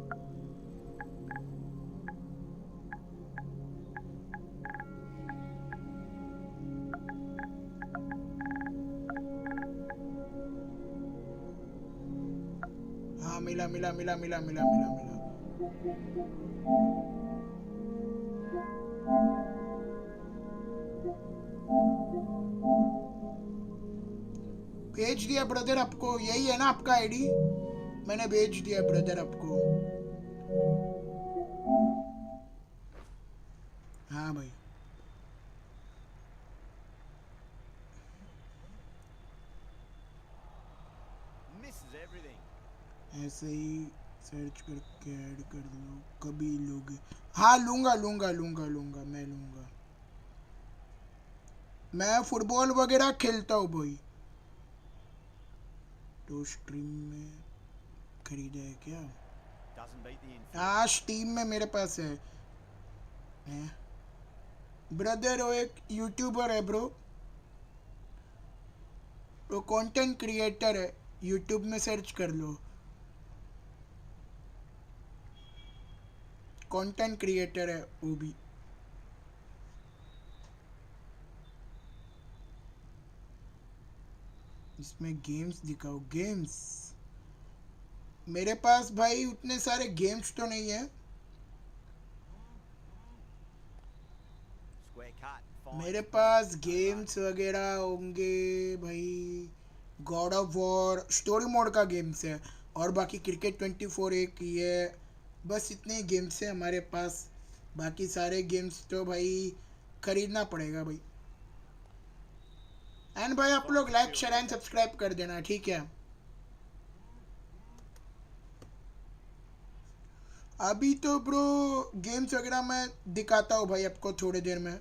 हाँ मिला मिला मिला मिला मिला मिला मिला। भेज दिया ब्रदर आपको, यही है ना आपका आईडी? मैंने भेज दिया ब्रदर आपको। हाँ भाई Misses everything. ऐसे ही सर्च करके ऐड कर लो, कभी लोगे? हाँ लूंगा लूंगा लूंगा लूंगा, मैं लूंगा। मैं फुटबॉल वगैरह खेलता हूँ भाई। तो स्ट्रीम में खरीदा है क्या? Doesn't beat the infield. हाँ स्टीम में मेरे पास है। ब्रदर वो एक यूट्यूबर है ब्रो, वो कंटेंट क्रिएटर है, यूट्यूब में सर्च कर लो, कंटेंट क्रिएटर है वो भी। इसमें गेम्स दिखाओ, गेम्स। मेरे पास भाई उतने सारे गेम्स तो नहीं है। Square cut. Fine. मेरे पास गेम्स वगैरह होंगे भाई, God of war story mode का गेम्स है, और बाकी क्रिकेट 24 एक ही है, बस इतने गेम्स हैं हमारे पास। बाकी सारे गेम्स तो भाई खरीदना पड़ेगा भाई। एंड भाई आप लोग लाइक शेयर एंड सब्सक्राइब कर देना, ठीक है? अभी तो ब्रो गेम्स वगैरह मैं दिखाता हूँ भाई आपको थोड़ी देर में।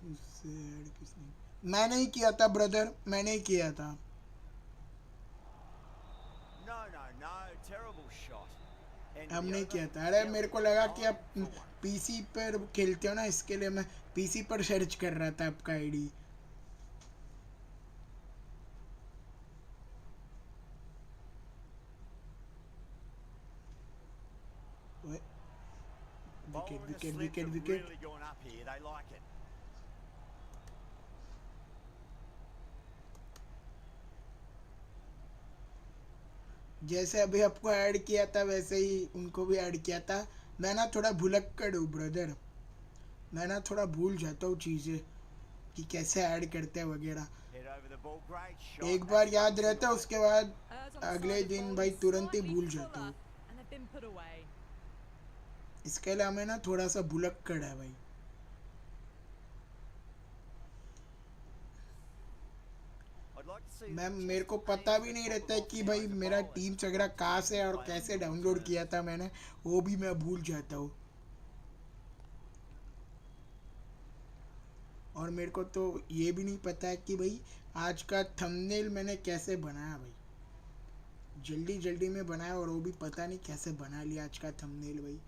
इससे ऐड किसने? मैंने ही किया था ब्रदर, मैंने ही किया था। No, no, no. Terrible shot. End of हमने the ही over. किया था। अरे मेरे को लगा कि आप Nine for one. PC पर खेलते हो ना, इसके लिए मैं PC पर सर्च कर रहा था आपका ID. Wicket Bowling the wicket slips wicket have wicket. really gone up here. They like it. जैसे अभी आपको ऐड किया था वैसे ही उनको भी ऐड किया था। मैं ना थोड़ा भुलक्कड़ हूँ ब्रदर, मैं ना थोड़ा भूल जाता हूँ चीज़ें कि कैसे ऐड करते हैं वगैरह। Head over the ball, great shot. एक बार That's याद racing रहता है, away. उसके बाद Errs on the अगले side of दिन भाई bowling तुरंत ही slightly भूल जाता fuller, हूँ। and they've been put away. इसके लिए हमें ना थोड़ा सा भुलक्कड़ है भाई। I'd like to see मैं them मेरे just को aim पता for भी the नहीं top रहता of है off कि now भाई as a मेरा bowler. Team I'd Sagra like to कहाँ see से them है और play on कैसे your डाउनलोड किया terms. था मैंने, वो भी मैं भूल जाता हूँ। और मेरे को तो ये भी नहीं पता है कि भाई आज का थंबनेल मैंने कैसे बनाया भाई। जल्दी जल्दी में बनाया और वो भी पता नहीं कैसे बना लिया आज का थंबनेल भाई।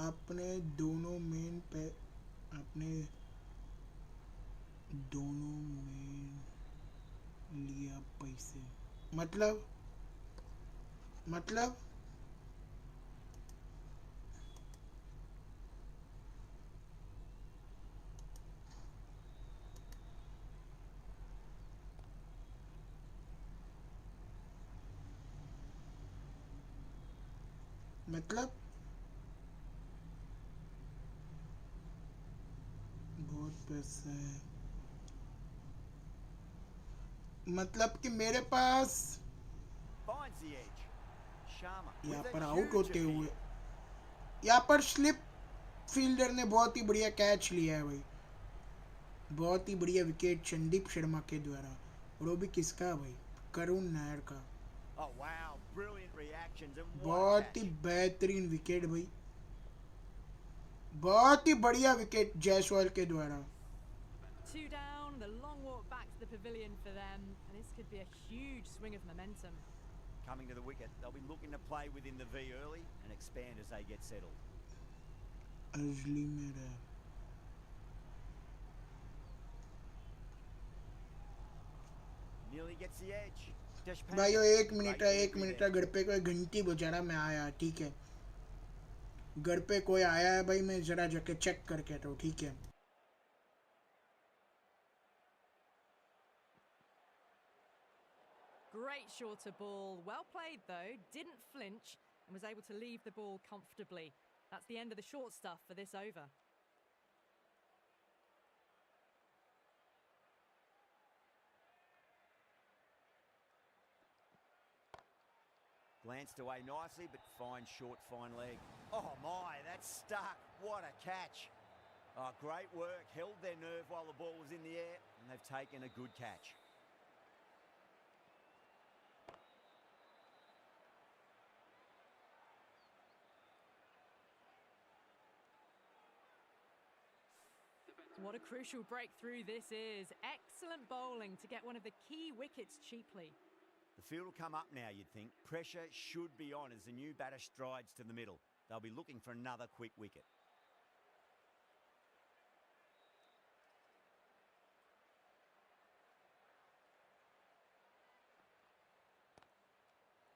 आपने दोनों मेन पे आपने दोनों में लिया पैसे, मतलब मतलब मतलब बहुत पैसे है, मतलब कि मेरे पास Finds the edge. Sharma यहाँ with a पर आउट huge होते appeal. हुए, यहाँ पर स्लिप फील्डर ने बहुत ही बढ़िया कैच लिया है भाई। बहुत ही बढ़िया विकेट संदीप शर्मा के द्वारा। और वो भी किसका भाई, करुण नायर का। Oh, wow. Brilliant reactions and what a बहुत ही catch. बेहतरीन विकेट भाई, बहुत ही बढ़िया विकेट जायसवाल के द्वारा। 2 down, the long walk back to the pavilion for them, and this could be a huge swing of momentum. Coming to the wicket, they'll be looking to play within the V early and expand as they get settled. अजली मेरा Nearly gets the edge. Deshpande. भाई वो एक minute है, Great एक delivery minute there. है, घर पे कोई घंटी बजा रहा, मैं आया, ठीक है। घर पे कोई आया है भाई, मैं जरा जाके चेक करके आता हूँ, ठीक है। Great shorter ball, well played though, didn't flinch and was able to leave the ball comfortably. That's the end of the short stuff for this over. Glanced away nicely, but fine short, fine leg. Oh my, that's stuck. What a catch. Oh, great work. Held their nerve while the ball was in the air, and they've taken a good catch. What a crucial breakthrough this is. Excellent bowling to get one of the key wickets cheaply. The field will come up now, you'd think. Pressure should be on as the new batter strides to the middle. They'll be looking for another quick wicket.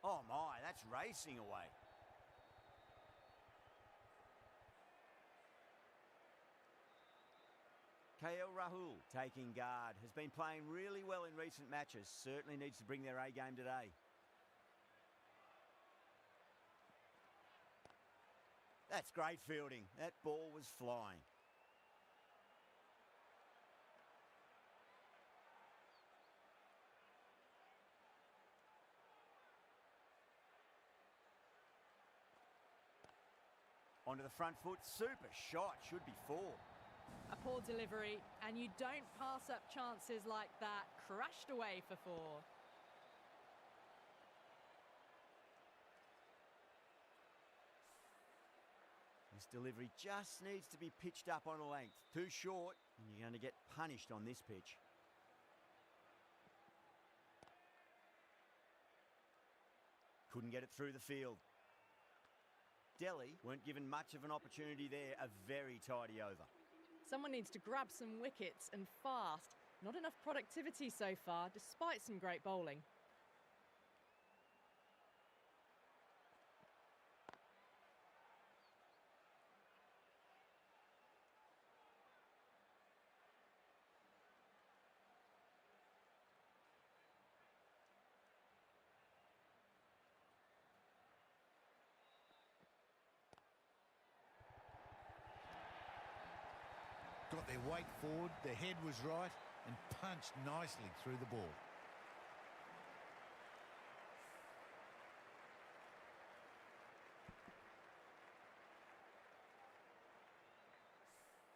Oh my, that's racing away. KL Rahul taking guard. Has been playing really well in recent matches. Certainly needs to bring their A game today. That's great fielding. That ball was flying. Onto the front foot. Super shot. Should be 4. A poor delivery, and you don't pass up chances like that. Crashed away for 4. This delivery just needs to be pitched up on a length. Too short, and you're going to get punished on this pitch. Couldn't get it through the field. Delhi weren't given much of an opportunity there. A very tidy over. Someone needs to grab some wickets and fast. Not enough productivity so far, despite some great bowling. got their weight forward, their head was right, and punched nicely through the ball.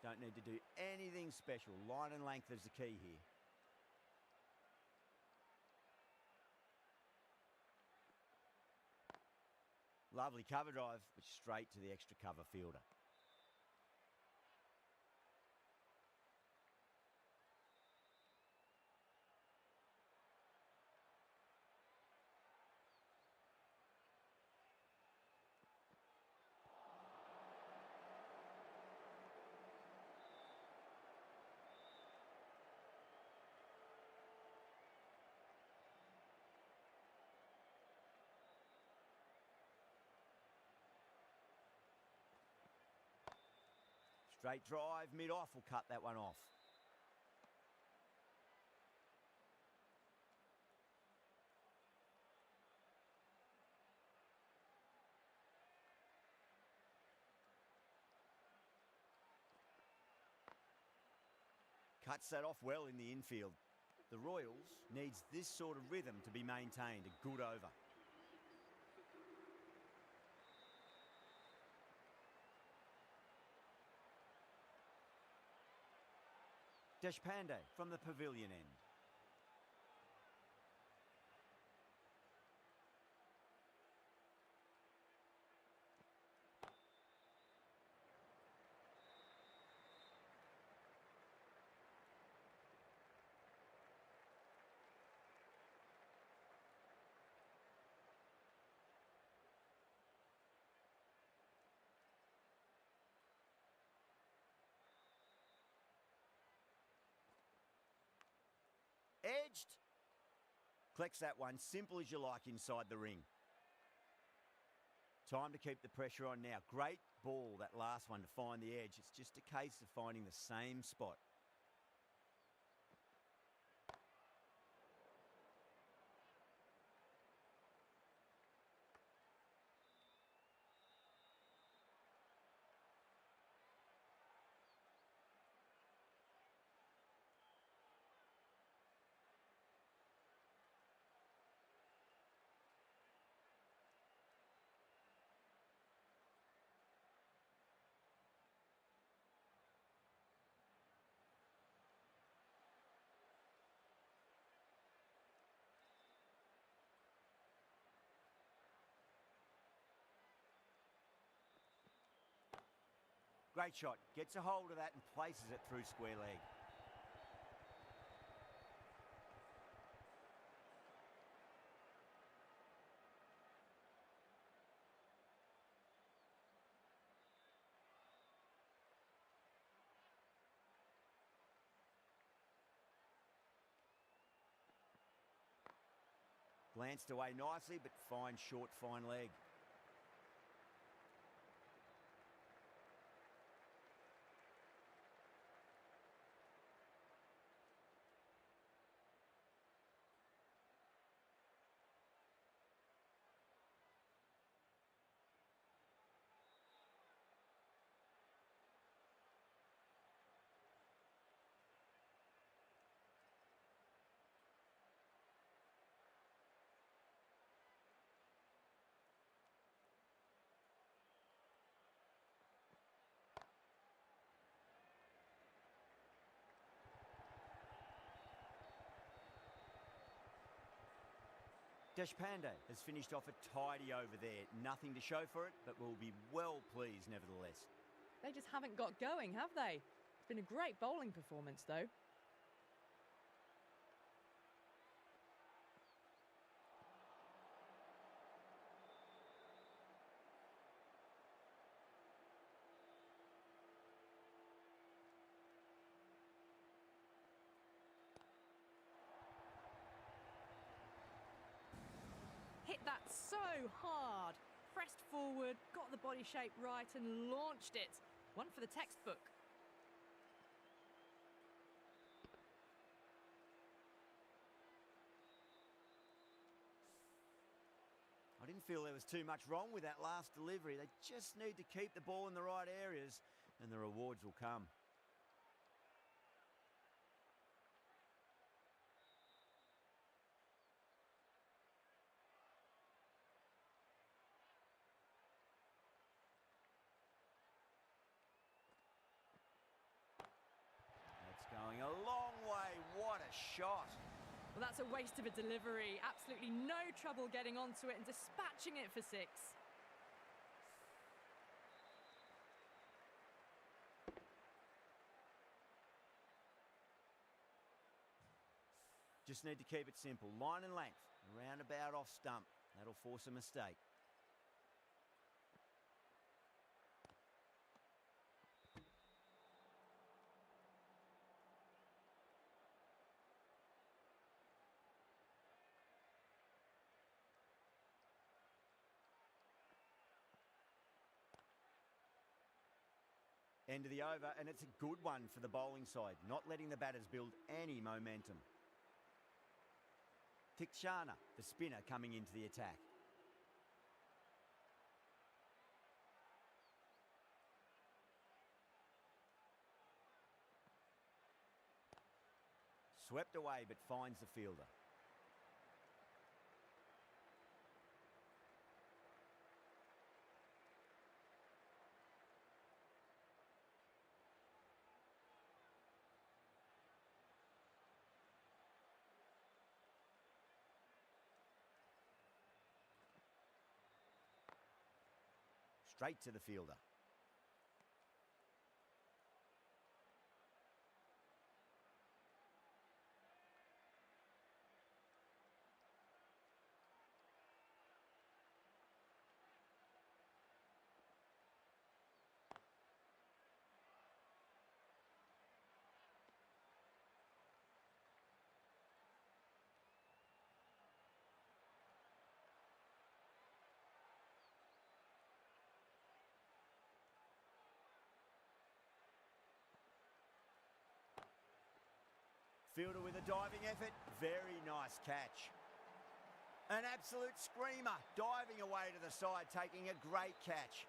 Don't need to do anything special. Line and length is the key here. Lovely cover drive, but straight to the extra cover fielder. Straight drive, mid-off will cut that one off. Cuts that off well in the infield. The Royals needs this sort of rhythm to be maintained. A good over. Deshpande from the pavilion end. Edged. Collects that one, simple as you like inside the ring. Time to keep the pressure on now. Great ball, that last one, to find the edge. It's just a case of finding the same spot. Great shot. Gets a hold of that and places it through square leg. Glanced away nicely, but fine short, fine leg. Deshpande has finished off a tidy over there. Nothing to show for it, but will be well pleased nevertheless. They just haven't got going, have they? It's been a great bowling performance, though. Hit that so hard. Pressed forward, got the body shape right and launched it. One for the textbook. I didn't feel there was too much wrong with that last delivery. They just need to keep the ball in the right areas and the rewards will come. a shot. Well, that's a waste of a delivery. Absolutely no trouble getting onto it and dispatching it for 6. Just need to keep it simple. Line and length. Roundabout off stump. That'll force a mistake. End of the over, and it's a good one for the bowling side, not letting the batters build any momentum. Tikshana, the spinner, coming into the attack. Swept away, but finds the fielder. Straight to the fielder. Fielder with a diving effort. Very nice catch. An absolute screamer. Diving away to the side, taking a great catch.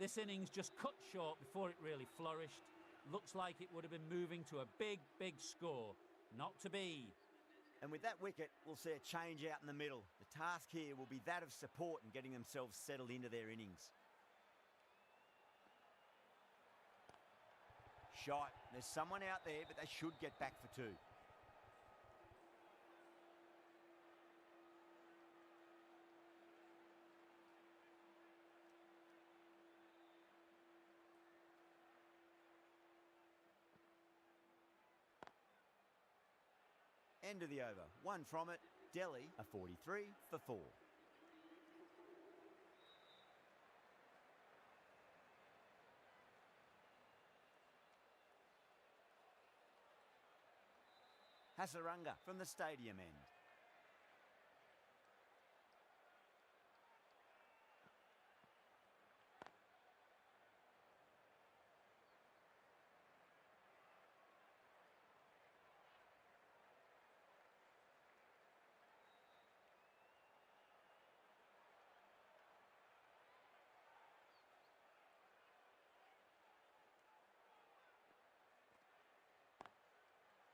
This innings just cut short before it really flourished. Looks like it would have been moving to a big, big score. Not to be. And with that wicket, we'll see a change out in the middle. The task here will be that of support and getting themselves settled into their innings. Shot. There's someone out there, but they should get back for 2. End of the over. 1 from it. Delhi a 43 for 4. Hasaranga from the stadium end.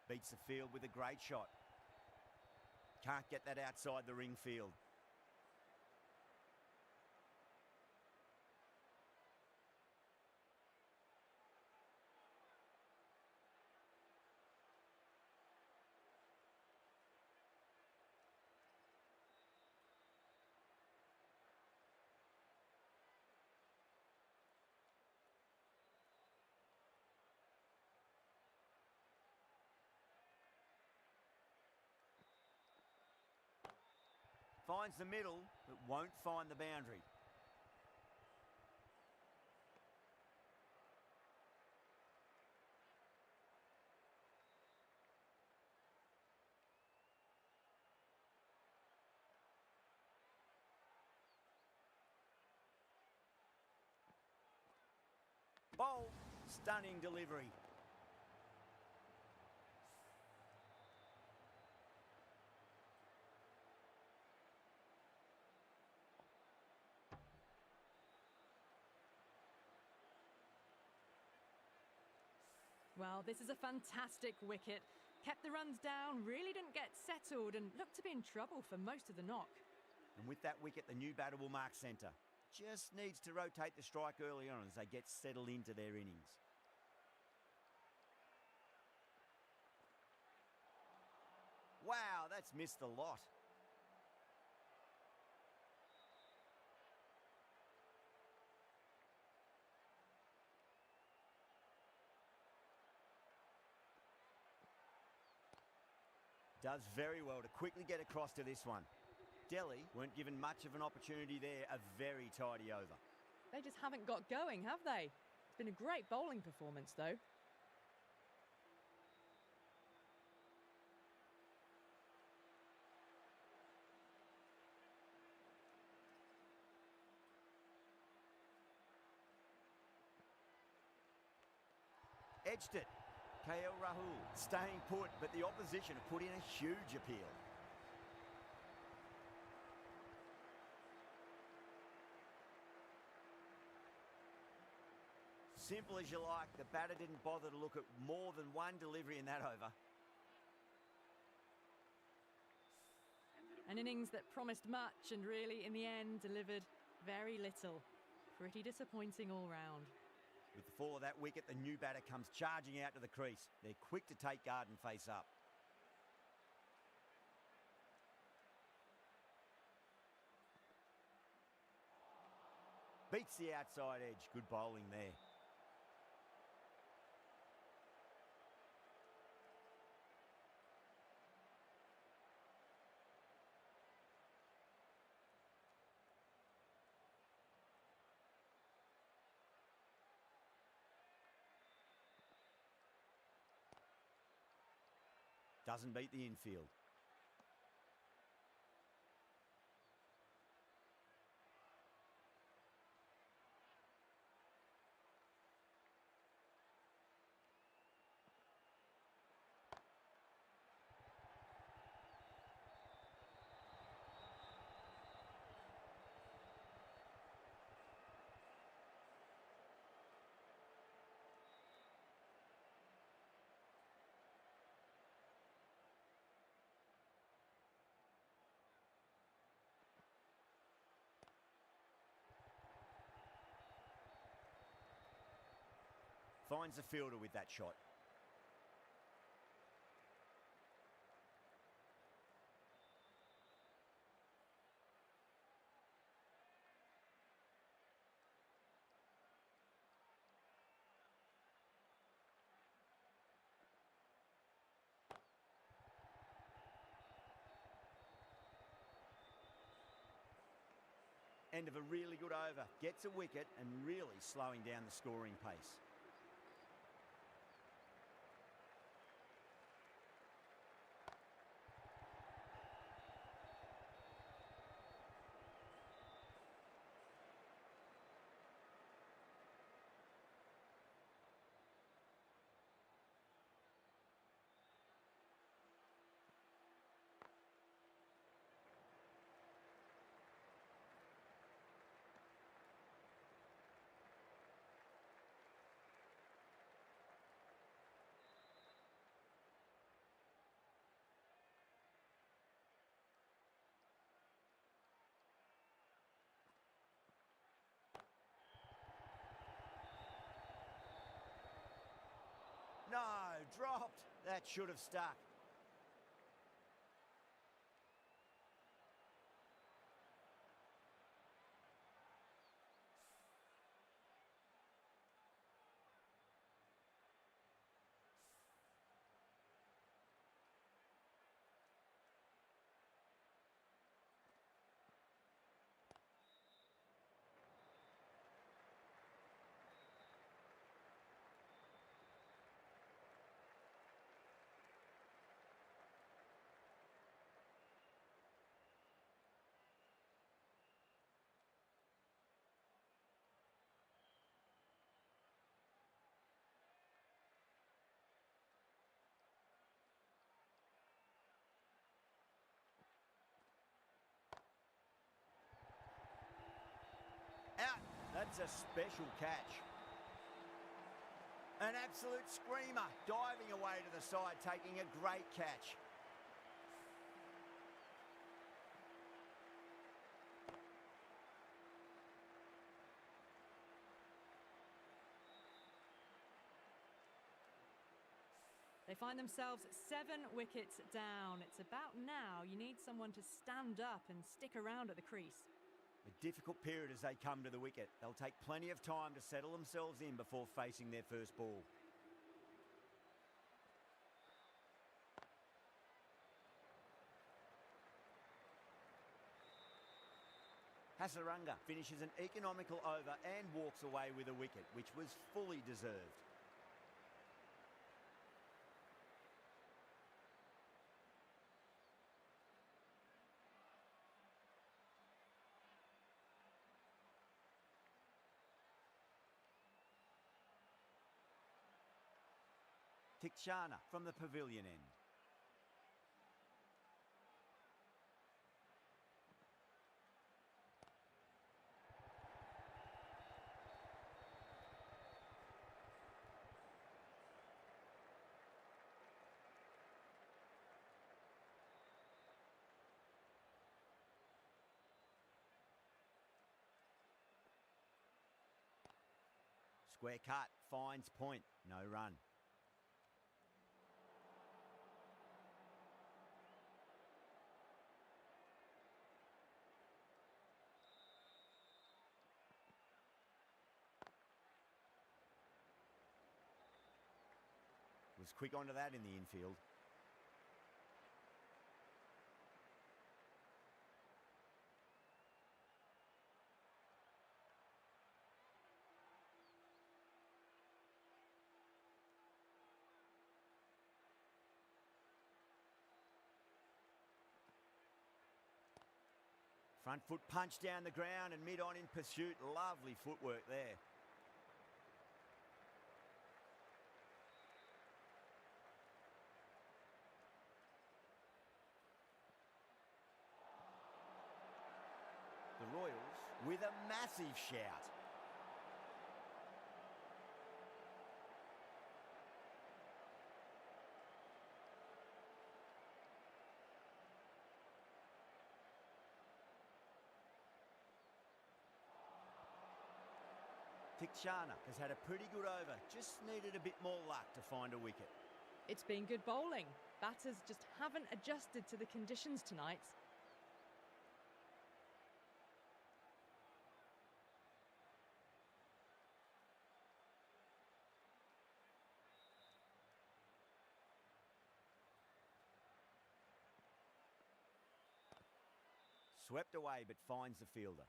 Beats the field with a great shot. Can't get that outside the ring field. Finds the middle, but won't find the boundary. Bowl, stunning delivery. Well, this is a fantastic wicket. Kept the runs down, really didn't get settled, and looked to be in trouble for most of the knock. And with that wicket, the new batter will mark centre. Just needs to rotate the strike early on as they get settled into their innings. Wow, that's missed a lot. Does very well to quickly get across to this one. Delhi weren't given much of an opportunity there, a very tidy over. They just haven't got going, have they? It's been a great bowling performance, though. Edged it. KL Rahul staying put, but the opposition have put in a huge appeal. Simple as you like, the batter didn't bother to look at more than one delivery in that over. An innings that promised much and really, in the end, delivered very little. Pretty disappointing all round. With the fall of that wicket, the new batter comes charging out to the crease. They're quick to take guard and face up. Beats the outside edge. Good bowling there. Doesn't beat the infield. Finds the fielder with that shot. End of a really good over. Gets a wicket and really slowing down the scoring pace. No, dropped. That should have stuck. Out. That's a special catch. An absolute screamer, diving away to the side, taking a great catch. They find themselves 7 wickets down. It's about now you need someone to stand up and stick around at the crease. A difficult period as they come to the wicket. They'll take plenty of time to settle themselves in before facing their first ball. Hasaranga finishes an economical over and walks away with a wicket, which was fully deserved. Tikshana from the pavilion end. Square cut, finds point, no run. Was quick onto that in the infield. Front foot punch down the ground and mid-on in pursuit. Lovely footwork there. The Royals with a massive shout. Tikshana has had a pretty good over, just needed a bit more luck to find a wicket. It's been good bowling. Batters just haven't adjusted to the conditions tonight. Swept away but finds the fielder.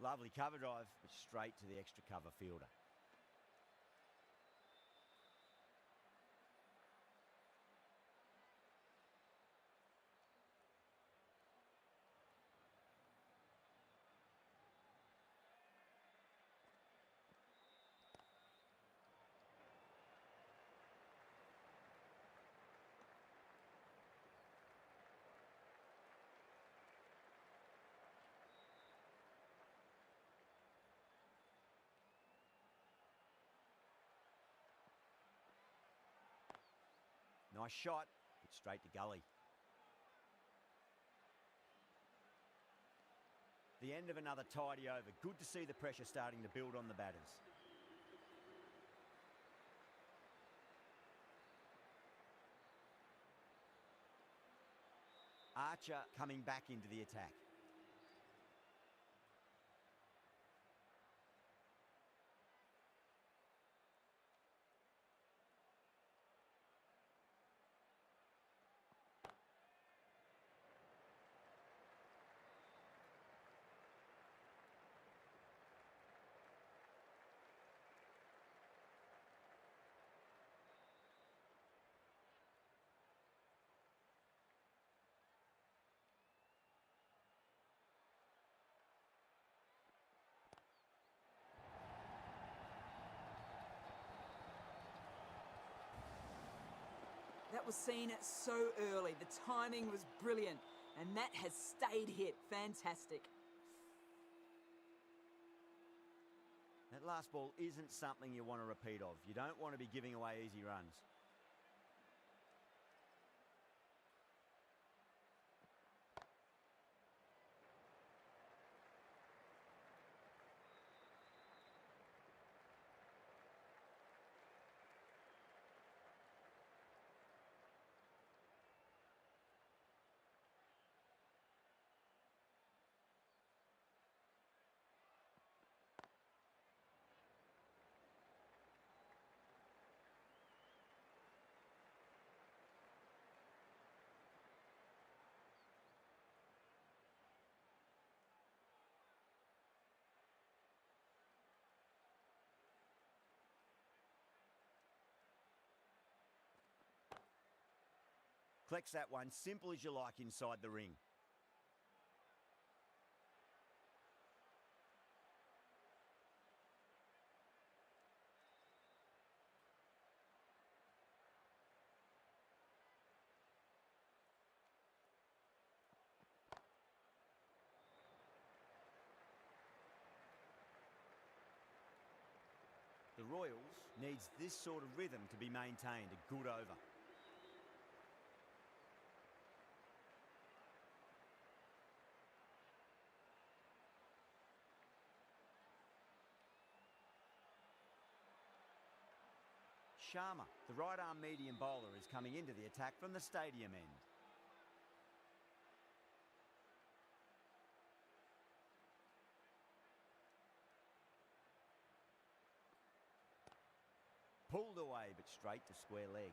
Lovely cover drive, but straight to the extra cover fielder. Nice shot, but straight to gully. The end of another tidy over. Good to see the pressure starting to build on the batters. Archer coming back into the attack. That was seen so early. The timing was brilliant, and that has stayed hit. Fantastic. That last ball isn't something you want to repeat of. You don't want to be giving away easy runs. Collects that one, simple as you like inside the ring. The Royals needs this sort of rhythm to be maintained. A good over. Sharma, the right-arm medium bowler, is coming into the attack from the stadium end. Pulled away, but straight to square leg.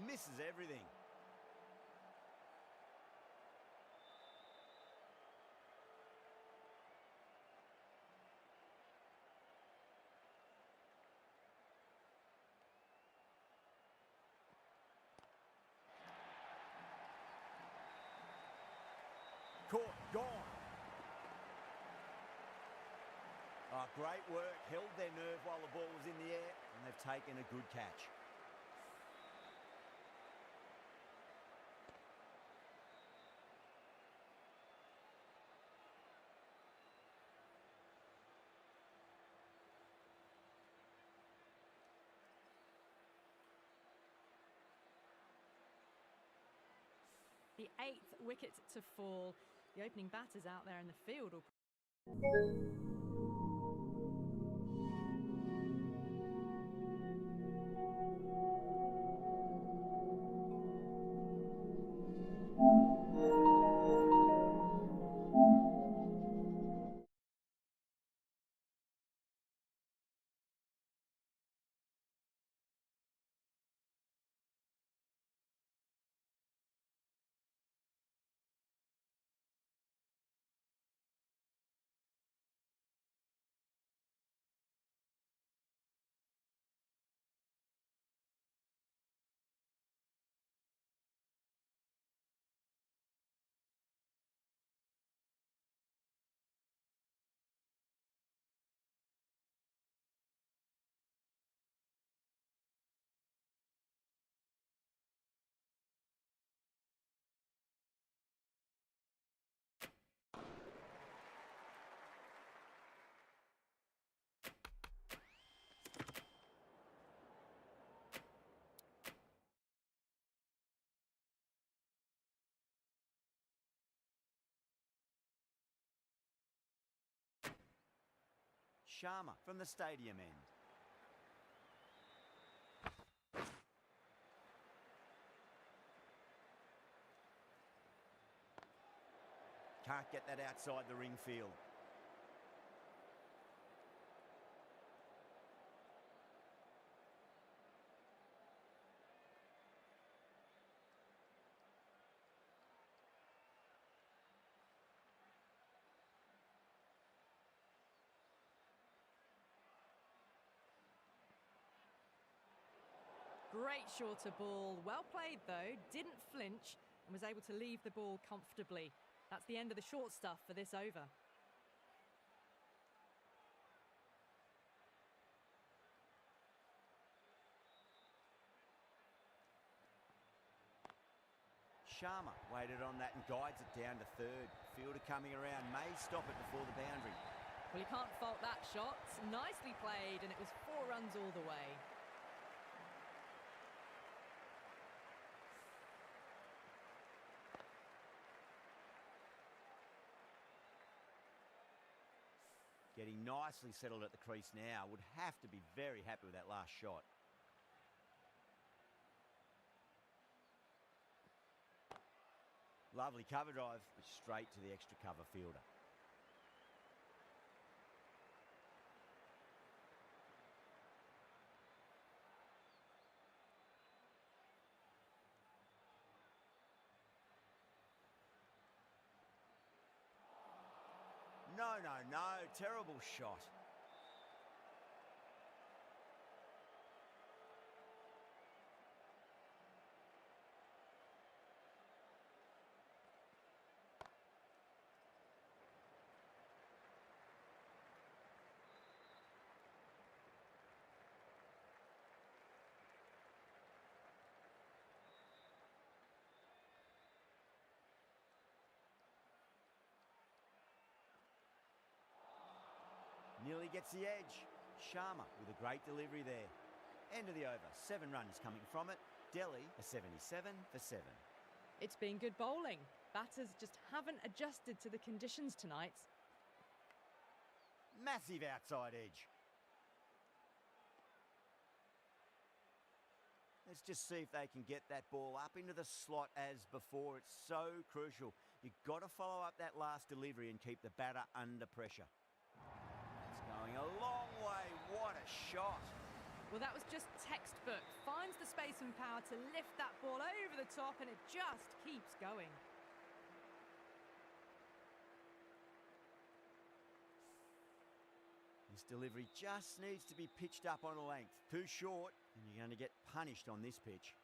Misses everything. Caught, gone. Oh, great work. Held their nerve while the ball was in the air, and they've taken a good catch. The 8th wicket to fall. The opening batters out there in the field will Sharma from the stadium end. Can't get that outside the ring field. Great shorter ball. Well played, though. Didn't flinch and was able to leave the ball comfortably. That's the end of the short stuff for this over. Sharma waited on that and guides it down to third. Fielder coming around may stop it before the boundary. Well, you can't fault that shot. Nicely played, and it was 4 runs all the way. Getting nicely settled at the crease now. Would have to be very happy with that last shot. Lovely cover drive, but straight to the extra cover fielder. No, no, no. Terrible shot. Nearly gets the edge. Sharma with a great delivery there. End of the over. 7 runs coming from it. Delhi a 77 for 7. It's been good bowling. Batters just haven't adjusted to the conditions tonight. Massive outside edge. Let's just see if they can get that ball up into the slot as before. It's so crucial. You've got to follow up that last delivery and keep the batter under pressure. It's going a long way. What a shot. Well, that was just textbook. Finds the space and power to lift that ball over the top, and it just keeps going. This delivery just needs to be pitched up on a length. Too short, and you're going to get punished on this pitch.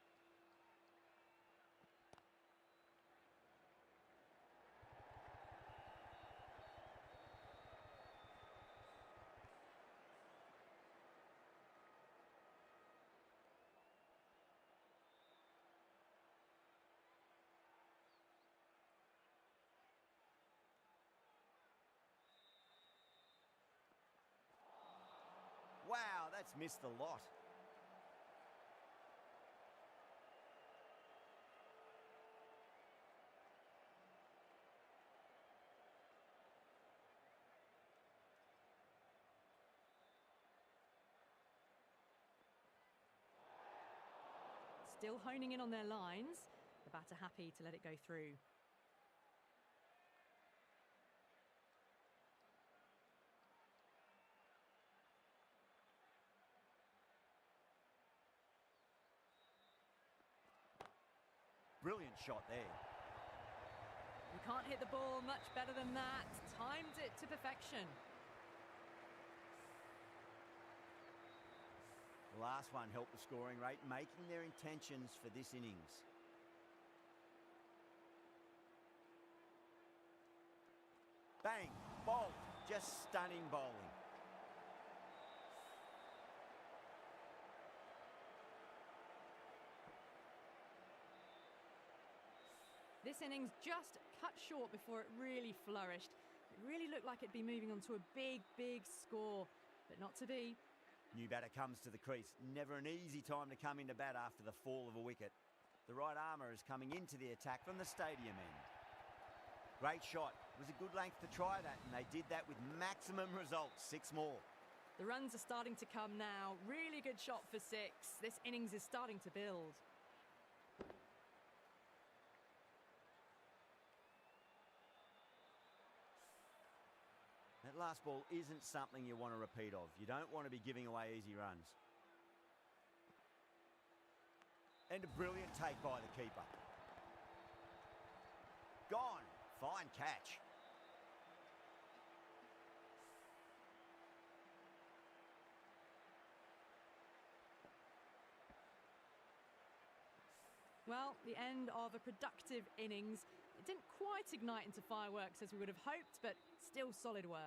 Wow, that's missed a lot. Still honing in on their lines. The batter happy to let it go through. Brilliant shot there. You can't hit the ball much better than that. Timed it to perfection. The last one helped the scoring rate, making their intentions for this innings. Bang! Bowled. Just stunning bowling. This innings just cut short before it really flourished. It really looked like it'd be moving on to a big, big score, but not to be. New batter comes to the crease. Never an easy time to come into bat after the fall of a wicket. The right armour is coming into the attack from the stadium end. Great shot. It was a good length to try that, and they did that with maximum results. 6 more. The runs are starting to come now. Really good shot for 6. This innings is starting to build. That last ball isn't something you want to repeat of. You don't want to be giving away easy runs. And a brilliant take by the keeper. Gone. Fine catch. Well, the end of a productive innings. It didn't quite ignite into fireworks as we would have hoped, but still solid work.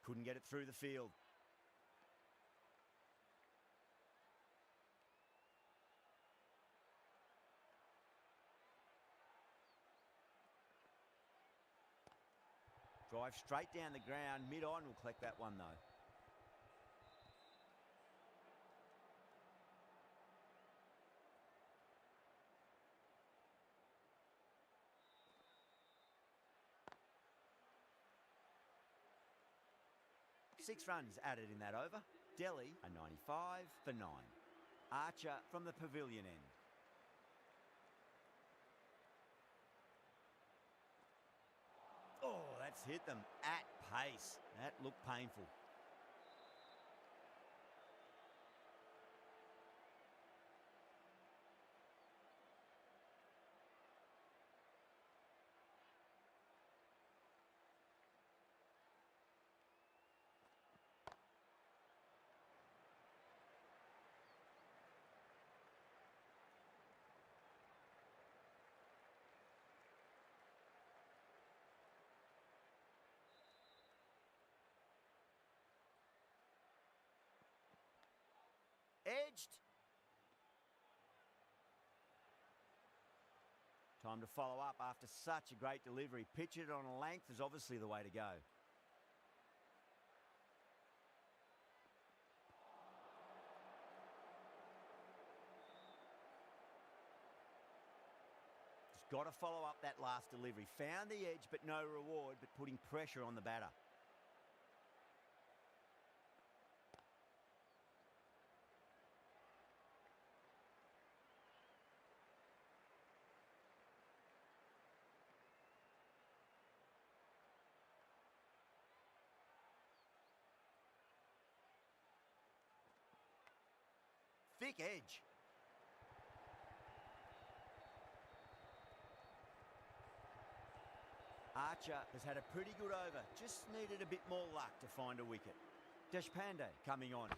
Couldn't get it through the field. Drive straight down the ground. Mid-on will collect that one, though. Six runs added in that over. Delhi, a 95 for 9. Archer from the pavilion end. Oh, that's hit them at pace. That looked painful. Edged. Time to follow up after such a great delivery. Pitch it on a length is obviously the way to go. Just got to follow up that last delivery. Found the edge, but no reward, but putting pressure on the batter. Thick edge. Archer has had a pretty good over. Just needed a bit more luck to find a wicket. Deshpande coming on.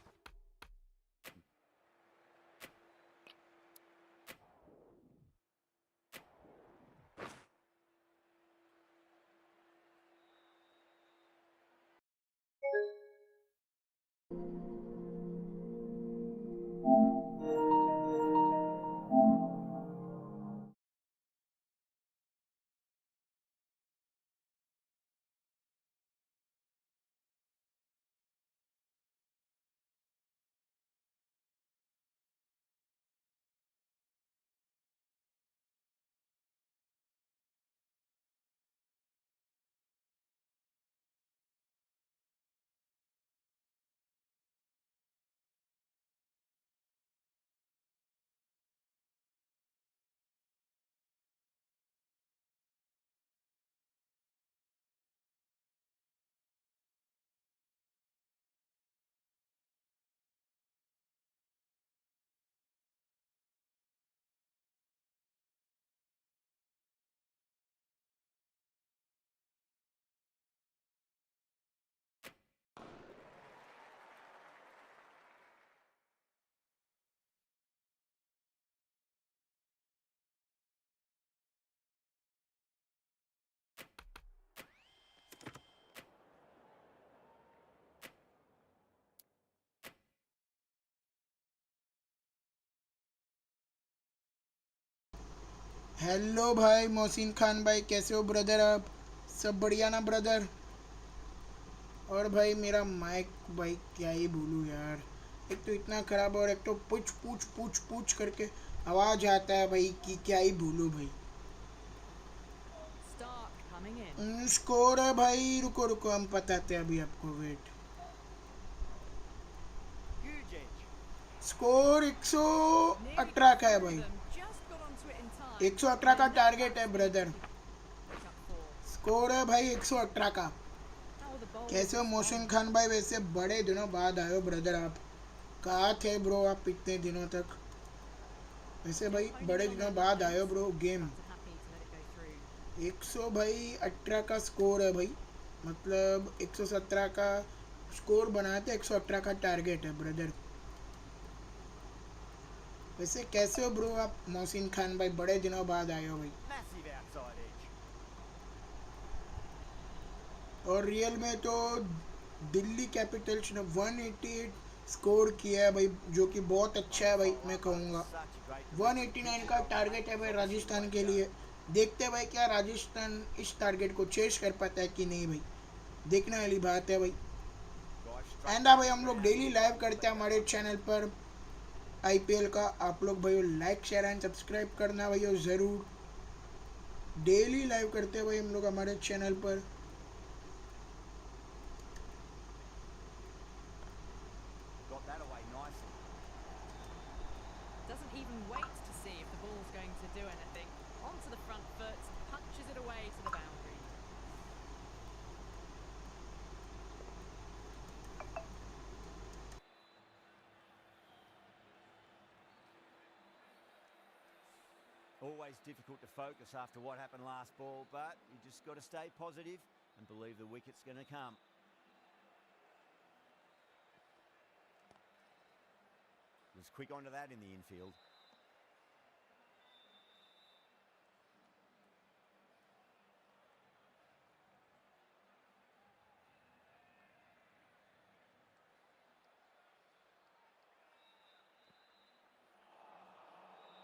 Hello भाई मोहसिन खान भाई, कैसे हो brother? आप सब बढ़िया ना brother? और भाई मेरा माइक, भाई क्या ही बोलूँ यार, एक तो इतना ख़राब और एक तो पूछ पूछ पूछ पूछ करके आवाज़ आता है भाई कि क्या ही बोलूँ भाई। Stark coming in. स्कोर है भाई, रुको रुको हम बताते हैं अभी आपको, wait. Huge edge. Score Nearly 118 got का है through भाई, them, just got onto it in time. 118 का Their net टारगेट है backs need brother. to pick up 4. Score है भाई 118 का। How will the bowlers कैसे हो मोहसिन respond? खान भाई, वैसे बड़े दिनों बाद आए हो ब्रदर, आप कहाँ थे ब्रो आप इतने दिनों तक, वैसे The भाई बड़े opponent on दिनों their बाद आए हो lines, bro game. perhaps are happy to let it go through. 100 भाई 18 का स्कोर है भाई, मतलब 117 का स्कोर बनाया था, 118 का टारगेट है ब्रदर। वैसे कैसे हो ब्रो आप मोहसिन खान भाई, बड़े दिनों बाद आए हो भाई। Massive outside edge. और रियल में तो दिल्ली कैपिटल्स ने 188 स्कोर किया है भाई, जो कि बहुत अच्छा है भाई, मैं कहूँगा। Such a great delivery. 189 का टारगेट है भाई राजस्थान के लिए। देखते हैं भाई क्या राजस्थान इस टारगेट को चेस कर पाता है कि नहीं भाई, देखने वाली बात है भाई। Guys straight एंड back भाई to हम लोग ground. डेली लाइव करते हैं हमारे चैनल पर आईपीएल का, आप लोग भाई लाइक शेयर एंड सब्सक्राइब करना भाई ज़रूर। डेली लाइव करते हैं भाई हम लोग हमारे चैनल पर। Got that away nicely. Doesn't even wait to see if the ball's going to do anything. Onto the front foot, punches it away to the boundary. Always difficult to focus after what happened last ball, but you just got to stay positive and believe the wicket's going to come. Was quick onto that in the infield.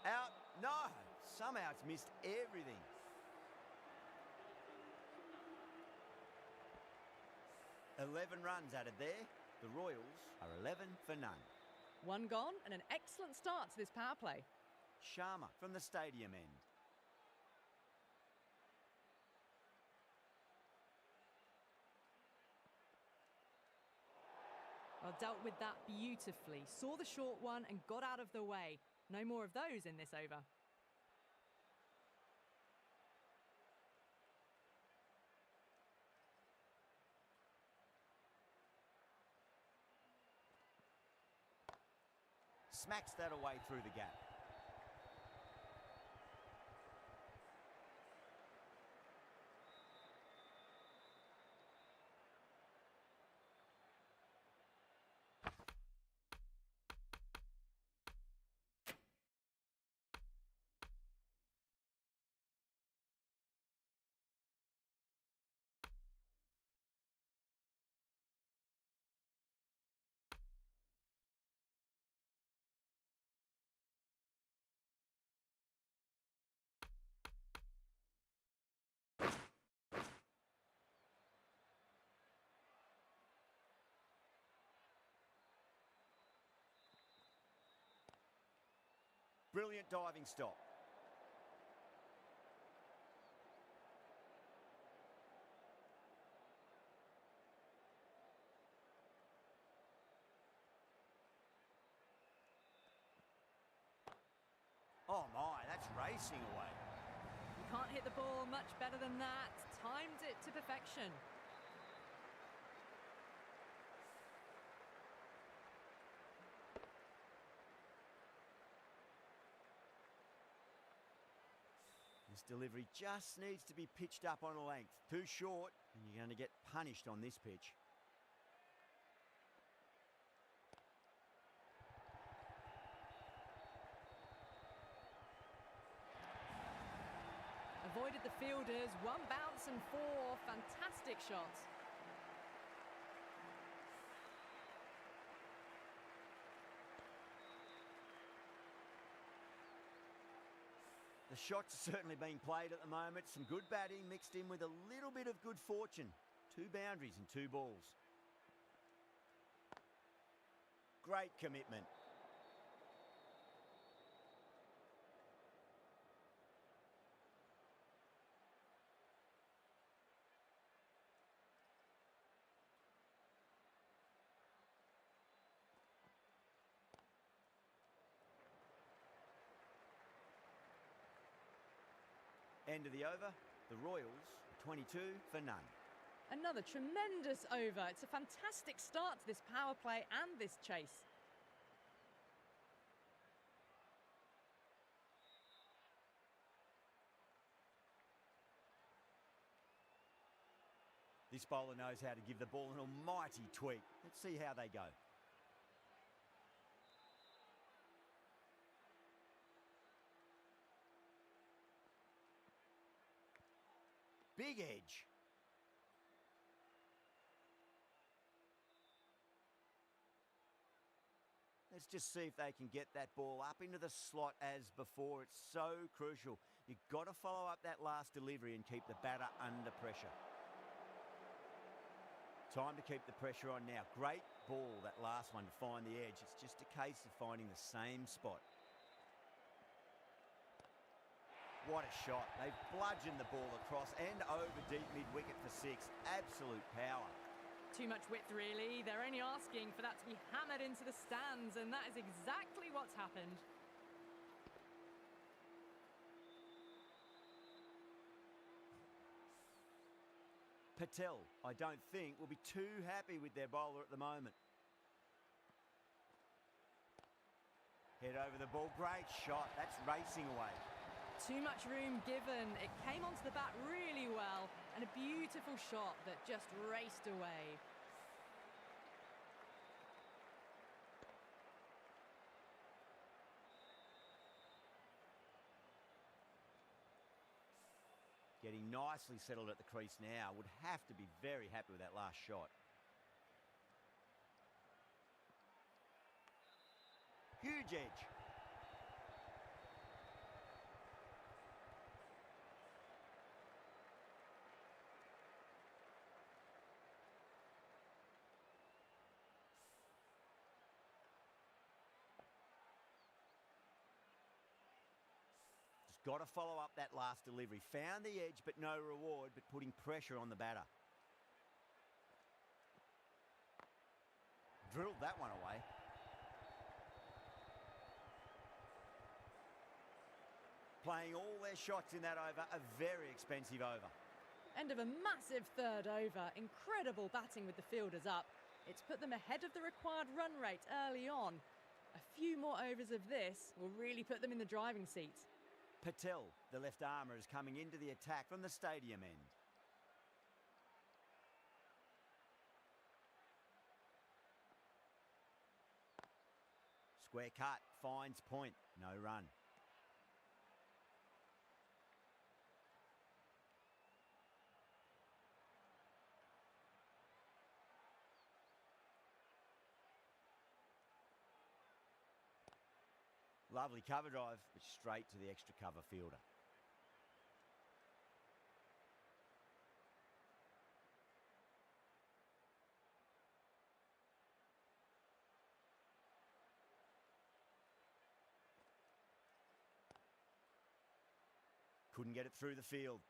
Out. No. Somehow it's missed everything. "11 runs added there. The Royals are 11 for none." One gone and an excellent start to this power play. Sharma from the stadium end. Well, dealt with that beautifully. Saw the short one and got out of the way. No more of those in this over. Smacks that away through the gap. Brilliant diving stop. Oh my, that's racing away. You can't hit the ball much better than that. Timed it to perfection. This delivery just needs to be pitched up on a length. Too short, and you're going to get punished on this pitch. Avoided the fielders. One bounce and 4. Fantastic shot. The shots are certainly being played at the moment. Some good batting mixed in with a little bit of good fortune. 2 boundaries and 2 balls. Great commitment. End of the over. The Royals, 22 for none. Another tremendous over. It's a fantastic start to this power play and this chase. This bowler knows how to give the ball an almighty tweak. Let's see how they go. Big edge. Let's just see if they can get that ball up into the slot as before. It's so crucial. You've got to follow up that last delivery and keep the batter under pressure. Time to keep the pressure on now. Great ball, that last one, to find the edge. It's just a case of finding the same spot. What a shot. They've bludgeoned the ball across and over deep mid-wicket for six. Absolute power. Too much width, really. They're only asking for that to be hammered into the stands, and that is exactly what's happened. Patel, I don't think, will be too happy with their bowler at the moment. Head over the ball. Great shot. That's racing away. Too much room given. It came onto the bat really well, and a beautiful shot that just raced away. Getting nicely settled at the crease now. Would have to be very happy with that last shot. Huge edge. Got to follow up that last delivery. Found the edge, but no reward, but putting pressure on the batter. Drilled that one away. Playing all their shots in that over, a very expensive over. End of a massive third over. Incredible batting with the fielders up. It's put them ahead of the required run rate early on. A few more overs of this will really put them in the driving seat. Patel, the left armour, is coming into the attack from the stadium end. Square cut, finds point, no run. Lovely cover drive, but straight to the extra cover fielder. Couldn't get it through the field.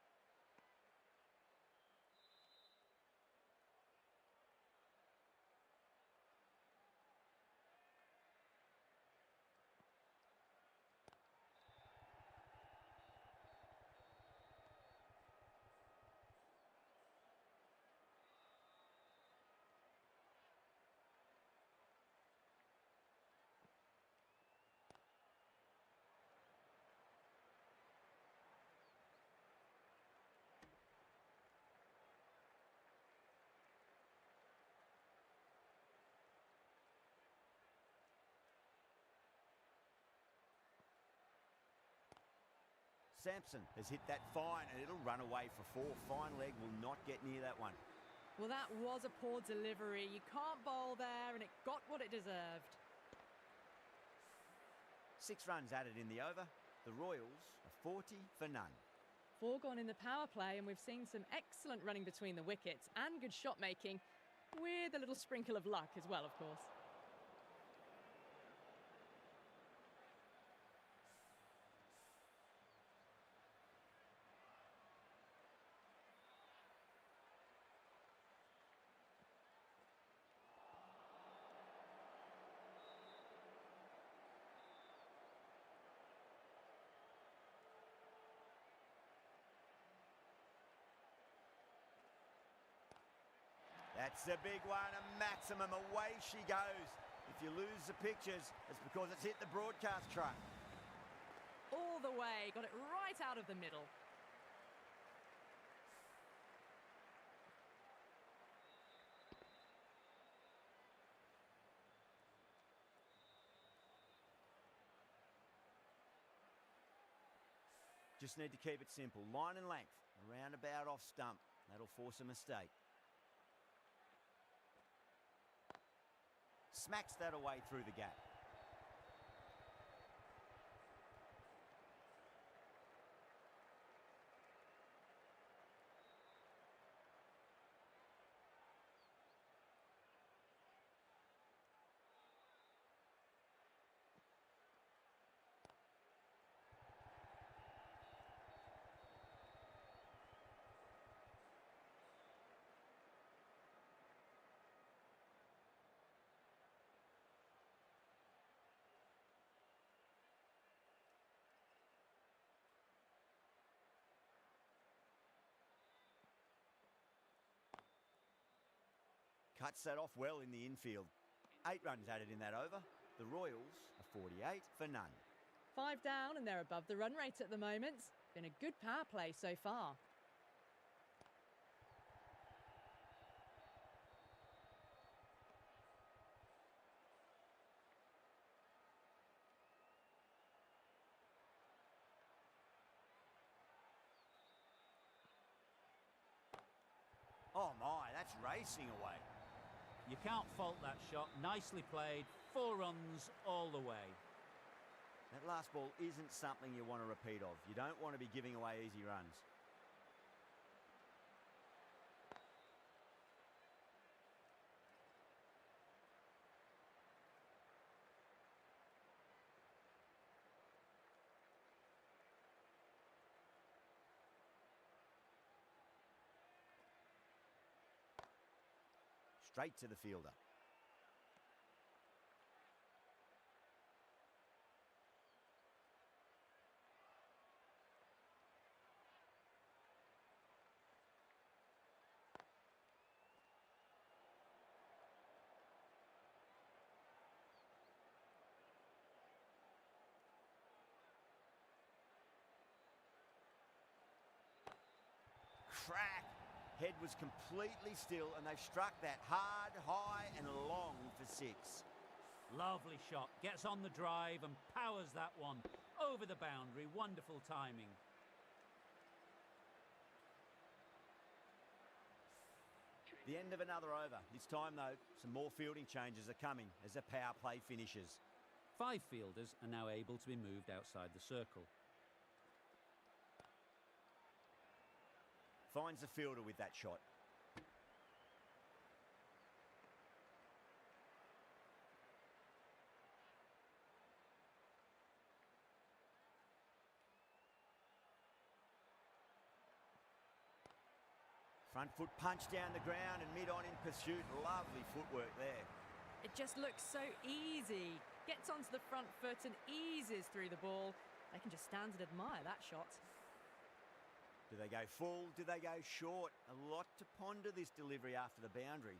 Sampson has hit that fine and it'll run away for four. Fine leg will not get near that one. Well, that was a poor delivery. You can't bowl there, and it got what it deserved. 6 runs added in the over. The Royals are 40 for none. 4 gone in the power play, and we've seen some excellent running between the wickets and good shot making, with a little sprinkle of luck as well, of course. That's a big one, a maximum. Away she goes. If you lose the pictures, it's because it's hit the broadcast truck. All the way, got it right out of the middle. Just need to keep it simple. Line and length, around about off stump. That'll force a mistake. Smacks that away through the gap. Cuts that off well in the infield. 8 runs added in that over. The Royals are 48 for none. 5 down and they're above the run rate at the moment. Been a good power play so far. Oh my, that's racing away. You can't fault that shot. Nicely played. 4 runs all the way. That last ball isn't something you want to repeat of. You don't want to be giving away easy runs. Straight to the fielder. Crack. Head was completely still and they've struck that hard, high and long for 6. Lovely shot. Gets on the drive and powers that one over the boundary. Wonderful timing. The end of another over. This time though, some more fielding changes are coming as the power play finishes. 5 fielders are now able to be moved outside the circle. Finds the fielder with that shot. Front foot punch down the ground and mid on in pursuit. Lovely footwork there. It just looks so easy. Gets onto the front foot and eases through the ball. They can just stand and admire that shot. Do they go full? Do they go short? A lot to ponder this delivery after the boundary.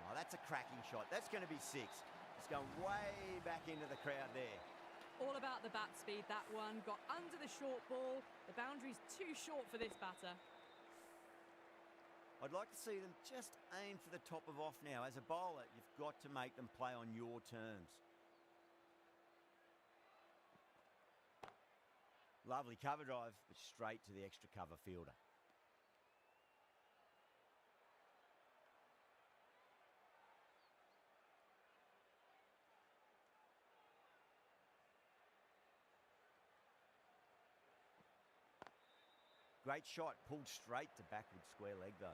Oh, that's a cracking shot. That's going to be 6. It's going way back into the crowd there. All about the bat speed, that one. Got under the short ball. The boundary's too short for this batter. I'd like to see them just aim for the top of off now. As a bowler, you've got to make them play on your terms. Lovely cover drive, but straight to the extra cover fielder. Great shot, pulled straight to backward square leg though.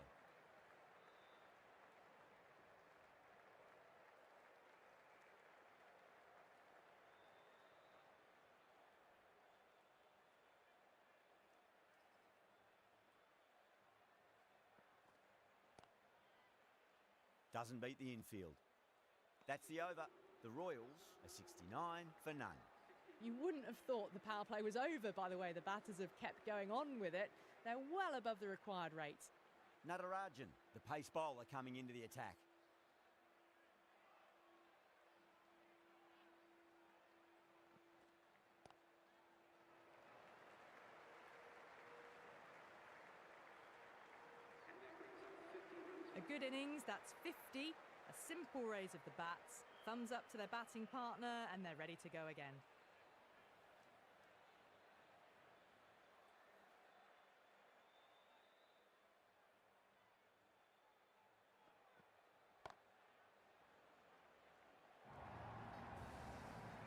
Doesn't beat the infield. That's the over. The Royals are 69 for none. You wouldn't have thought the power play was over by the way the batters have kept going on with it. They're well above the required rate. Natarajan, the pace bowler, coming into the attack. A good innings, that's 50. A simple raise of the bats. Thumbs up to their batting partner and they're ready to go again.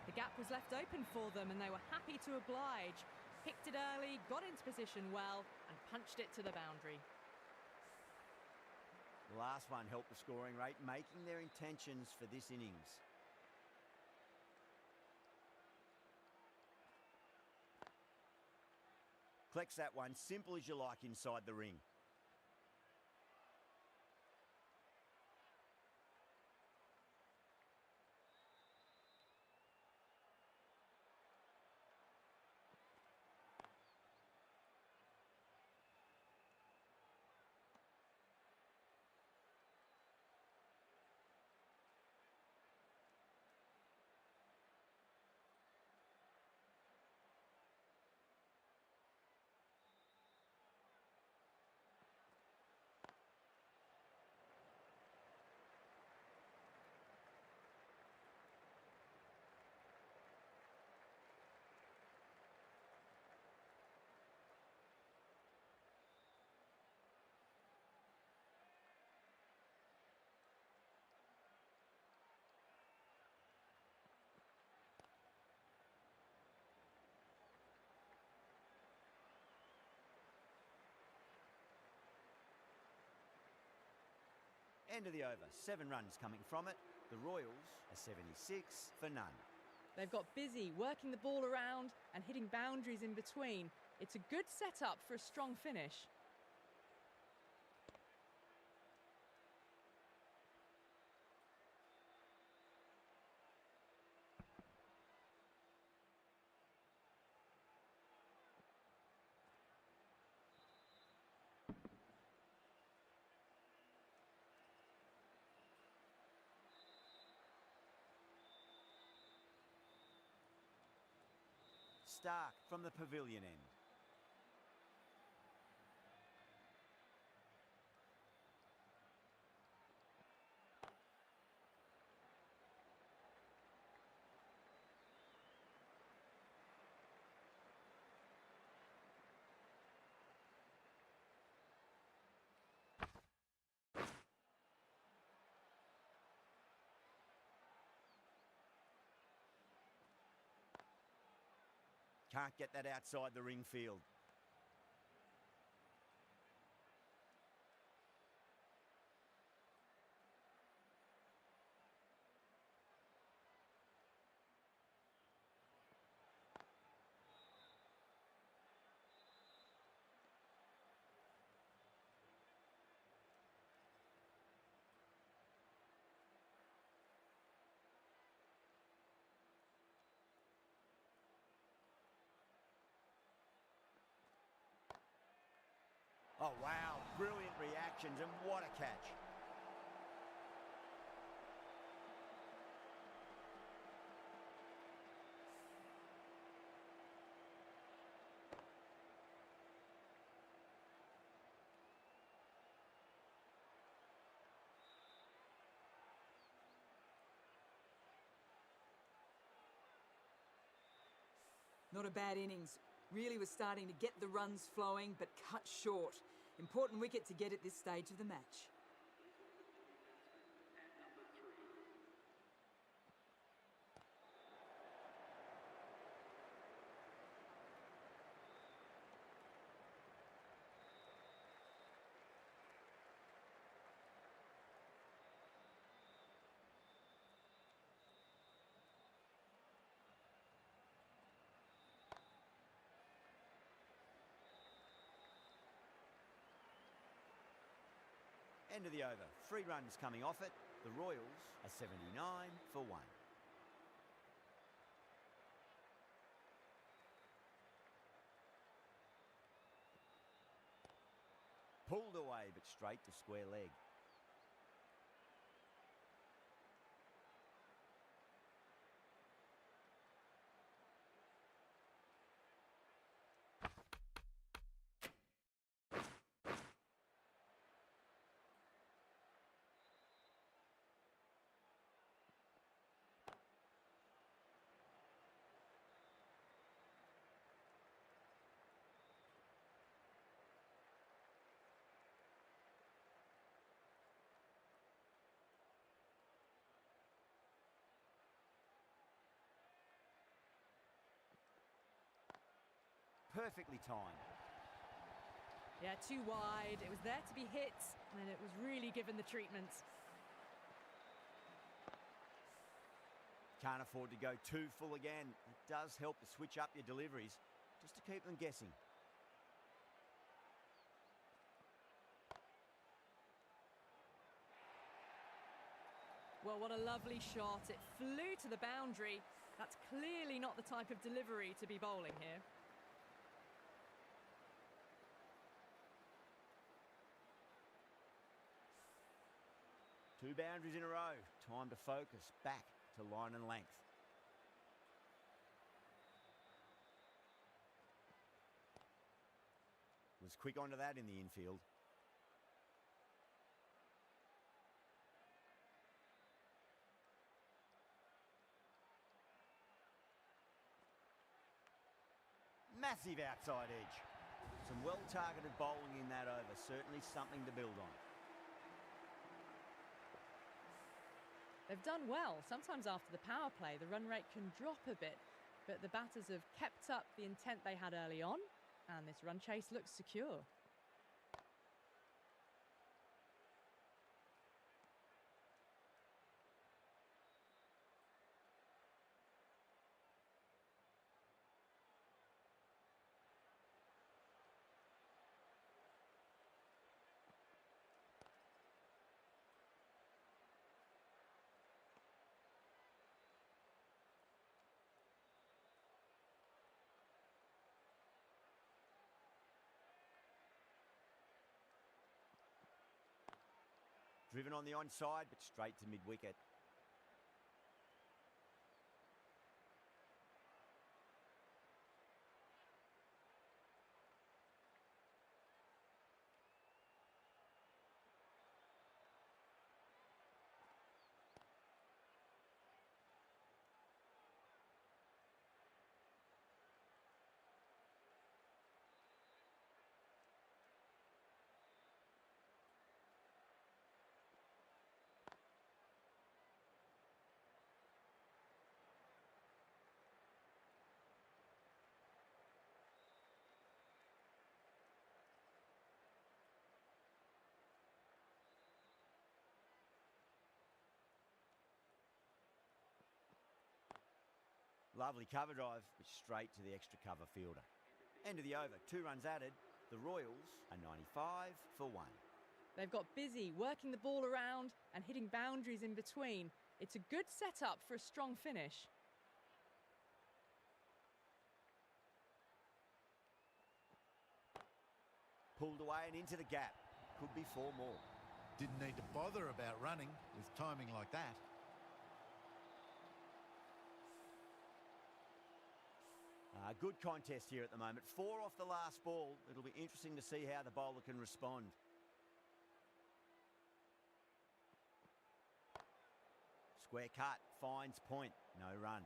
The gap was left open for them and they were happy to oblige. Picked it early, got into position well and punched it to the boundary. The last one helped the scoring rate, making their intentions for this innings. Collects that one, simple as you like, inside the ring. End of the over, 7 runs coming from it. The Royals are 76 for none. They've got busy working the ball around and hitting boundaries in between. It's a good setup for a strong finish. Stark from the pavilion end. Can't get that outside the ring field. Oh, wow. Brilliant reactions and what a catch. Not a bad innings. Really was starting to get the runs flowing, but cut short. Important wicket to get at this stage of the match. End of the over. 3 runs coming off it. The Royals are 79 for 1. Pulled away, but straight to square leg. Perfectly timed. Yeah, too wide. It was there to be hit, and it was really given the treatment. Can't afford to go too full again. It does help to switch up your deliveries, just to keep them guessing. Well, what a lovely shot. It flew to the boundary. That's clearly not the type of delivery to be bowling here. Two boundaries in a row. Time to focus back to line and length. Was quick onto that in the infield. Massive outside edge. Some well-targeted bowling in that over. Certainly something to build on. They've done well. Sometimes after the power play, the run rate can drop a bit, but the batters have kept up the intent they had early on, and this run chase looks secure. Driven on the onside, but straight to mid-wicket. Lovely cover drive, but straight to the extra cover fielder. End of the over, 2 runs added. The Royals are 95 for 1. They've got busy working the ball around and hitting boundaries in between. It's a good setup for a strong finish. Pulled away and into the gap. Could be 4 more. Didn't need to bother about running with timing like that. Good contest here at the moment. 4 off the last ball. It'll be interesting to see how the bowler can respond. Square cut, finds point, no run.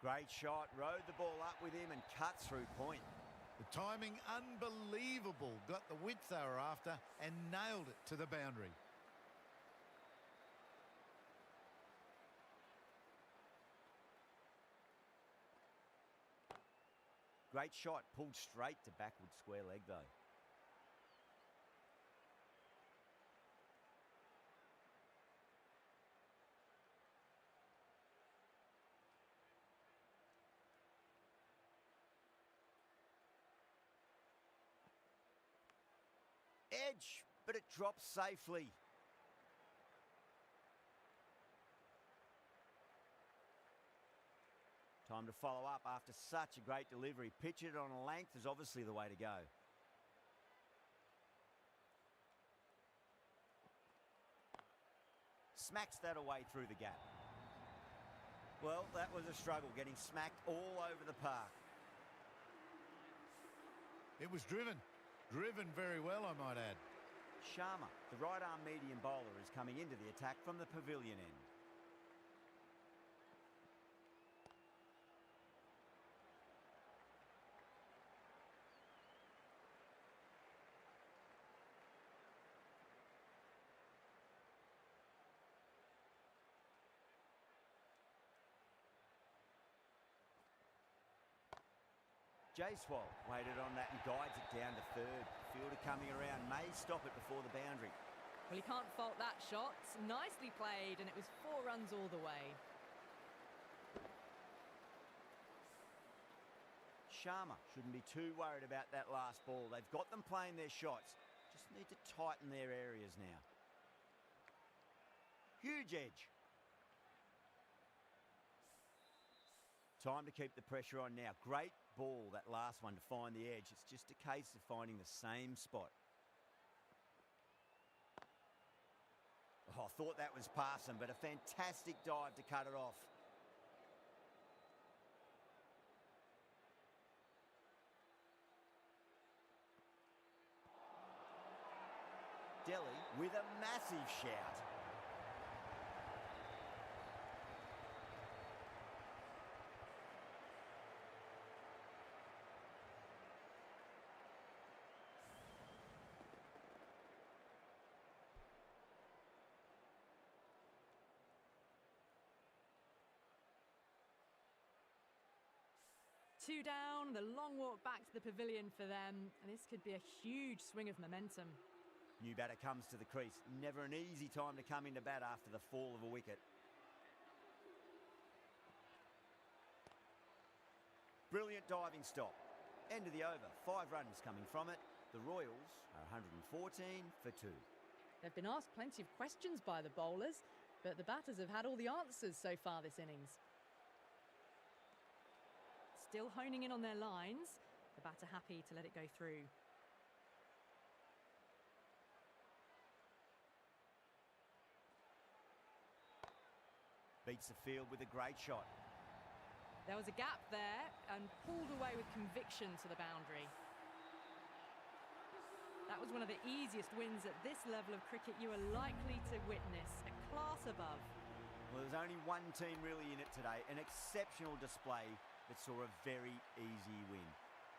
Great shot, rode the ball up with him and cut through point. The timing, unbelievable. Got the width they were after and nailed it to the boundary. Great shot, pulled straight to backward square leg though. Edge, but it drops safely. Time to follow up after such a great delivery. Pitch it on a length is obviously the way to go. Smacks that away through the gap. Well, that was a struggle, getting smacked all over the park. It was driven very well, I might add. Sharma, the right-arm medium bowler, is coming into the attack from the pavilion end. Jaiswal waited on that and guides it down to third. Fielder coming around may stop it before the boundary. Well, he can't fault that shot. Nicely played, and it was 4 runs all the way. Sharma shouldn't be too worried about that last ball. They've got them playing their shots. Just need to tighten their areas now. Huge edge. Time to keep the pressure on now. Great ball, that last one, to find the edge. It's just a case of finding the same spot. Oh, I thought that was passing, but a fantastic dive to cut it off. Delhi with a massive shout. Two down, the long walk back to the pavilion for them, and this could be a huge swing of momentum. New batter comes to the crease. Never an easy time to come into bat after the fall of a wicket. Brilliant diving stop. End of the over. 5 runs coming from it. The Royals are 114 for 2. They've been asked plenty of questions by the bowlers, but the batters have had all the answers so far this innings. Still honing in on their lines. The batter happy to let it go through. Beats the field with a great shot. There was a gap there and pulled away with conviction to the boundary. That was one of the easiest wins at this level of cricket you are likely to witness. A class above. Well, there's only one team really in it today. An exceptional display that saw a very easy win.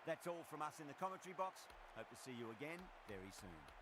That's all from us in the commentary box. Hope to see you again very soon.